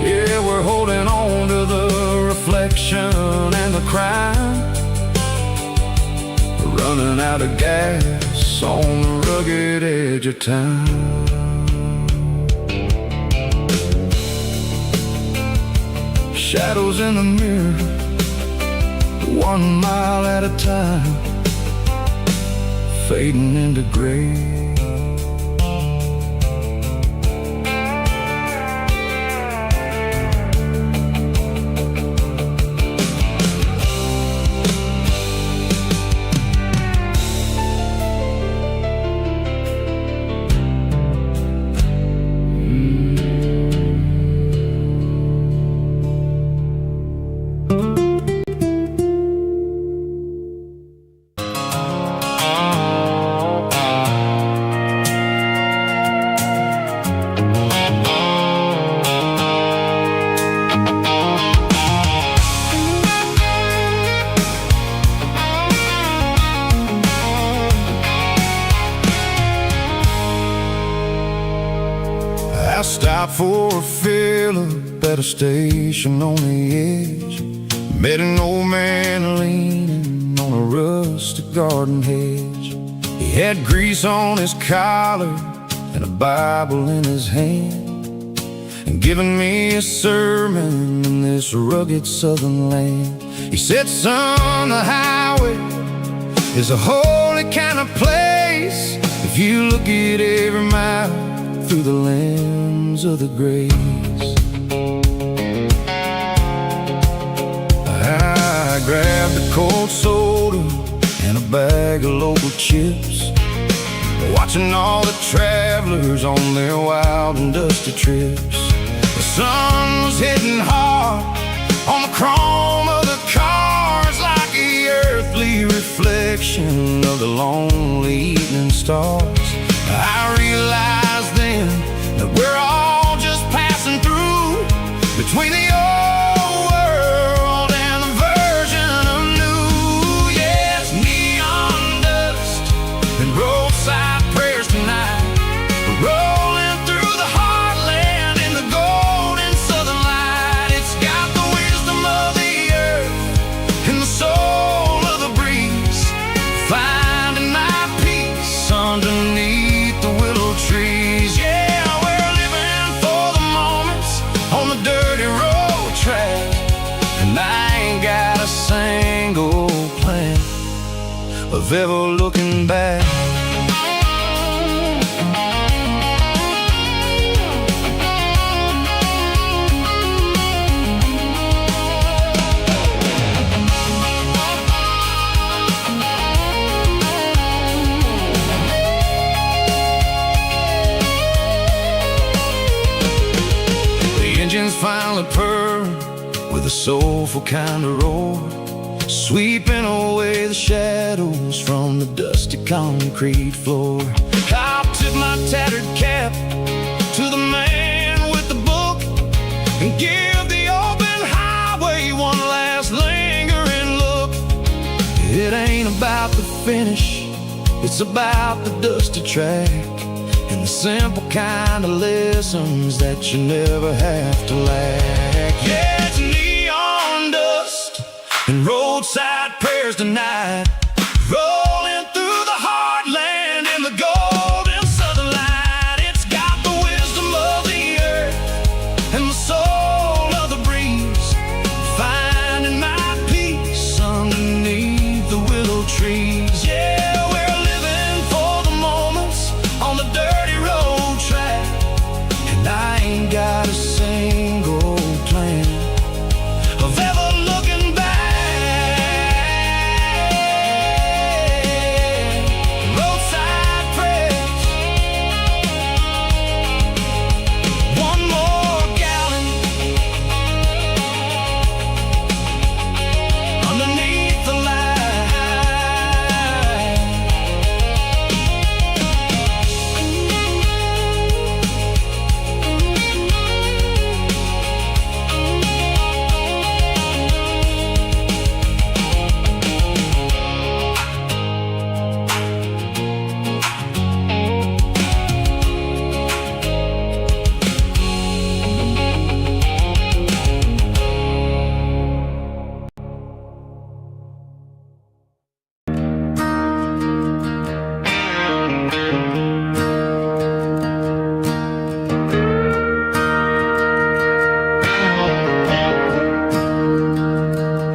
Yeah, we're holding on to the reflection and the crime, running out of gas on the rugged edge of time. Shadows in the mirror, 1 mile at a time, fading into gray. I stopped for a fill-up at a station on the edge, met an old man leaning on a rustic garden hedge. He had grease on his collar and a Bible in his hand, and giving me a sermon in this rugged southern land. He said, son, the highway is a holy kind of place if you look at every mile through the lens of the grace. I grabbed a cold soda and a bag of local chips, watching all the travelers travelers on their wild and dusty trips. The sun was hitting hard on the chrome of the cars, like the earthly reflection of the lonely evening stars. I realized then that we're all just passing through between the old world and the version of new. Yes, neon dust and roadside prayers tonight, rolling through the heartland in the golden southern light. It's got the wisdom of the earth and the soul of the breeze, finding my peace underneath the willow trees. Yeah, we're living for the moments on the dirty road track, and I ain't got a single plan of ever looking back. Finally purr with a soulful kind of roar, sweeping away the shadows from the dusty concrete floor. I'll tip my tattered cap to the man with the book and give the open highway one last lingering look. It ain't about the finish, it's about the dusty track and the simple kind of lessons that you never have to lack. Yeah, it's neon dust and roadside prayers tonight, rolling through the heartland in the golden southern light. It's got the wisdom of the earth and the soul of the breeze, finding my peace underneath the willow trees. Yeah, we're living for the moments on the dirty road track, and I ain't got a single plan of ever looking back. Roadside prayers, one more gallon underneath the light.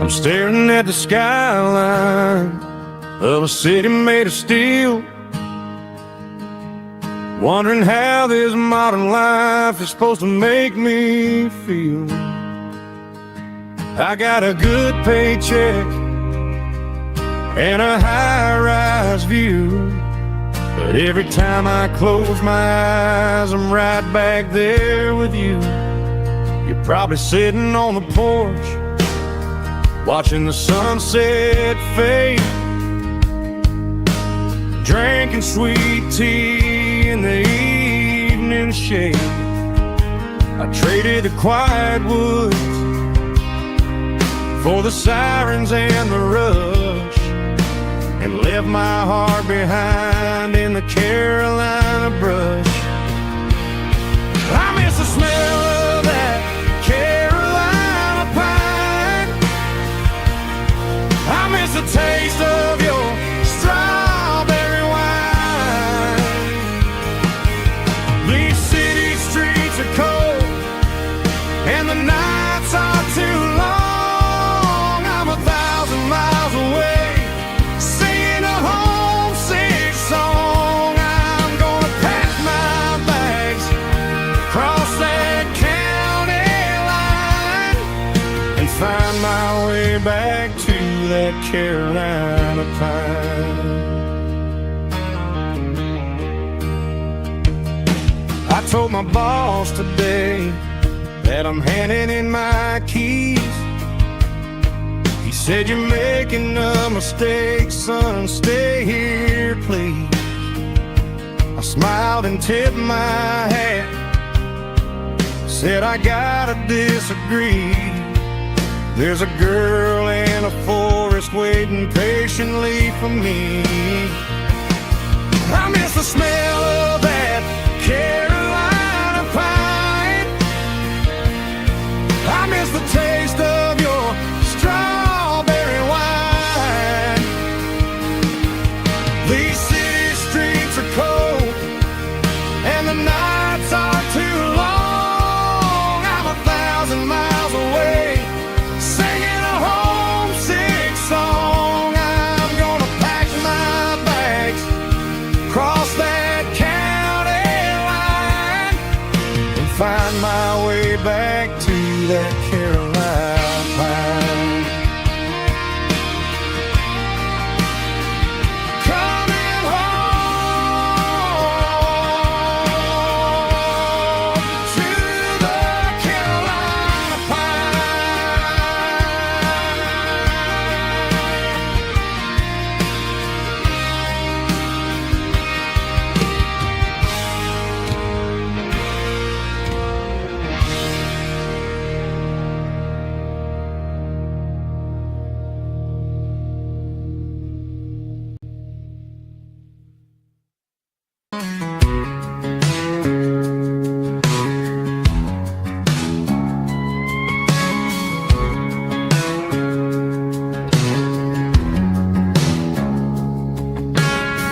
I'm staring at the skyline of a city made of steel, wondering how this modern life is supposed to make me feel. I got a good paycheck and a high-rise view, but every time I close my eyes, I'm right back there with you. You're probably sitting on the porch, watching the sunset fade, drinking sweet tea in the evening shade. I traded the quiet woods for the sirens and the rush, and left my heart behind in the Carolina brush. I miss the smell of that Carolina pine. I miss the taste of your strawberry wine. These city streets are cold and the nights are too long. I'm 1,000 miles away, singing a homesick song. I'm gonna pack my bags, cross that county line, and find my way back to that Carolina pine. told my boss today that I'm handing in my keys. He said, "You're making a mistake, son, stay here, please." I smiled and tipped my hat, said, "I gotta disagree. There's a girl in a forest waiting patiently for me. I miss the smell of that Carolina pine. I miss the taste of your strawberry wine. These city streets are cold and the nights are too long. I'm 1,000 miles away, singing a homesick song. I'm gonna pack my bags, cross that county line, and find my way back to that Carolina pine. Coming home to the Carolina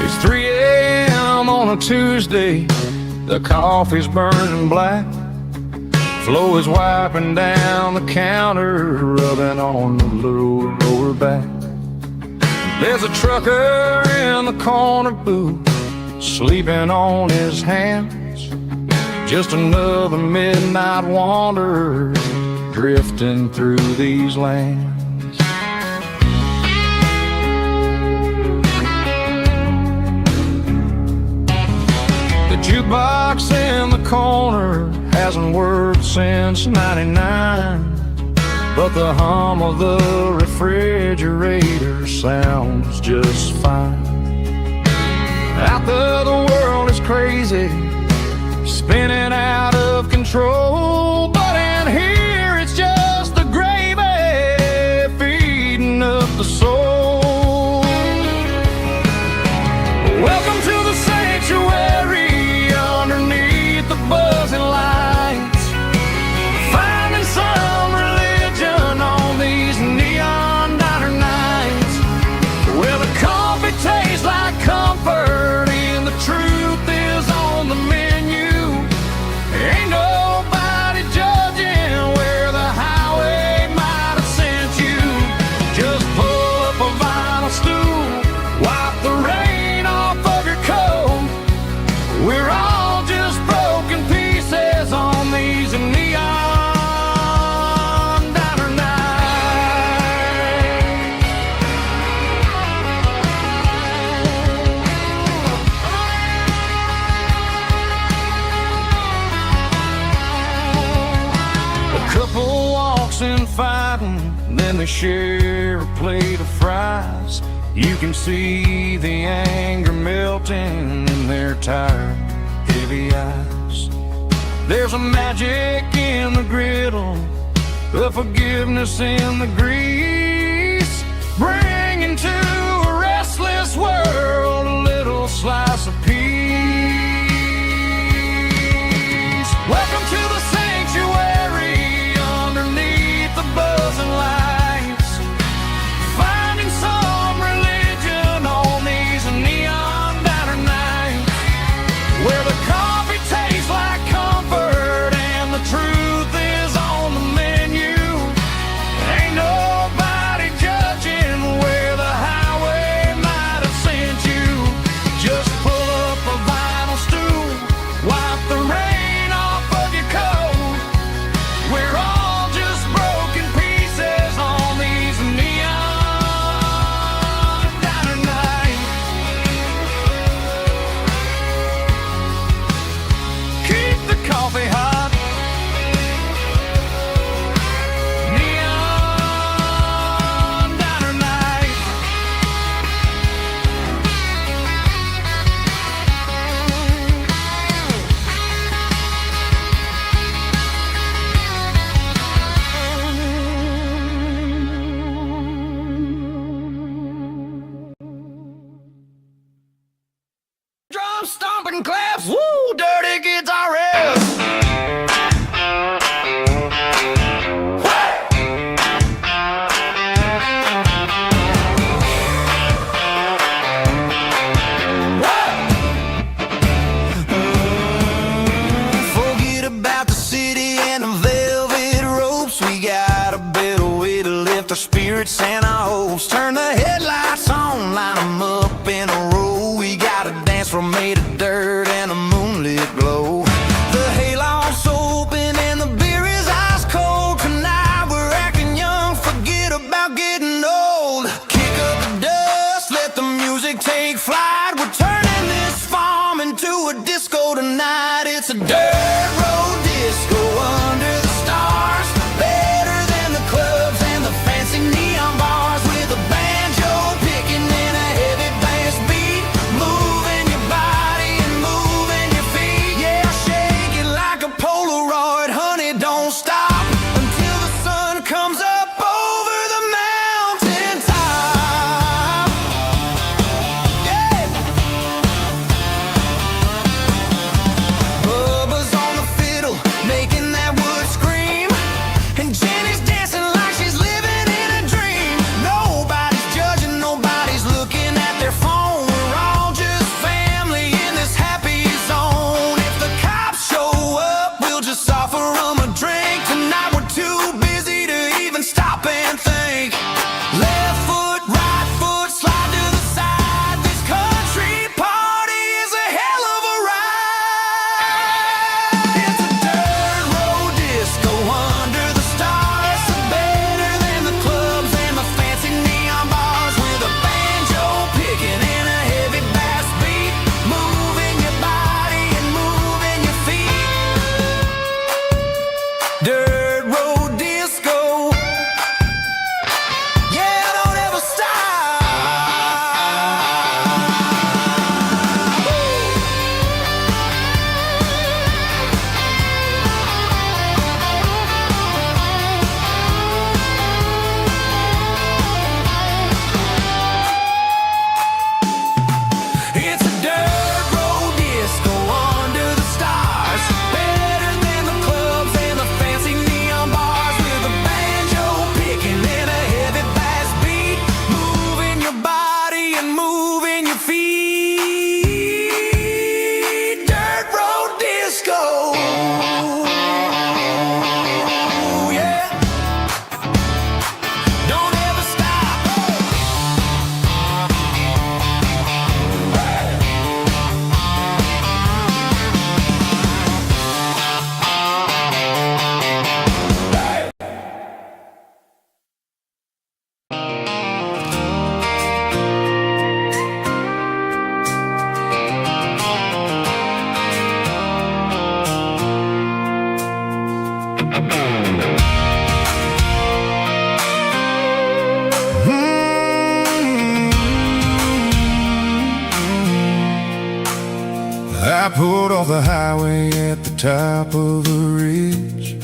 It's 3 a.m. on a Tuesday. The coffee's burning black. Flo is wiping down the counter, rubbing on the lower back. There's a trucker in the corner booth, sleeping on his hands. Just another midnight wanderer, drifting through these lands. The jukebox in the corner hasn't worked since '99, but the hum of the refrigerator sounds just fine. Out there the world is crazy, spinning out of control, but in here it's just the gravy feeding up the soul. Welcome to the sanctuary underneath the buzzing lights, finding some religion on these neon diner nights, where the coffee tastes like comfort and the truth is on the menu. Ain't nobody judging where the highway might have sent you. Just pull up a vinyl stool, wipe the rain off of your coat. We're all just broken pieces on these neon diner nights. A couple walks in fighting, then they share a plate of fries. You can see the anger melting in their tired, heavy eyes. There's a magic in the griddle, a forgiveness in the grease, bringing to a restless world a little slice of peace. Welcome to the sanctuary underneath the buzzing lights, finding some religion on these neon diner nights, where the coffee tastes like comfort and the truth is on the menu. Ain't nobody judging where the highway might have sent you. Just pull up a vinyl spirit Santa hopes. Turn the headlights on, line them up in a row. We got a dance floor made of dirt and a moonlit glow. The hayloft's open and the beer is ice cold. Tonight we're acting young, forget about getting old. Kick up the dust, let the music take flight. We're turning this farm into a disco tonight. It's a dirt road disco under the stars. Better than the clubs and the fancy neon bars. With a banjo picking in a heavy bass beat. Moving your body and moving your feet. Yeah, shake it like a Polaroid, honey, don't stop until the sun comes up over the mountain top. Yeah. Bubba's on the fiddle, making that wood scream. And Jenny's dancing like she's living in a dream. Nobody's judging, nobody's looking at their phone. We're all just family in this happy zone. If the cops show up, we'll just offer them a drink. Tonight we're too busy to even stop and think. Left foot, right foot, slide to the side. This country party is a hell of a ride. It's a dirt road disco under the stars. Better than the clubs and the fancy neon bars. With a banjo picking in a heavy bass beat. Moving your body and moving your feet. Dirt road disco. Yeah, don't ever stop. It's a dirt road disco under the stars. Better than the clubs and the fancy neon bars. With a banjo picking in a heavy bass beat. Moving your body and moving your feet. Dirt road disco. Yeah. Don't ever stop. I pulled off the highway at the top of a ridge,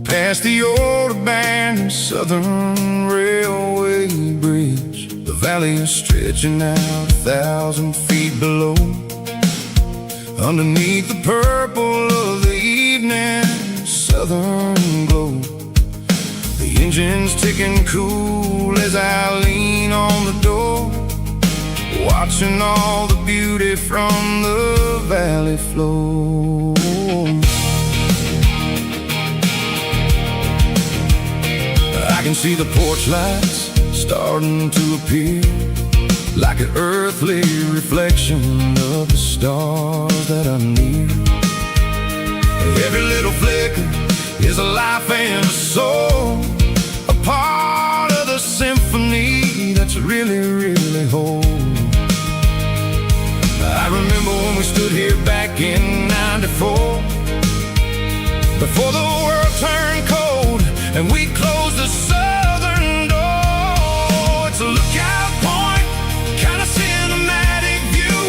past the old abandoned Southern Railway bridge. The valley is stretching out 1,000 feet below. Underneath the purple of the evening southern glow, the engine's ticking cool as I lean on the door, watching all the beauty from the valley flow. I can see the porch lights starting to appear, like an earthly reflection of the stars that are near. Every little flicker is a life and a soul, a part of the symphony that's really, really whole. I remember when we stood here back in '94, before the world turned cold and we closed the southern door. It's a lookout point, kind of cinematic view,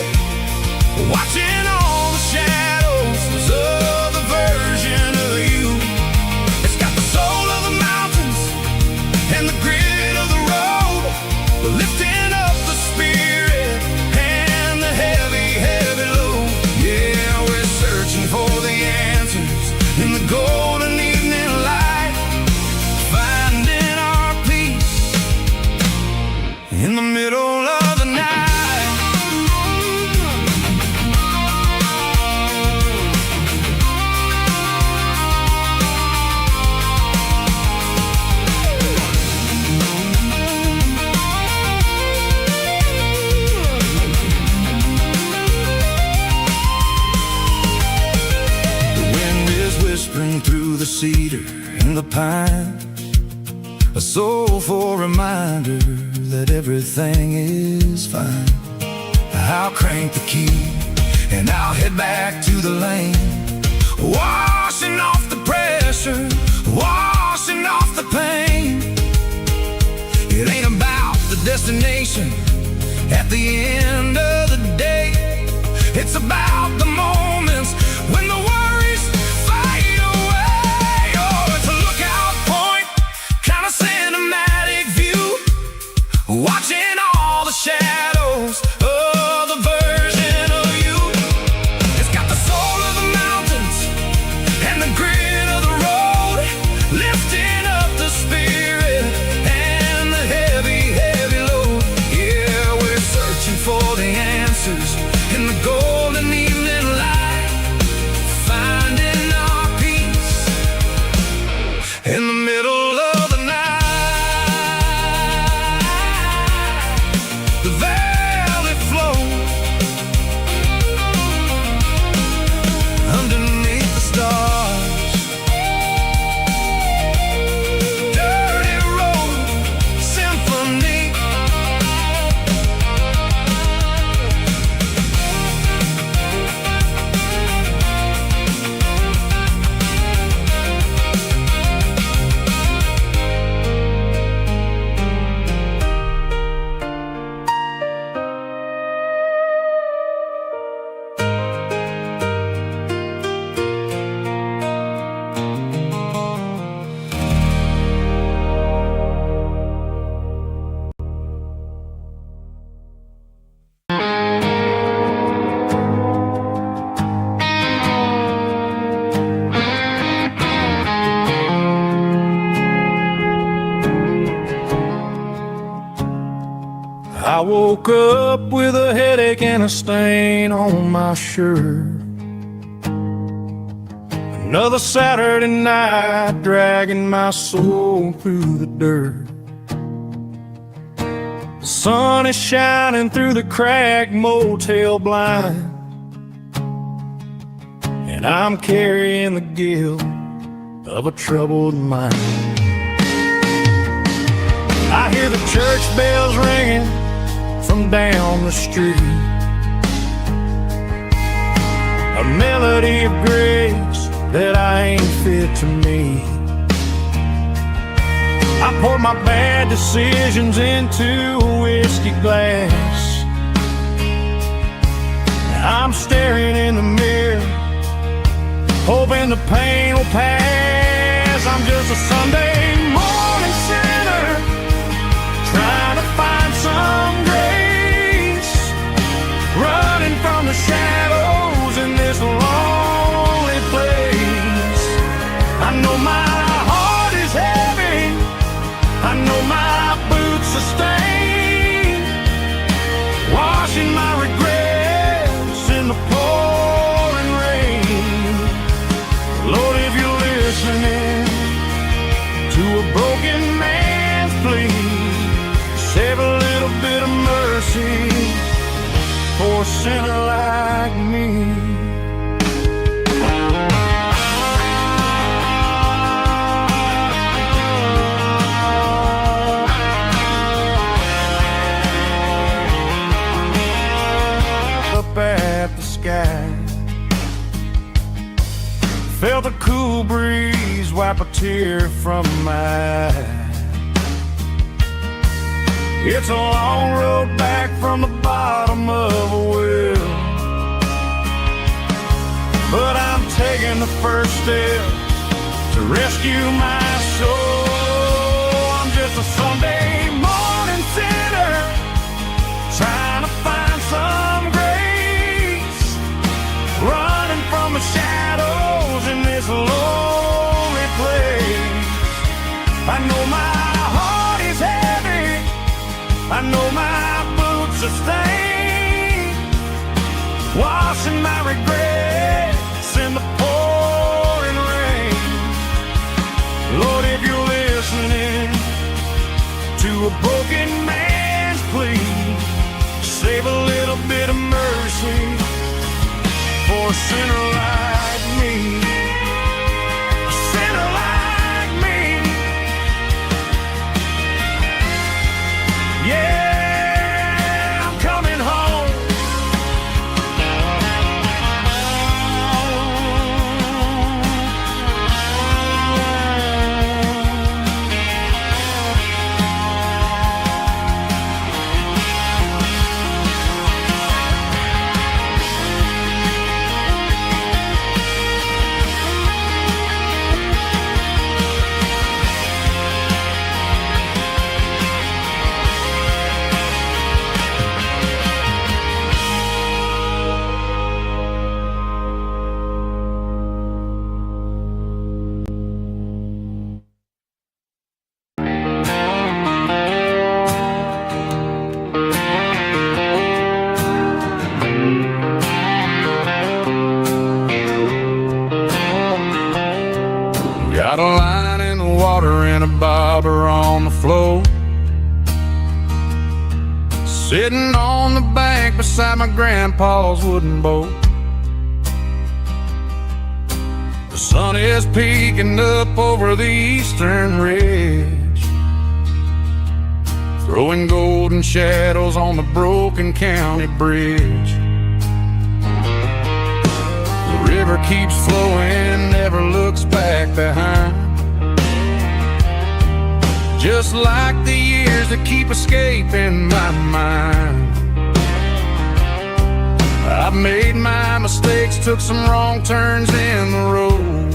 watching all the shadows of the version of you. It's got the soul of the mountains and the grit of the road, lifting up the spirit and the heavy, heavy load. Yeah, we're searching for the answers in the golden evening light, finding the cedar and the pine, a soulful reminder that everything is fine. I'll crank the key and I'll head back to the lane, washing off the pressure, washing off the pain. It ain't about the destination at the end of the day. It's about the moments when the worries fade away. Oh, it's a lookout point, kind of cinematic view, watching all the shadows of the version of you. It's got the soul of the mountains and the grit of the road, lifting up the spirit and the heavy, heavy load. Yeah, we're searching for the answers in the golden evening light, finding our peace in the middle of the night. The velvet flow underneath the stars, dirty road symphony. I woke up with a headache and a stain on my shirt. Another Saturday night, dragging my soul through the dirt. The sun is shining through the cracked motel blind, and I'm carrying the guilt of a troubled mind. I hear the church bells ringing from down the street, a melody of grace that I ain't fit to meet. I poured my bad decisions into a whiskey glass. I'm staring in the mirror, hoping the pain will pass. I'm just a Sunday morning sinner, trying to find some grace, running from the shadows in this lonely place. I know my heart is heavy, I know my boots are stained, washing my regrets in the pouring rain. Lord, if you're listening to a broken man's plea, save a little bit of mercy for a sinner like me. Up at the sky, felt the cool breeze wipe a tear from my eye. It's a long road back from the bottom of a well, but I'm taking the first step to rescue my soul. I'm just a Sunday morning sinner, trying to find some grace, running from the shadows in this lonely place. I know my heart is heavy, I know my boots are stained, washing my regrets in the pouring rain. Lord, if you're listening to a broken man's plea, save a little bit of mercy for a sinner like me. A sinner Got a line in the water and a bobber on the floor. Sitting on the bank beside my grandpa's wooden boat. The sun is peeking up over the eastern ridge, throwing golden shadows on the broken county bridge. The river keeps flowing, never looks back behind, just like the years that keep escaping my mind. I've made my mistakes, took some wrong turns in the road,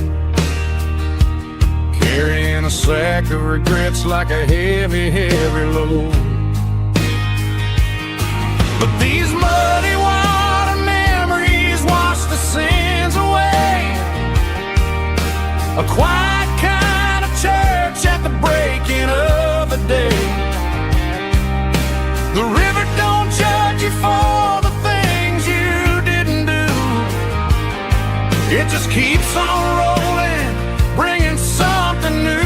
carrying a sack of regrets like a heavy, heavy load. But these muddy water memories wash the sins away. A quiet kind of church at the breaking of the day. The river don't judge you for the things you didn't do. It just keeps on rolling, bringing something new.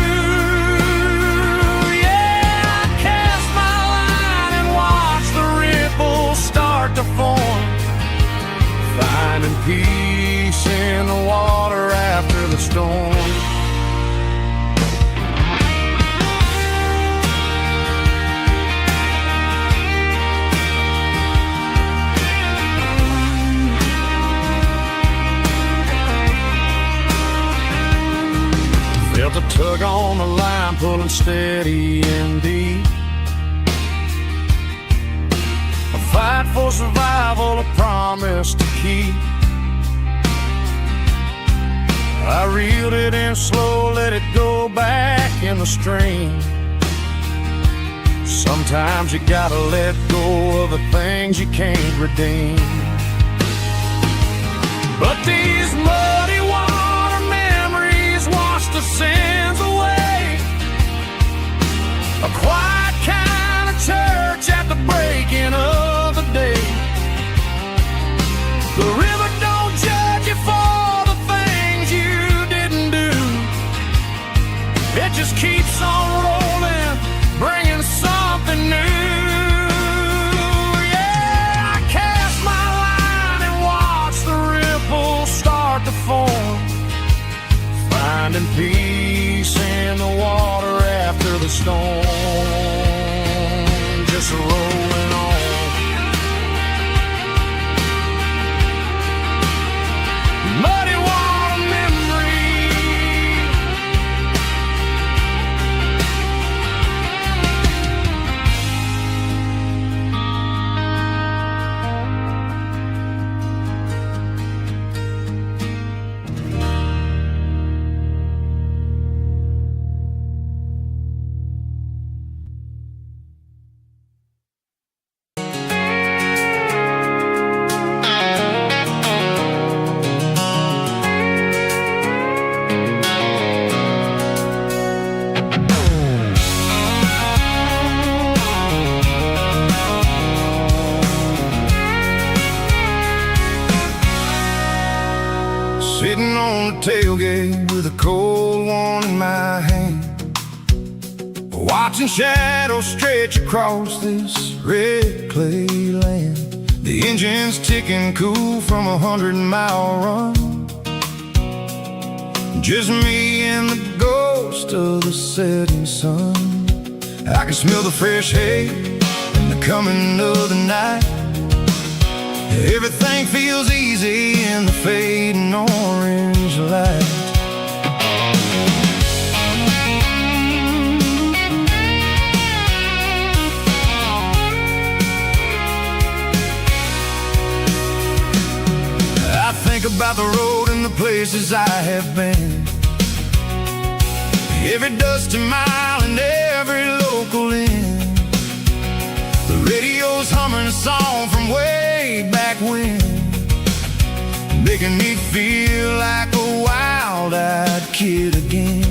Yeah, I cast my line and watch the ripples start to form, finding peace in the water after the storm. Felt a tug on the line, pulling steady and deep. A fight for survival, a promise to keep. I reeled it in slow, let it go back in the stream. Sometimes you gotta let go of the things you can't redeem. But these muddy water memories wash the sins away. A quiet kind of church at the breaking of the day. The river don't judge you for the things you didn't do. It just keeps on rolling, bringing something new. Yeah, I cast my line and watch the ripples start to form, finding peace in the water after the storm. Just rolling on. Muddy water memory. Sitting on the tailgate with a cold one in my hand, watching shadows stretch across this red clay land. The engine's ticking cool from 100-mile run. Just me and the ghost of the setting sun. I can smell the fresh hay and the coming of the night. Everything feels easy in the fading orange light. I think about the road and the places I have been, every dusty mile and every local inn. The radio's humming a song from way back when, making me feel like a wild-eyed kid again.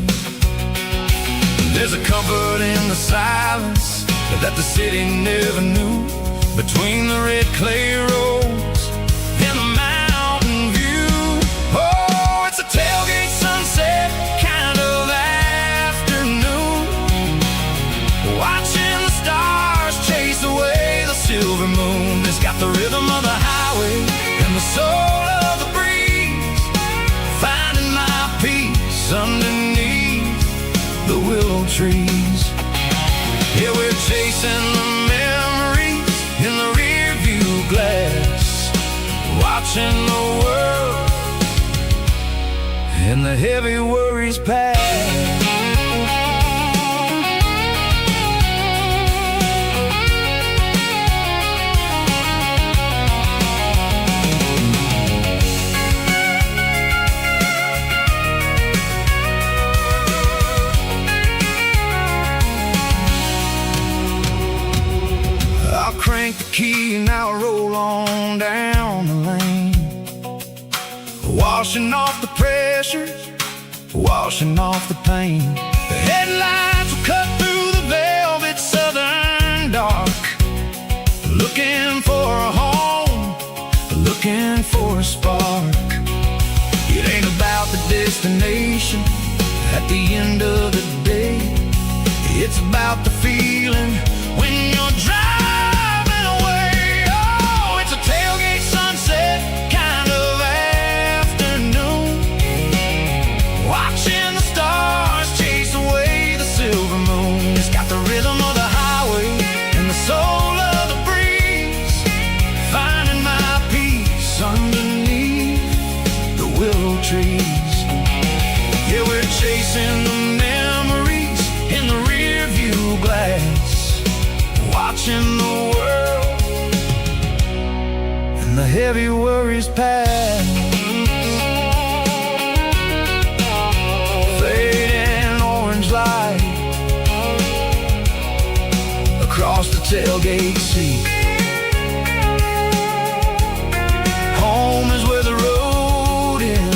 There's a comfort in the silence that the city never knew, between the red clay roads and the mountain view. Oh, it's a tailgate sunset kind of underneath the willow trees. Yeah, we're chasing the memories in the rear view glass, watching the world and the heavy worries pass. Crank the key and now roll on down the lane, washing off the pressure, washing off the pain. The headlights will cut through the velvet southern dark, looking for a home, looking for a spark. It ain't about the destination at the end of the day, it's about the feeling when you're driving. Kind of afternoon, watching the stars chase away the silver moon. It's got the rhythm of the highway and the soul of the breeze, finding my peace underneath the willow trees. Yeah, we're chasing the memories in the rear view glass, watching the world the heavy worries pass. Fading orange light across the tailgate seat. Home is where the road ends.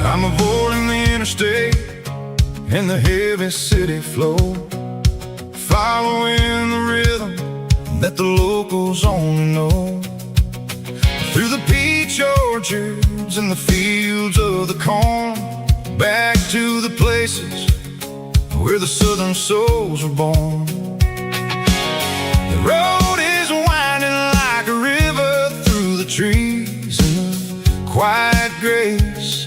I'm avoiding the interstate and the heavy city flow, following the rhythm that the locals only know. Through the peach orchards and the fields of the corn, back to the places where the southern souls were born. The road is winding like a river through the trees in the quiet grace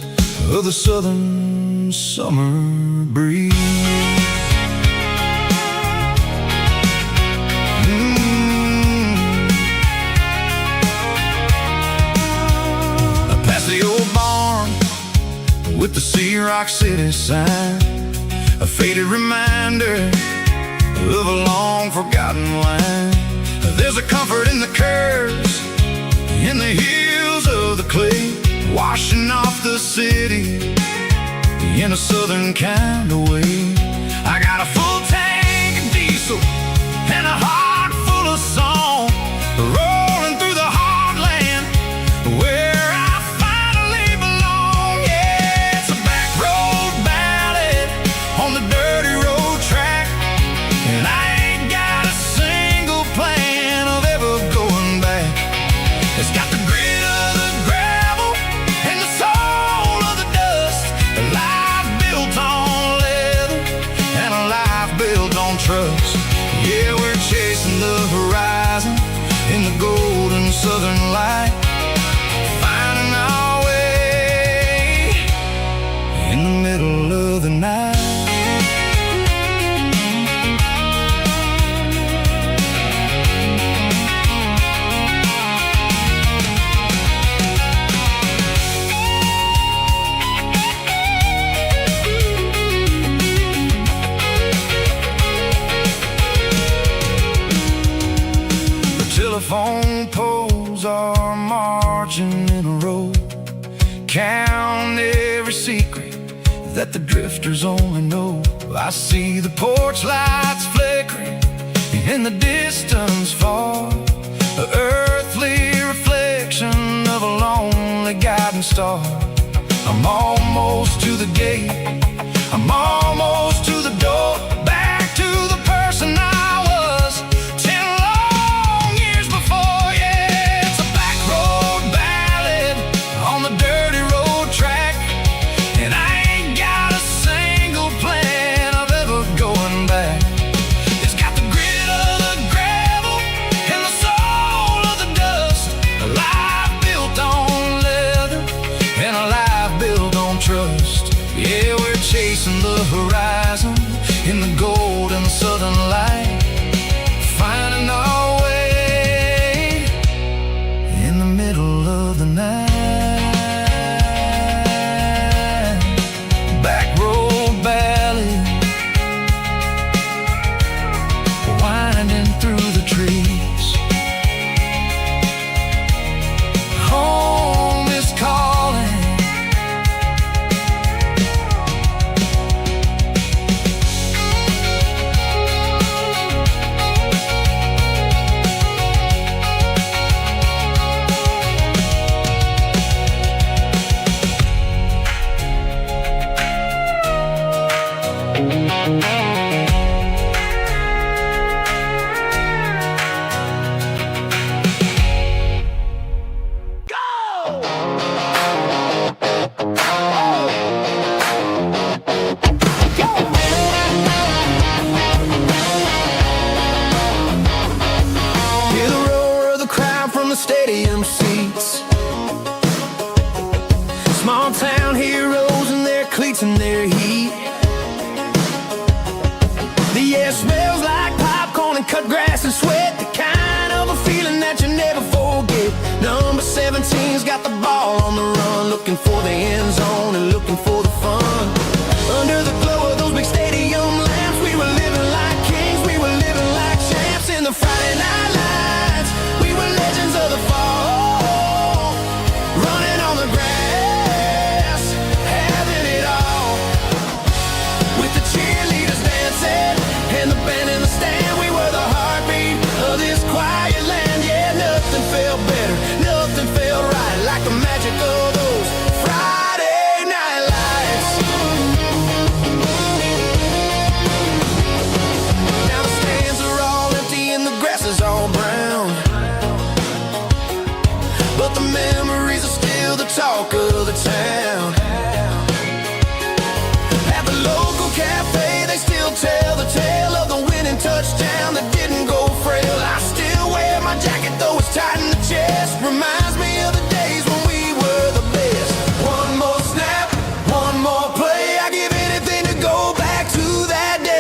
of the southern summer breeze. Past the old barn with the Sea Rock City sign, a faded reminder of a long forgotten line. There's a comfort in the curves, in the hills of the clay, washing off the city in a southern kind of way. I got a full tank of diesel and a heart full of song, rolling through the heartland where I finally belong. Yeah, it's a back road ballad on the dirty road track, and I ain't got a single plan of ever going back. It's got the grit of the gravel and the soul of the dust, the life built on leather, telephone poles are marching in a row. Count every secret that the drifters only know. I see the porch lights flickering in the distance far, the earthly reflection of a lonely guiding star. I'm almost to the gate, I'm almost to the door, back to the person I was 10 long years before. Yeah, it's a back road ballad on the dirty road track, and I ain't got a single plan of ever going back. It's got the grit of the gravel and the soul of the dust, a life built on leather and a life built on trust. Yeah, we're chasing the horizon in the gold and the southern light, finding our way in the middle of the night. Back road ballad, winding through the trees. Home is calling. Hear the roar of the crowd from the stadium seats. Small town heroes in their cleats and their heat. The air smells like popcorn and cut grass and sweat, the kind of a feeling that you never forget. Number 17's got the ball on the run, looking for the end zone and looking for the fun. Under the glow of those big stadium lamps, we were living like kings, we were living like champs. In the Friday night lights, we were legends of the fall, running on the grass, having it all. With the cheerleaders dancing and the band in the stand, we were the heartbeat of this quiet land. Yeah, nothing felt better, nothing felt right like the magic of those Friday night lights. Now the stands are all empty and the grass is all brown, but the memories are still the talk of the town. At the local cafe, they still tell the tale of the winning touchdown that didn't go frail. I still wear my jacket though it's tight in the chest, reminds me of the days when we were the best. One more snap, one more play, I give anything to go back to that day.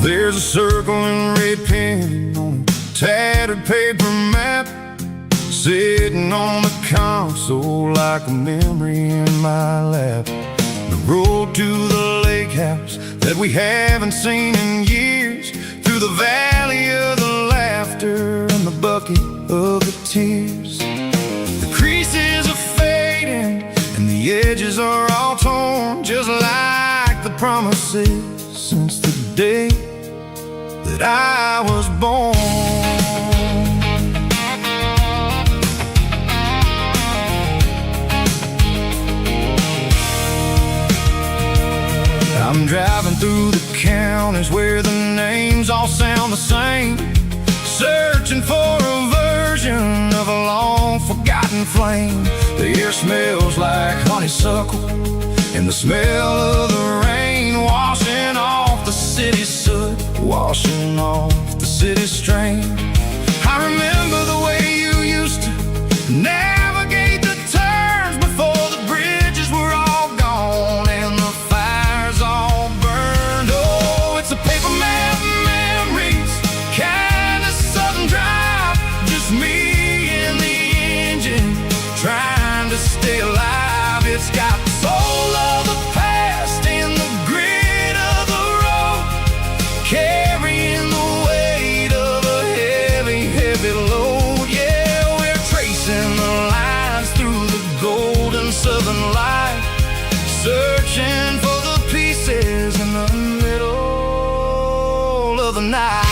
There's a circle and red pen on a tattered paper map, sitting on the console like a memory in my lap. The road to the lake house that we haven't seen in years, through the valley of the laughter and the bucket of the tears. The creases are fading and the edges are all torn, just like the promises since the day that I was born. I'm driving through the counties where the names all sound the same, searching for a version of a long-forgotten flame. The air smells like honeysuckle, and the smell of the rain washing off the city's soot, washing off the city's strain. I remember the way you used to navigate the turns before the bridges were all gone and the fires all burned. Oh, it's a paper map memories, kind of southern drive, just me and the engine trying to stay alive. It's got the soul of the past and the grit of the road, carrying the weight of a heavy, heavy load. Yeah, we're tracing the lines through the golden southern light, searching for the pieces in the middle of the night.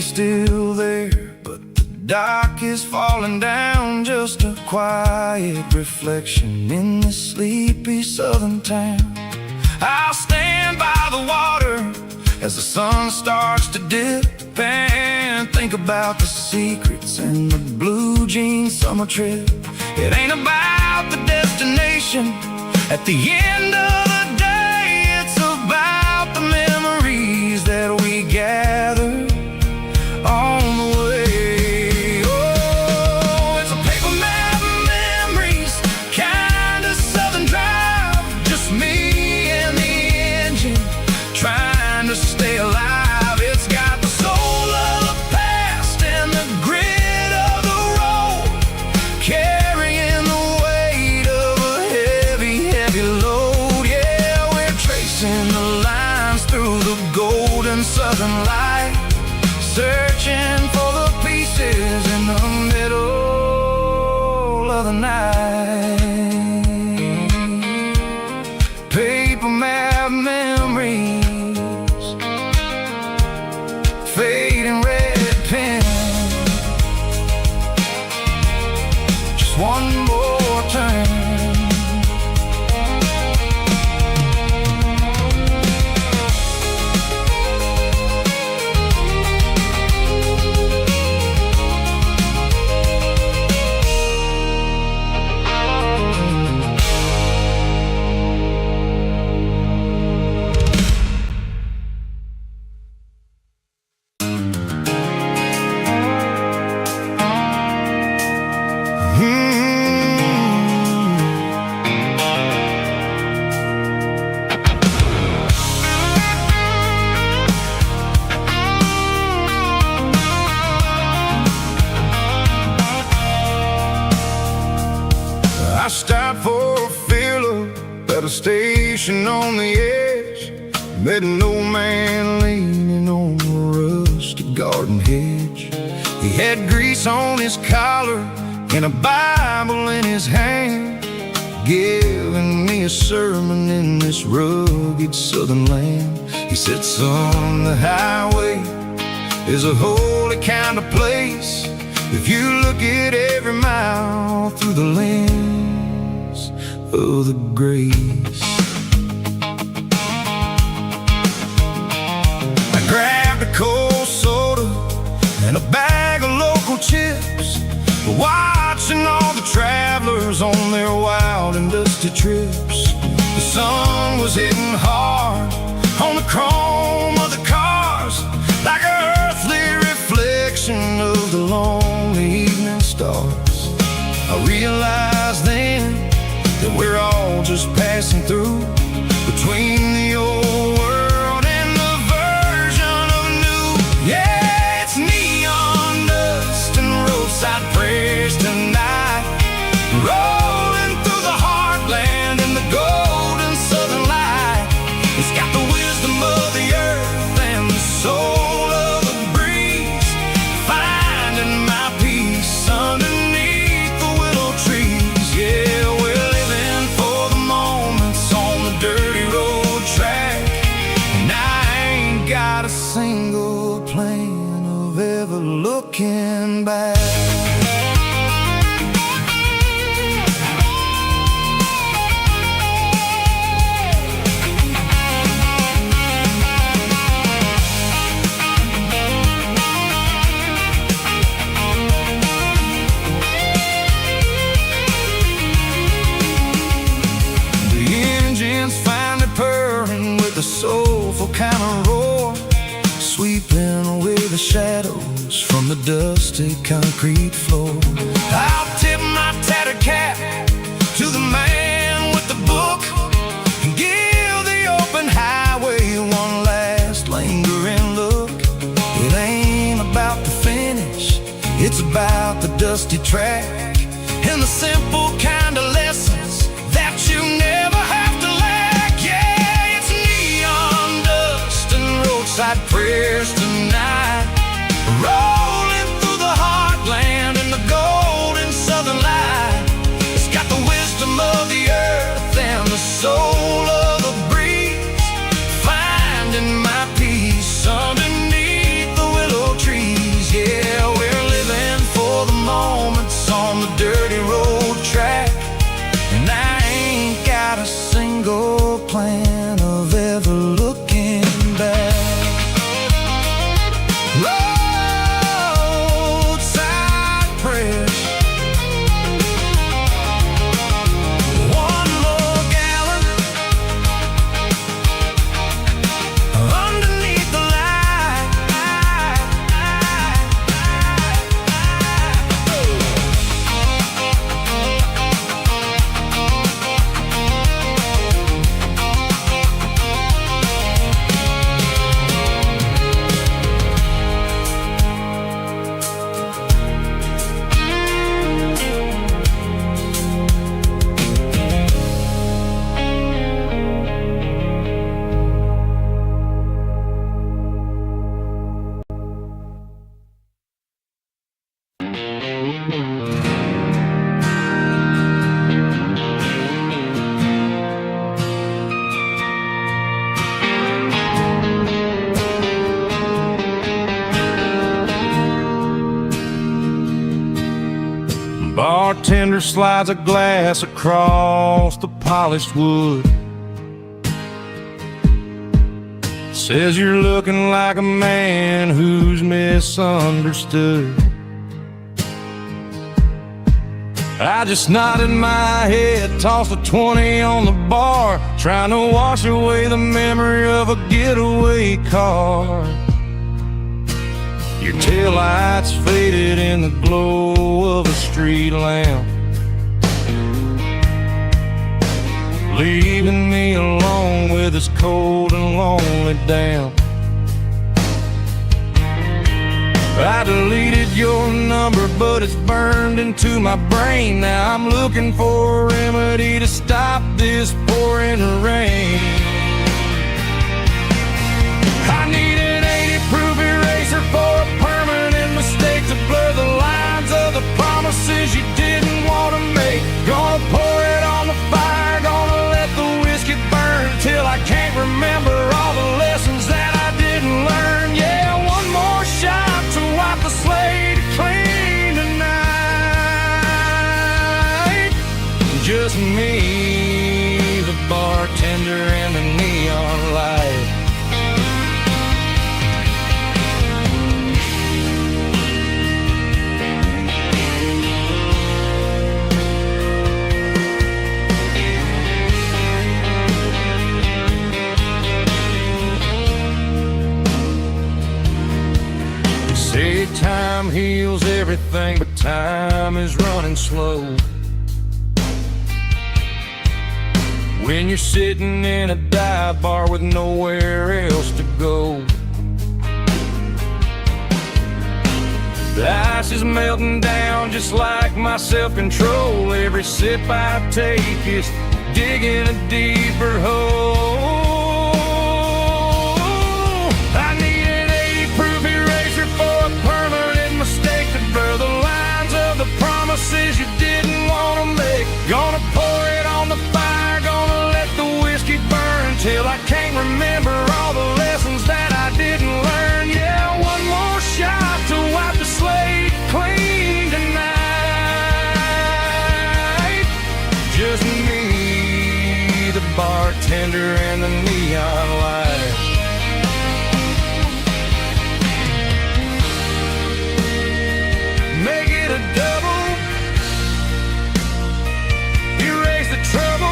Still there, but the dock is falling down, just a quiet reflection in this sleepy southern town. I'll stand by the water as the sun starts to dip and think about the secrets and the blue jean summer trip. It ain't about the destination at the end of the day, it's about the memories that we gather on the way. Oh, it's a paper map memories, kind of southern drive, just me and the engine trying to stay alive. It's got the soul of the past and the grit of the road, carrying the weight of a heavy, heavy load. Yeah, we're tracing the lines through the golden southern light, searching for the pieces in the middle of the night. Paper map memories, fading red pen, just one more turn. I stopped for a fill-up at a station on the edge, met an old man leaning on a rusty garden hedge. He had grease on his collar and a Bible in his hand, giving me a sermon in this rugged southern land. He said, son, the highway is a holy kind of place if you look at every mile through the lens of the grace. I grabbed a cold soda and a bag of local chips, watching all the travelers on their wild and dusty dusty trips. The sun was hitting hard on the chrome of the cars, like an earthly reflection of the lonely evening stars. I realized then that we're all just passing through between the old world and the version of new. Yeah, it's neon dust and roadside prayers tonight, rolling through the heartland in the golden southern light. It's got the wisdom of the earth and the soul of the breeze, finding my peace underneath the willow trees. Yeah, we're living for the moments on the dirty road track, and I ain't got a single plan of ever looking back. The soulful kind of roar, sweeping away the shadows from the dusty concrete floor. I'll tip my tattered cap to the man with the book and give the open highway one last lingering look. It ain't about the finish, it's about the dusty track and the simple kind of lessons that you never have to lack. Yeah, it's neon dust and roadside prayers tonight, rolling through the heartland in the golden southern light. It's got the wisdom of the earth and the soul of the breeze, finding my peace underneath the willow trees. Yeah, we're living for the moments on the dirty road track, and I ain't got a single plan of ever looking back. Roadside prayers, one more gallon underneath the light. Bartender slides a glass across the polished wood, says you're looking like a man who's misunderstood. I just nodded my head, tossed a 20 on the bar, trying to wash away the memory of a getaway car. Your taillights faded in the glow of a street lamp, leaving me alone with this cold and lonely damp. I deleted your number, but it's burned into my brain. Now I'm looking for a remedy to stop this pouring rain. I need an 80-proof eraser for a permanent mistake to blur the lines of the promises you didn't want to make. Gonna pour it on the fire, gonna let the whiskey burn till I can't remember all the lessons that I didn't learn. Yeah, one more shot to wipe the slate clean tonight. Just me, the bartender, and the neon light. time heals everything, but time is running slow. When you're sitting in a dive bar with nowhere else to go, the ice is melting down just like my self-control. Every sip I take is digging a deeper hole. I need an 80-proof eraser for a permanent mistake to blur the lines of the promises you didn't want to make. Gonna pour it on the fire, gonna let the whiskey burn till I can't remember all the lessons that I didn't learn. Yeah, one more shot to wipe the slate clean tonight. Just me, the bartender, and the neon light. Make it a double, erase the trouble.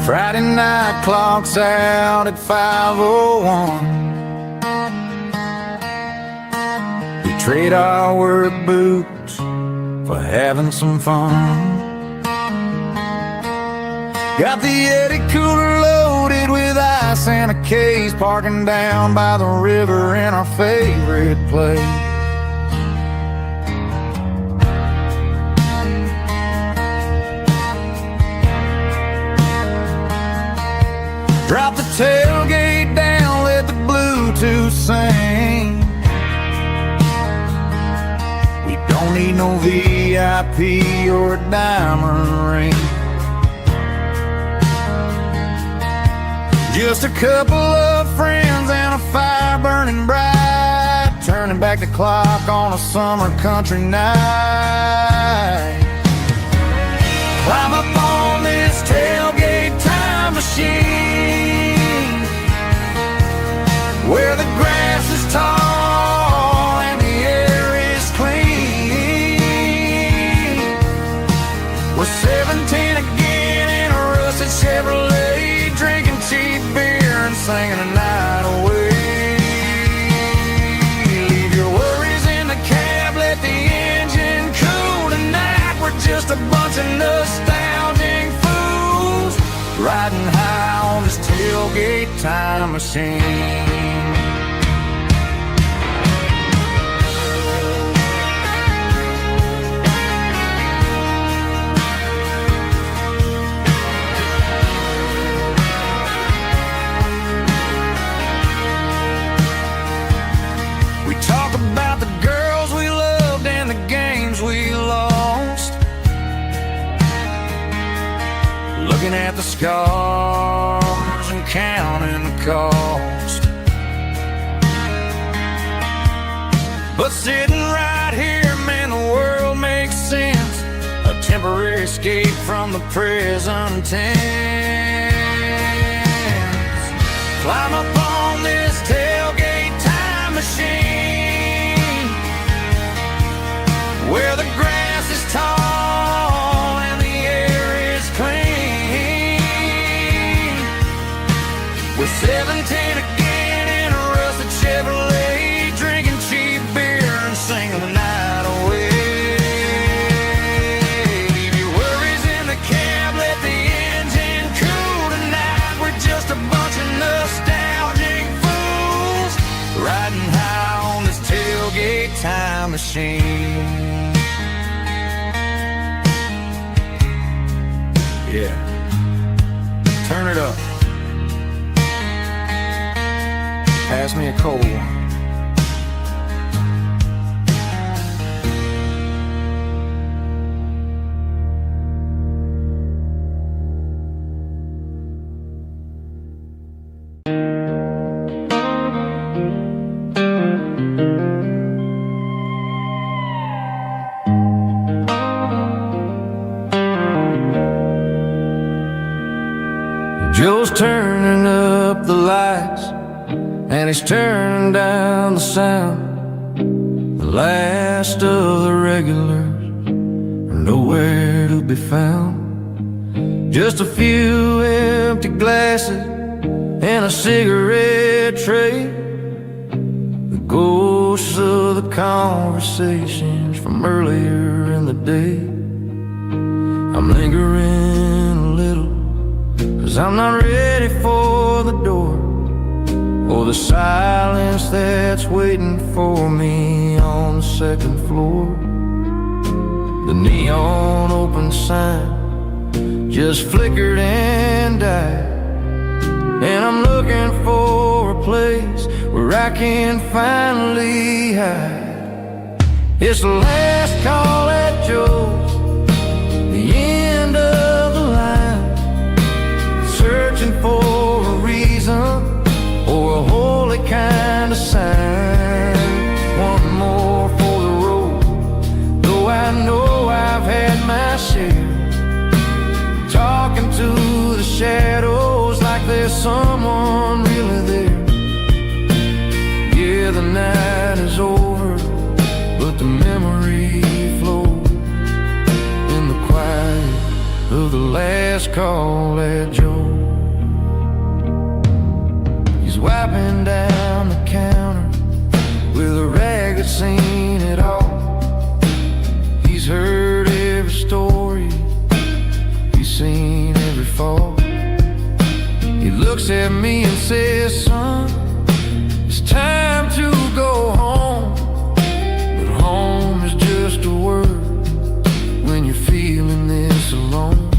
Friday night clock's out at 5:01. We trade our work boots for having some fun. Got the Yeti cooler loaded with ice and a case, parking down by the river in our favorite place. Drop the tailgate down, let the Bluetooth sing. We don't need no VIP or a diamond ring. Just a couple of friends and a fire burning bright, turning back the clock on a summer country night. Climb up on this tailgate time machine, where the grass is tall and the air is clean. We're 17 again in a rusted Chevrolet, drinking cheap beer and singing the night away. Leave your worries in the cab, let the engine cool tonight. We're just a bunch of nostalgic fools, riding high on this tailgate time machine. We talk about the girls we loved and the games we lost, looking at the scars and counting the cost. But sitting right here, man, the world makes sense. A temporary escape from the present tense. Climb up on this tailgate time machine, where the grass is tall and the air is clean. We're 17 again in a rusted Chevrolet, drinking cheap beer and singing the night away. Leave your worries in the cab, let the engine cool tonight. We're just a bunch of nostalgic fools, riding high on this tailgate time machine. Yeah, turn it up. Pass me a cold one. Joe's turning up the lights, and he's turning down the sound. The last of the regulars are nowhere to be found. Just a few empty glasses and a cigarette tray, the ghosts of the conversations from earlier in the day. I'm lingering a little, 'cause I'm not ready for the door, or the silence that's waiting for me on the second floor. The neon open sign just flickered and died, and I'm looking for a place where I can finally hide. It's the last call at Joe's, the end of the line, searching for a reason or a holy kind of sign. One more for the road, though I know I've had my share. Talking to the shadows like there's someone really there. Yeah, the night is over, but the memory flows in the quiet of the last call at Joe. He's wiping down the counter with a rag that's seen it all. He's heard every story, seen every fall. He looks at me and says, son, it's time to go home. But home is just a word when you're feeling this alone.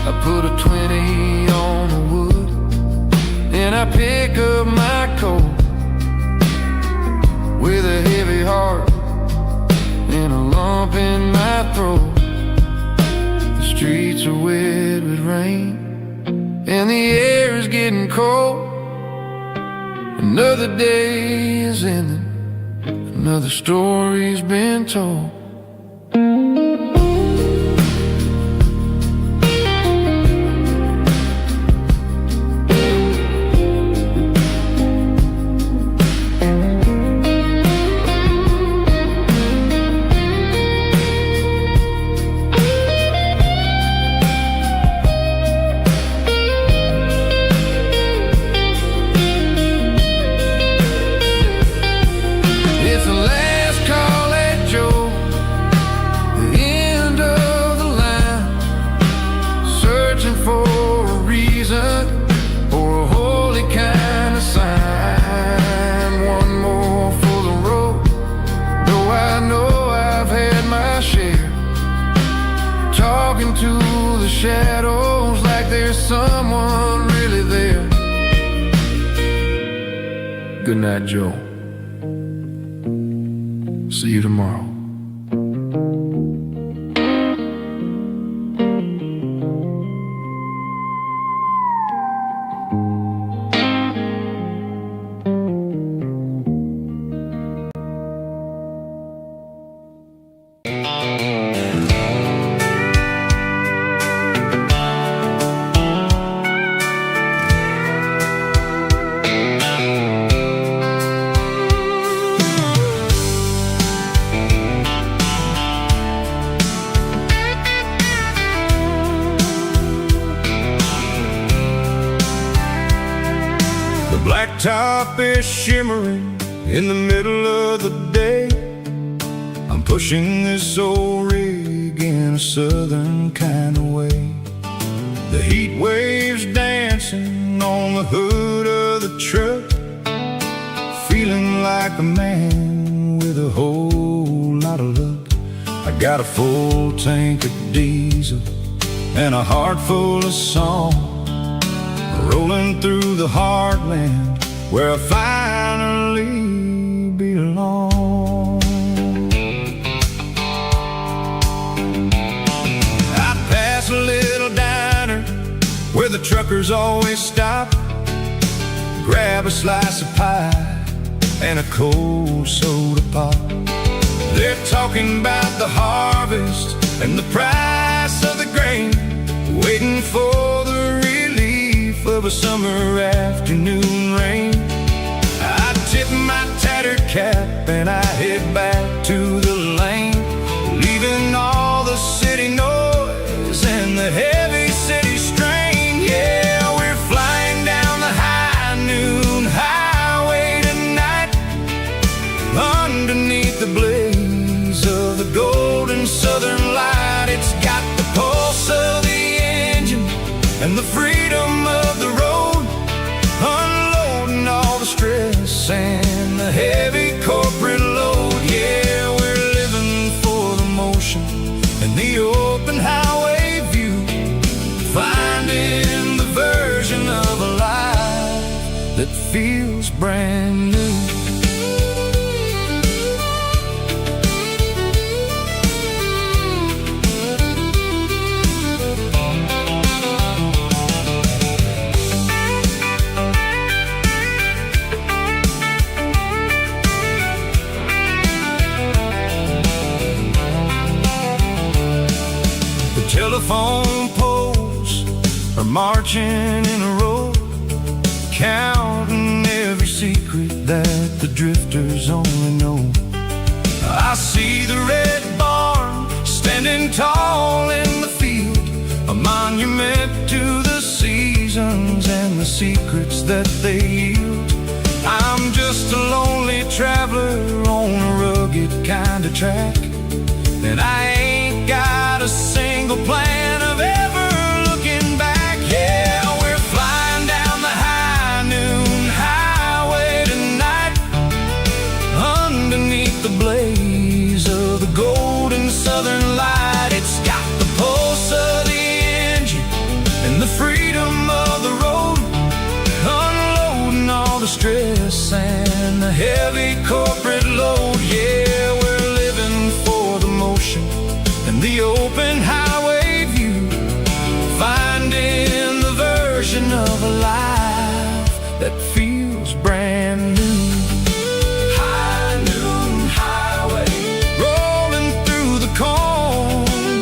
I put a 20 on the wood, and I pick up my coat with a heavy heart and a lump in my throat. Streets are wet with rain, and the air is getting cold. Another day is ending, another story's been told. Shadows like there's someone really there. Good night, Joe. See you tomorrow. Blacktop is shimmering in the middle of the day. I'm pushing this old rig in a southern kind of way. The heat waves dancing on the hood of the truck, feeling like a man with a whole lot of luck. I got a full tank of diesel and a heart full of song, rolling through the heartland where I finally belong. I pass a little diner where the truckers always stop, grab a slice of pie and a cold soda pop. They're talking about the harvest and the price of the grain, waiting for the relief a summer afternoon rain. I tip my tattered cap and I head back to the lane, leaving all the city noise and the heavy city strain. Yeah, we're flying down the high noon highway tonight, underneath the blaze of the golden southern light. It's got the pulse of the engine and the freedom of the road, unloading all the stress and the heavy corporate load. Yeah, we're living for the motion and the open highway view, finding the version of a life that feels brand new. Telephone poles are marching in a row, counting every secret that the drifters only know. I see the red barn standing tall in the field, a monument to the seasons and the secrets that they yield. I'm just a lonely traveler on a rugged kind of track, and I ain't got a single plan of ever looking back. Yeah, we're flying down the high noon highway tonight, underneath the blaze of the golden southern light. It's got the pulse of the engine and the freedom of the road, unloading all the stress and the heavy corporate load. Yeah, we're living for the motion and the open highway view, finding the version of a life that feels brand new. High noon highway, rolling through the corn,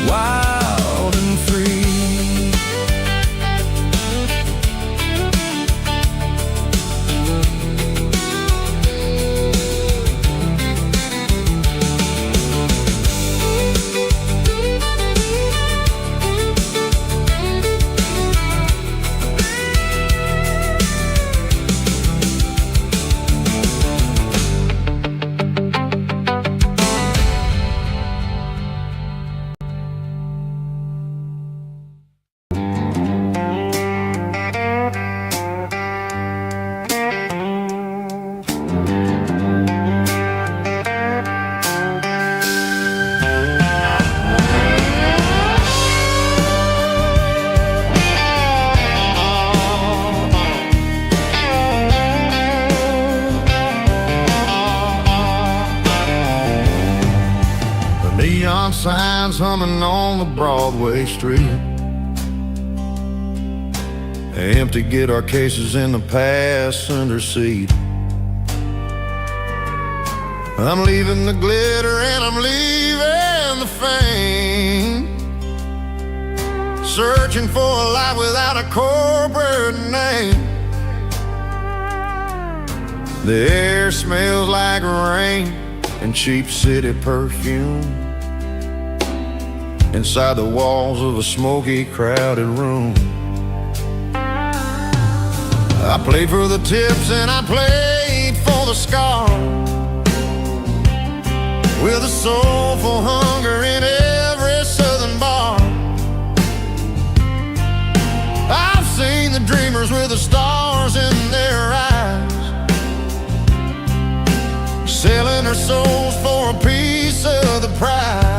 wild and free. Neon signs humming on the Broadway street, empty guitar cases in the passenger seat. I'm leaving the glitter and I'm leaving the fame, searching for a life without a corporate name. The air smells like rain and cheap city perfume inside the walls of a smoky, crowded room. I played for the tips and I played for the scar, with a soulful hunger in every southern bar. I've seen the dreamers with the stars in their eyes, selling their souls for a piece of the prize.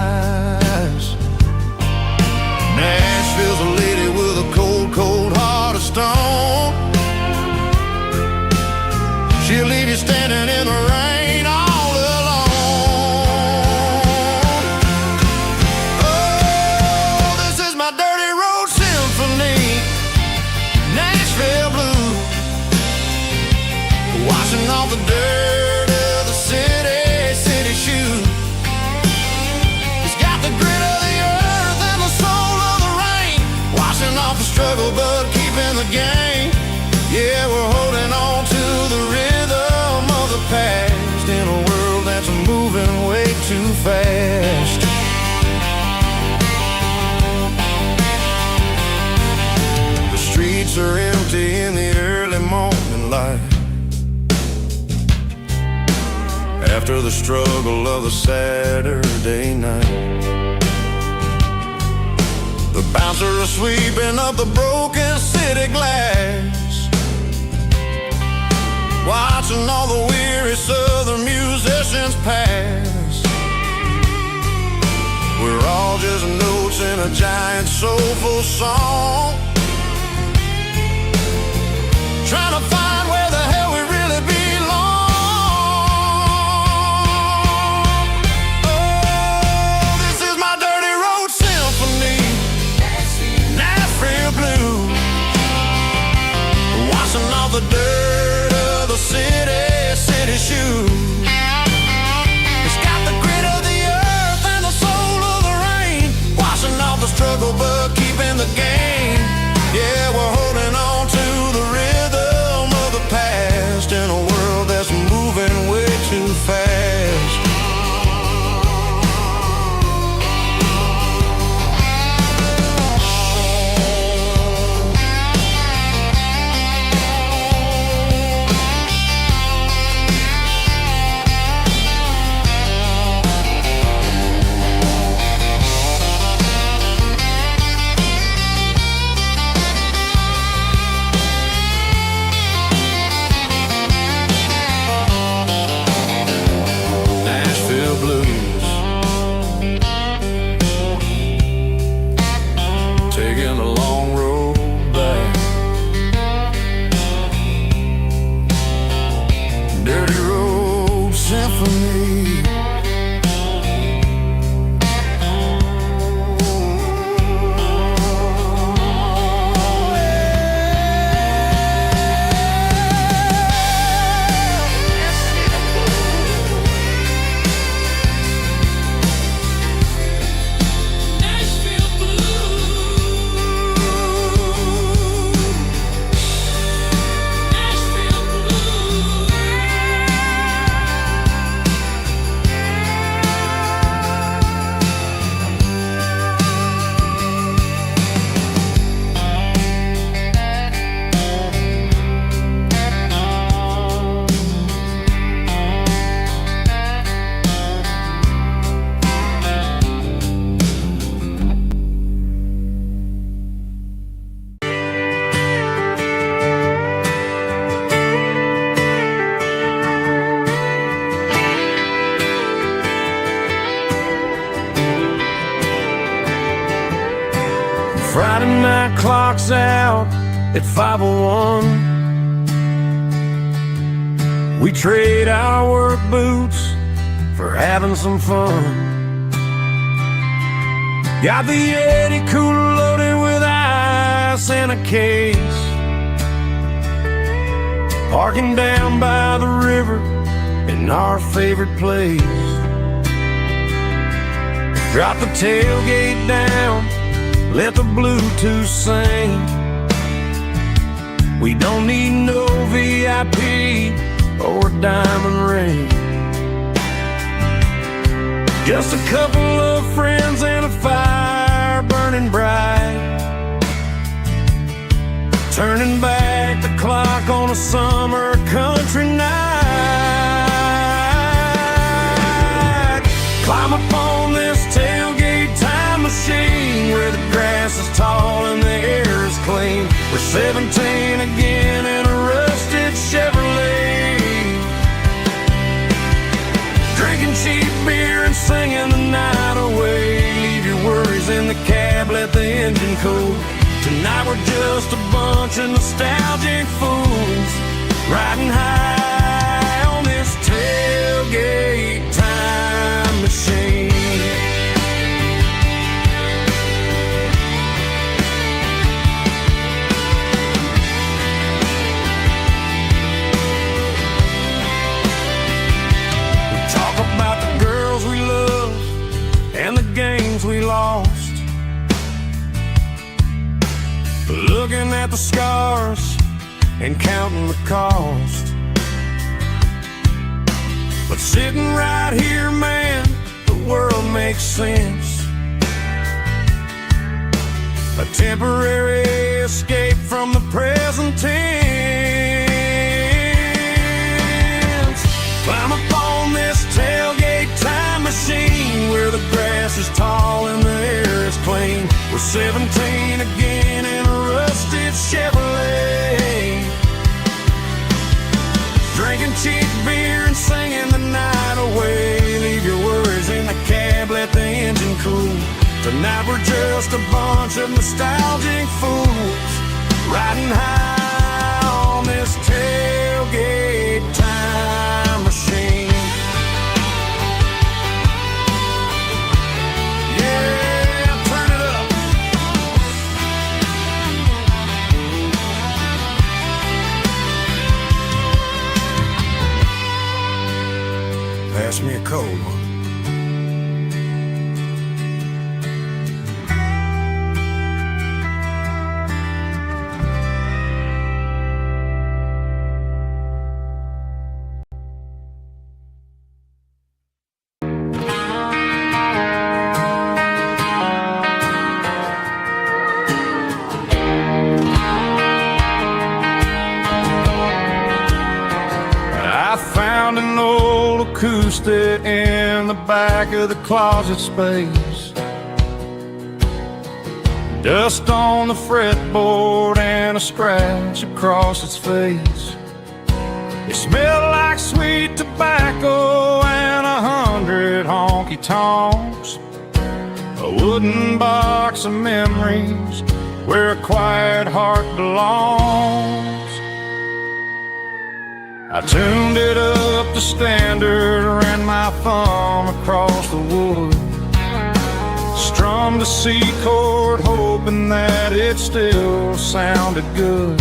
Nashville's a lady with a cold, cold heart of stone. She'll leave you standing in the rain all alone. Oh, this is my dirty road symphony, Nashville blue, washing off the dirt of the city shoe. It's got the grit of the earth and the soul of the rain, washing struggle but keeping the game. Yeah, we're holding on to the rhythm of the past in a world that's moving way too fast. The streets are empty in the early morning light, after the struggle of the Saturday night. The bouncer is sweeping up the broken city glass, watching all the weary Southern musicians pass. We're all just notes in a giant soulful song, trying to find where the hell we really belong. Oh, this is my dirty road symphony, Nashville blues, washing off the dirt of the city shoes. It's got the grit of the earth and the soul of the rain, washing off the struggle but keeping the game. Yeah, we're holding on to the rhythm of the past in a world that's moving way too fast. Friday night clock's out at 5:01. We trade our work boots for having some fun. Got the Yeti cooler loaded with ice and a case, parking down by the river in our favorite place. Drop the tailgate down, let the Bluetooth sing. We don't need no VIP or a diamond ring, just a couple of friends and a fire burning bright, turning back the clock on a summer country night. Climb up on this tailgate time machine where the grass is tall and the air is clean. We're 17 again in a rusted Chevrolet, drinking cheap beer and singing the night away. Leave your worries in the cab, let the engine cool. Tonight we're just a bunch of nostalgic fools riding high on this tailgate time machine. We talk about the girls we love and the games we lost. looking at the scars and counting the cost. But sitting right here, man, the world makes sense. A temporary escape from the present tense. Climb up on this tailgate time machine, where the grass is tall and the air is clean. We're 17 again in a rusted Chevrolet, drinking cheap beer and singing the night away. Leave your worries in the cab, let the engine cool. Tonight we're just a bunch of nostalgic fools, riding high on this tailgate time machine. Yeah, turn it up. Pass me a cold one. An old acoustic in the back of the closet space, dust on the fretboard and a scratch across its face. It smelled like sweet tobacco and 100 honky-tonks, a wooden box of memories where a quiet heart belongs. I tuned it up to standard, ran my thumb across the wood, strummed a C chord hoping that it still sounded good.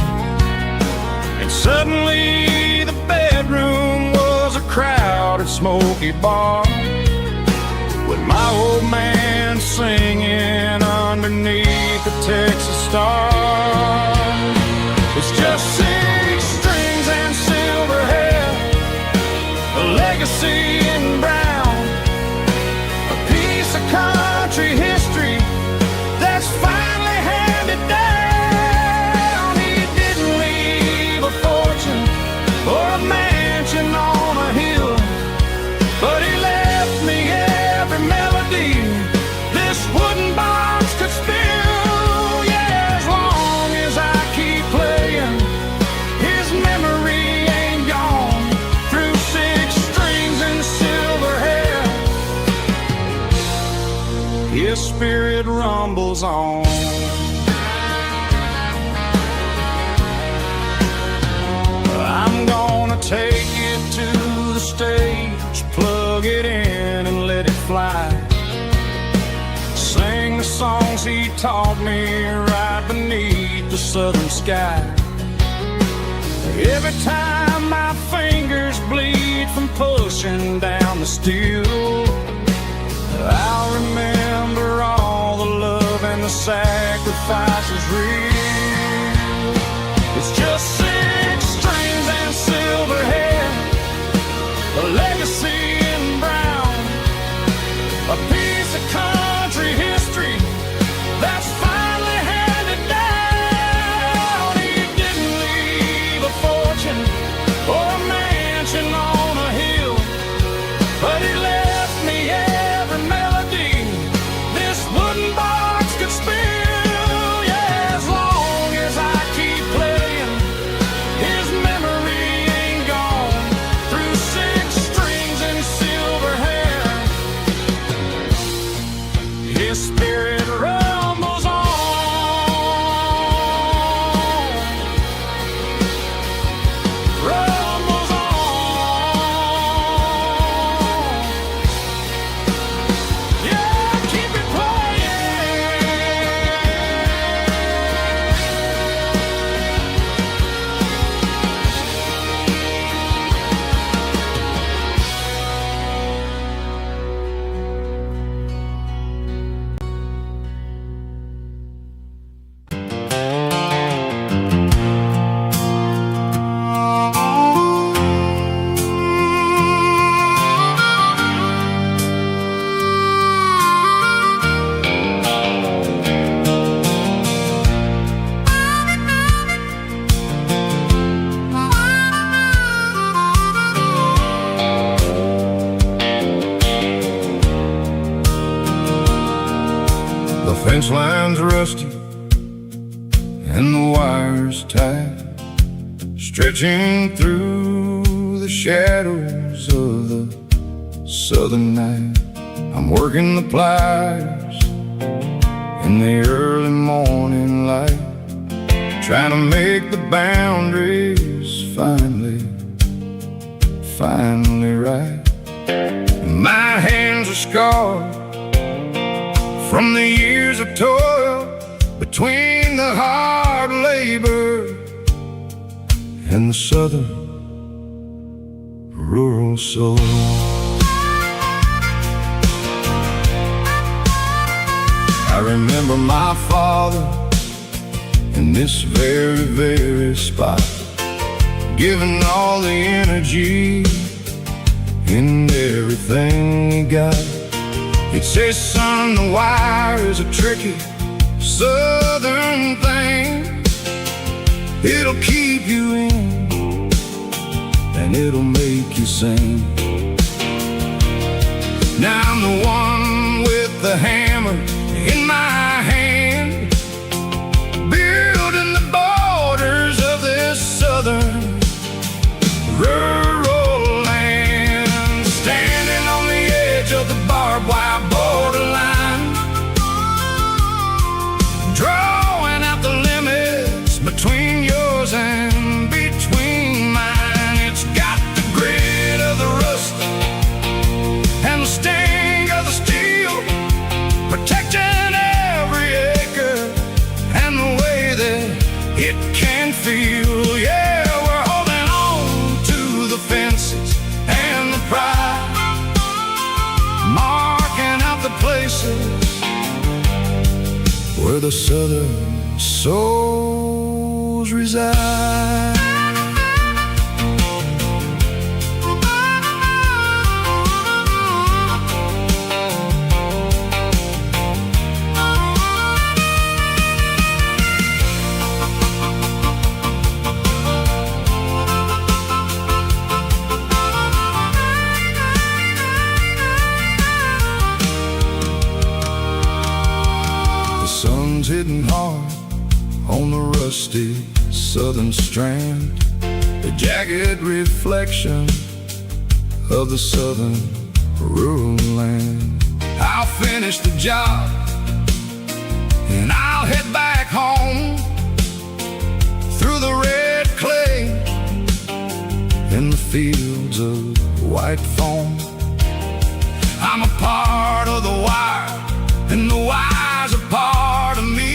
And suddenly the bedroom was a crowded smoky bar, with my old man singing underneath the Texas star. It's just 6 strings and silver hair, a legacy in brown, a piece of country history that's finally handed down. He didn't leave a fortune or a mansion on a hill, but he left me every melody this wooden box could spill. Yeah, as long as I keep playing, his memory ain't gone. Through 6 strings and silver hair, his spirit rumbles on. I'm gonna take it to the stage, plug it in and let it fly. Sing the songs he taught me right beneath the southern sky. Every time my fingers bleed from pushing down the steel, I'll remember all the love and the sacrifices real. It's just 6 strings and silver hair, a legacy in brown, a piece of country history that's finally handed down. He didn't leave a fortune or a mansion on a hill, but he left me every melody this wooden box could spill. Yeah, as long as I keep playing, line's rusty and the wires tight, stretching through the shadows of the southern night. I'm working the pliers in the early morning light, trying to make the boundaries finally right. My hands are scarred from the years of toil, between the hard labor and the southern rural soul. I remember my father in this very, very spot, giving all the energy in everything he got. He'd say, son, the wire is a tricky southern thing. It'll keep you in and it'll make you sing. Now I'm the one with the hammer in my hand, building the borders of this southern rural land, standing on the edge of the barbed wire borderline, drawing out the limits between yours and between mine. It's got the grit of the rust and the sting of the steel, protecting every acre and the way that it can feel. Yeah, we're holding on to the fences and the pride, marking out the places where the southern souls reside. Hitting hard on the rusty southern strand, the jagged reflection of the southern rural land. I'll finish the job and I'll head back home through the red clay and the fields of white foam. I'm a part of the wire and the wire's a part of me.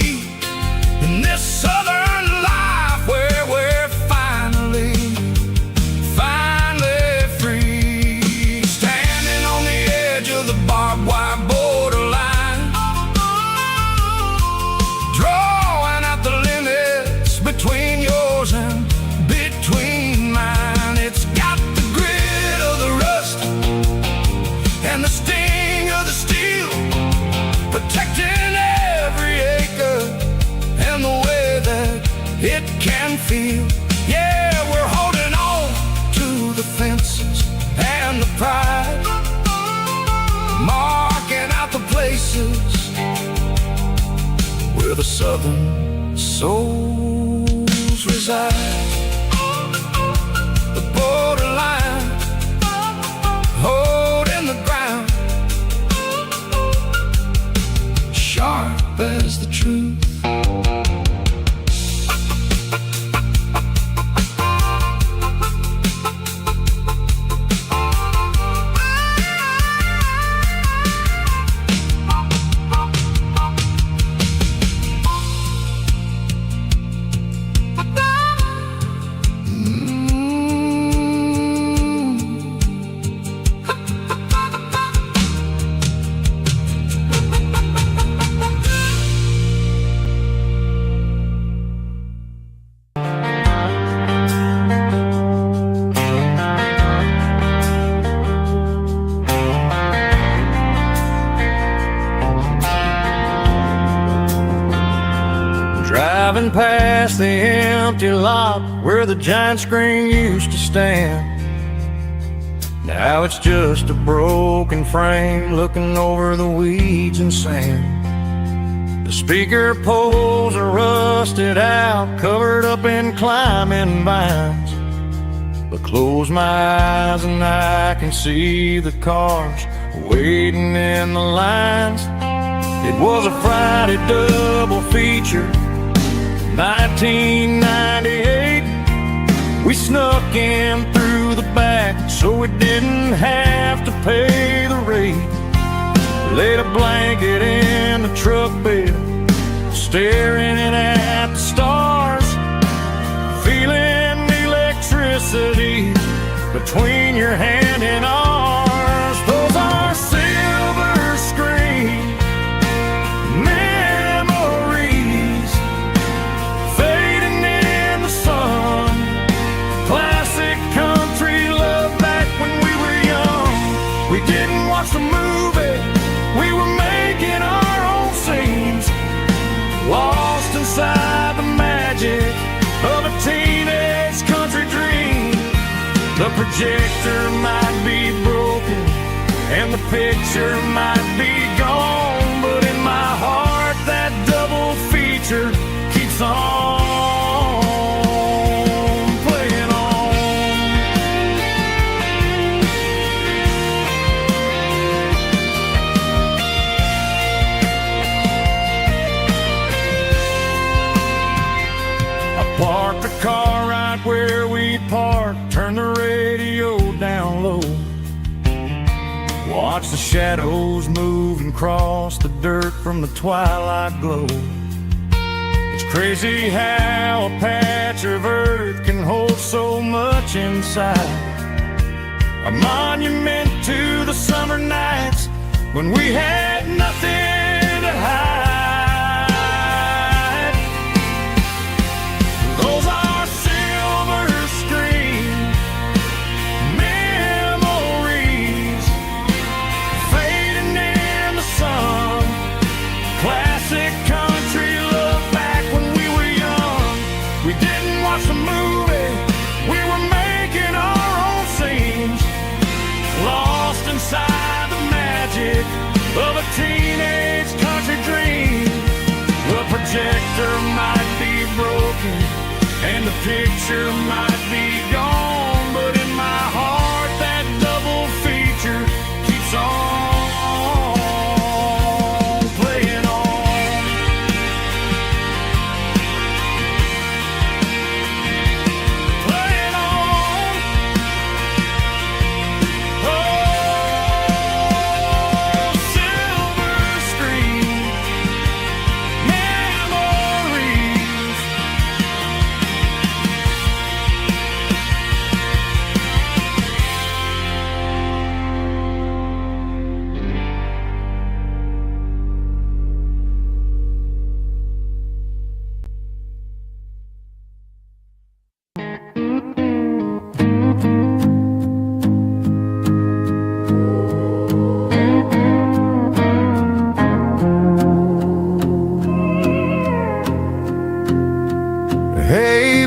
In this southern life where we're finally free, standing on the edge of the barbed wire borderline, drawing out the limits between yours and between mine. It's got the grit of the rust and the sting of the steel, protecting every acre and the way that it can feel. Yeah, we're holding on to the fences and the pride, marking out the places where the southern souls reside. The borderline, holding the ground, sharp as the truth. Driving past the empty lot where the giant screen used to stand, now it's just a broken frame looking over the weeds and sand. The speaker poles are rusted out, covered up in climbing vines. But close my eyes and I can see the cars waiting in the lines. It was a Friday double feature, 1998. We snuck in through the back so we didn't have to pay the rate. Laid a blanket in the truck bed, staring at the stars, feeling the electricity between your hand and ours. Those are silver screen memories fading in the sun. Classic country love back when we were young. We didn't watch the movie, we were making our own scenes, lost inside the magic of a teenage country dream. The projector might be broken and the picture might be gone, but in my heart that double feature keeps on playing on. Parked the car right where we parked, turned the radio down low. Watch the shadows move and cross the dirt from the twilight glow. It's crazy how a patch of earth can hold so much inside. A monument to the summer nights when we had nothing to hide. Inside the magic of a teenage country dream. The projector might be broken and the picture might be gone, but in my heart that double feature keeps on playing on. Playing on. Oh,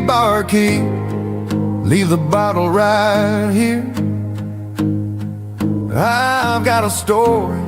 barkeep, leave the bottle right here. I've got a story